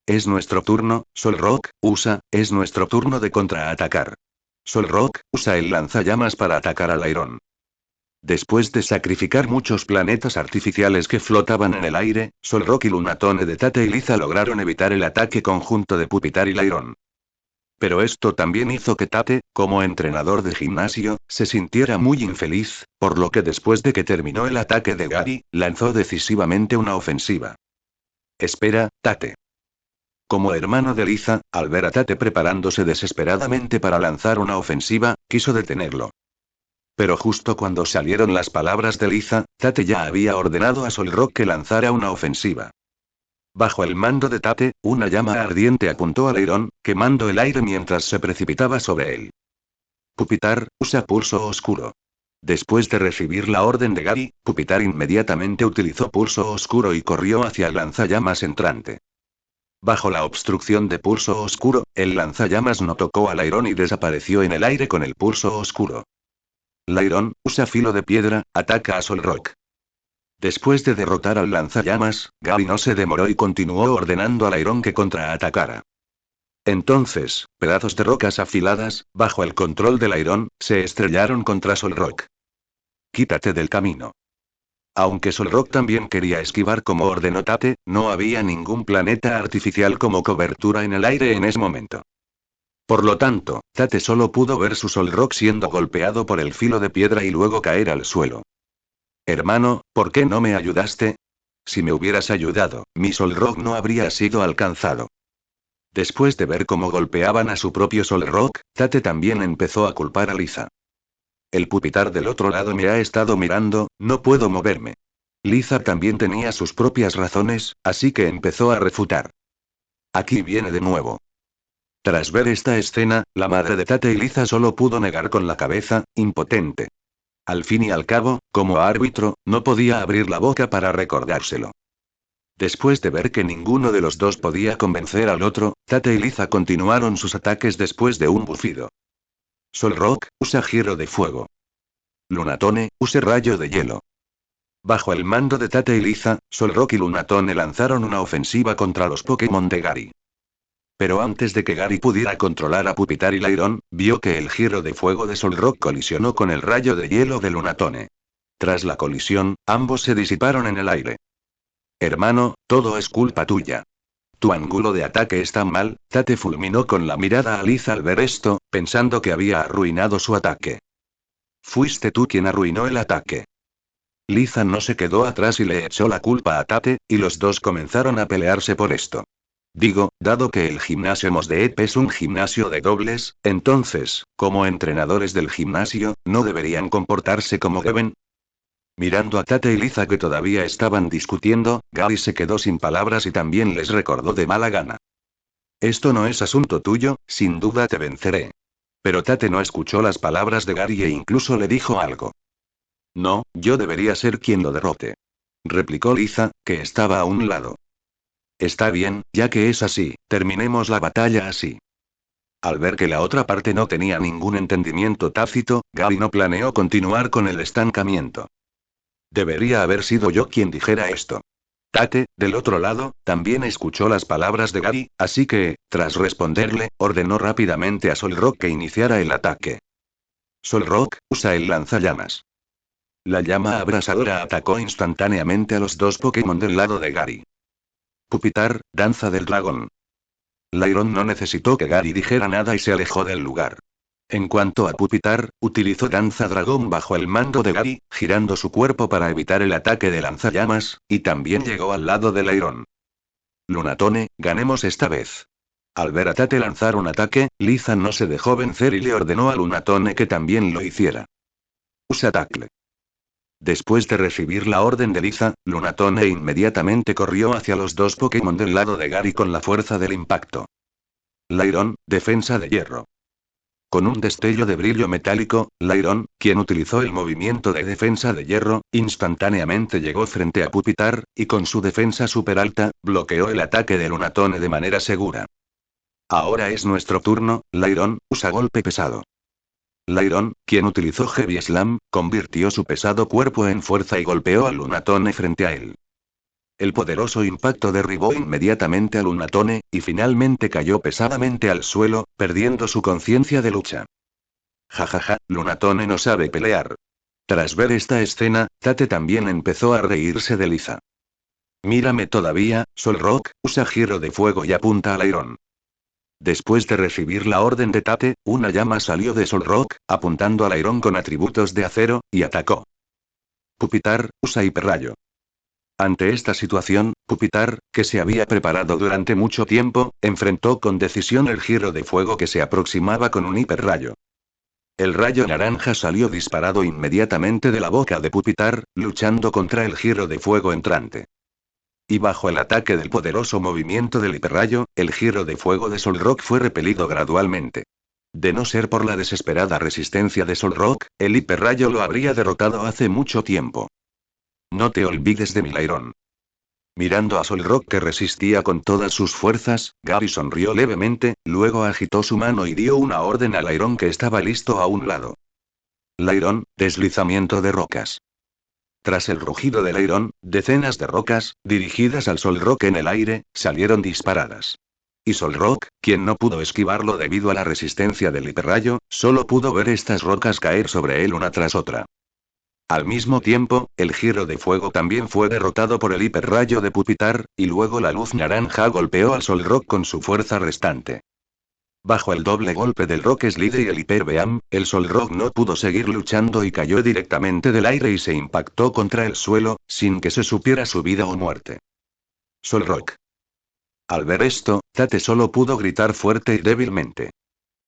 Es nuestro turno, Solrock, es nuestro turno de contraatacar. Solrock, usa el lanzallamas para atacar a Lairon. Después de sacrificar muchos planetas artificiales que flotaban en el aire, Solrock y Lunatone de Tate y Liza lograron evitar el ataque conjunto de Pupitar y Lairon. Pero esto también hizo que Tate, como entrenador de gimnasio, se sintiera muy infeliz, por lo que después de que terminó el ataque de Gary, lanzó decisivamente una ofensiva. Espera, Tate. Como hermano de Liza, al ver a Tate preparándose desesperadamente para lanzar una ofensiva, quiso detenerlo. Pero justo cuando salieron las palabras de Liza, Tate ya había ordenado a Solrock que lanzara una ofensiva. Bajo el mando de Tate, una llama ardiente apuntó a Lairon, quemando el aire mientras se precipitaba sobre él. Pupitar, usa pulso oscuro. Después de recibir la orden de Gary, Pupitar inmediatamente utilizó pulso oscuro y corrió hacia el lanzallamas entrante. Bajo la obstrucción de pulso oscuro, el lanzallamas no tocó al Iron y desapareció en el aire con el pulso oscuro. Iron usa filo de piedra, ataca a Solrock. Después de derrotar al lanzallamas, Gary no se demoró y continuó ordenando al Iron que contraatacara. Entonces, pedazos de rocas afiladas, bajo el control del Iron, se estrellaron contra Solrock. Quítate del camino. Aunque Solrock también quería esquivar como ordenó Tate, no había ningún planeta artificial como cobertura en el aire en ese momento. Por lo tanto, Tate solo pudo ver su Solrock siendo golpeado por el filo de piedra y luego caer al suelo. Hermano, ¿por qué no me ayudaste? Si me hubieras ayudado, mi Solrock no habría sido alcanzado. Después de ver cómo golpeaban a su propio Solrock, Tate también empezó a culpar a Liza. El pupitar del otro lado me ha estado mirando, no puedo moverme. Liza también tenía sus propias razones, así que empezó a refutar. Aquí viene de nuevo. Tras ver esta escena, la madre de Tate y Liza solo pudo negar con la cabeza, impotente. Al fin y al cabo, como árbitro, no podía abrir la boca para recordárselo. Después de ver que ninguno de los dos podía convencer al otro, Tate y Liza continuaron sus ataques después de un bufido. Solrock usa giro de fuego. Lunatone usa rayo de hielo. Bajo el mando de Tate y Liza, Solrock y Lunatone lanzaron una ofensiva contra los Pokémon de Gary. Pero antes de que Gary pudiera controlar a Pupitar y Lairon, vio que el giro de fuego de Solrock colisionó con el rayo de hielo de Lunatone. Tras la colisión, ambos se disiparon en el aire. Hermano, todo es culpa tuya. Tu ángulo de ataque está mal. Tate fulminó con la mirada a Liza al ver esto, pensando que había arruinado su ataque. Fuiste tú quien arruinó el ataque. Liza no se quedó atrás y le echó la culpa a Tate, y los dos comenzaron a pelearse por esto. Digo, dado que el gimnasio Mos de Ep es un gimnasio de dobles, entonces, como entrenadores del gimnasio, ¿no deberían comportarse como deben? Mirando a Tate y Liza que todavía estaban discutiendo, Gary se quedó sin palabras y también les recordó de mala gana. Esto no es asunto tuyo, sin duda te venceré. Pero Tate no escuchó las palabras de Gary e incluso le dijo algo. No, yo debería ser quien lo derrote. Replicó Liza, que estaba a un lado. Está bien, ya que es así, terminemos la batalla así. Al ver que la otra parte no tenía ningún entendimiento tácito, Gary no planeó continuar con el estancamiento. Debería haber sido yo quien dijera esto. Tate, del otro lado, también escuchó las palabras de Gary, así que, tras responderle, ordenó rápidamente a Solrock que iniciara el ataque. Solrock usa el lanzallamas. La llama abrasadora atacó instantáneamente a los dos Pokémon del lado de Gary. Pupitar, danza del dragón. Lairon no necesitó que Gary dijera nada y se alejó del lugar. En cuanto a Pupitar, utilizó danza dragón bajo el mando de Gary, girando su cuerpo para evitar el ataque de lanzallamas, y también llegó al lado de Lairon. Lunatone, ganemos esta vez. Al ver a Tate lanzar un ataque, Liza no se dejó vencer y le ordenó a Lunatone que también lo hiciera. Usa tackle. Después de recibir la orden de Liza, Lunatone inmediatamente corrió hacia los dos Pokémon del lado de Gary con la fuerza del impacto. Lairon, defensa de hierro. Con un destello de brillo metálico, Lairon, quien utilizó el movimiento de defensa de hierro, instantáneamente llegó frente a Pupitar, y con su defensa super alta, bloqueó el ataque de Lunatone de manera segura. Ahora es nuestro turno, Lairon, usa golpe pesado. Lairon, quien utilizó Heavy Slam, convirtió su pesado cuerpo en fuerza y golpeó a Lunatone frente a él. El poderoso impacto derribó inmediatamente a Lunatone, y finalmente cayó pesadamente al suelo, perdiendo su conciencia de lucha. Jajaja, Lunatone no sabe pelear. Tras ver esta escena, Tate también empezó a reírse de Liza. Mírame todavía, Solrock, usa giro de fuego y apunta a Lairon. Después de recibir la orden de Tate, una llama salió de Solrock, apuntando a Lairon con atributos de acero, y atacó. Pupitar, usa hiperrayo. Ante esta situación, Pupitar, que se había preparado durante mucho tiempo, enfrentó con decisión el giro de fuego que se aproximaba con un hiperrayo. El rayo naranja salió disparado inmediatamente de la boca de Pupitar, luchando contra el giro de fuego entrante. Y bajo el ataque del poderoso movimiento del hiperrayo, el giro de fuego de Solrock fue repelido gradualmente. De no ser por la desesperada resistencia de Solrock, el hiperrayo lo habría derrotado hace mucho tiempo. No te olvides de mi Lairon. Mirando a Solrock que resistía con todas sus fuerzas, Gary sonrió levemente, luego agitó su mano y dio una orden al Iron que estaba listo a un lado. Iron, deslizamiento de rocas. Tras el rugido del Iron, decenas de rocas, dirigidas al Solrock en el aire, salieron disparadas. Y Solrock, quien no pudo esquivarlo debido a la resistencia del hiperrayo, solo pudo ver estas rocas caer sobre él una tras otra. Al mismo tiempo, el giro de fuego también fue derrotado por el hiperrayo de Pupitar, y luego la luz naranja golpeó al Solrock con su fuerza restante. Bajo el doble golpe del Rock Slide y el Hyper Beam, el Solrock no pudo seguir luchando y cayó directamente del aire y se impactó contra el suelo, sin que se supiera su vida o muerte. Solrock. Al ver esto, Tate solo pudo gritar fuerte y débilmente.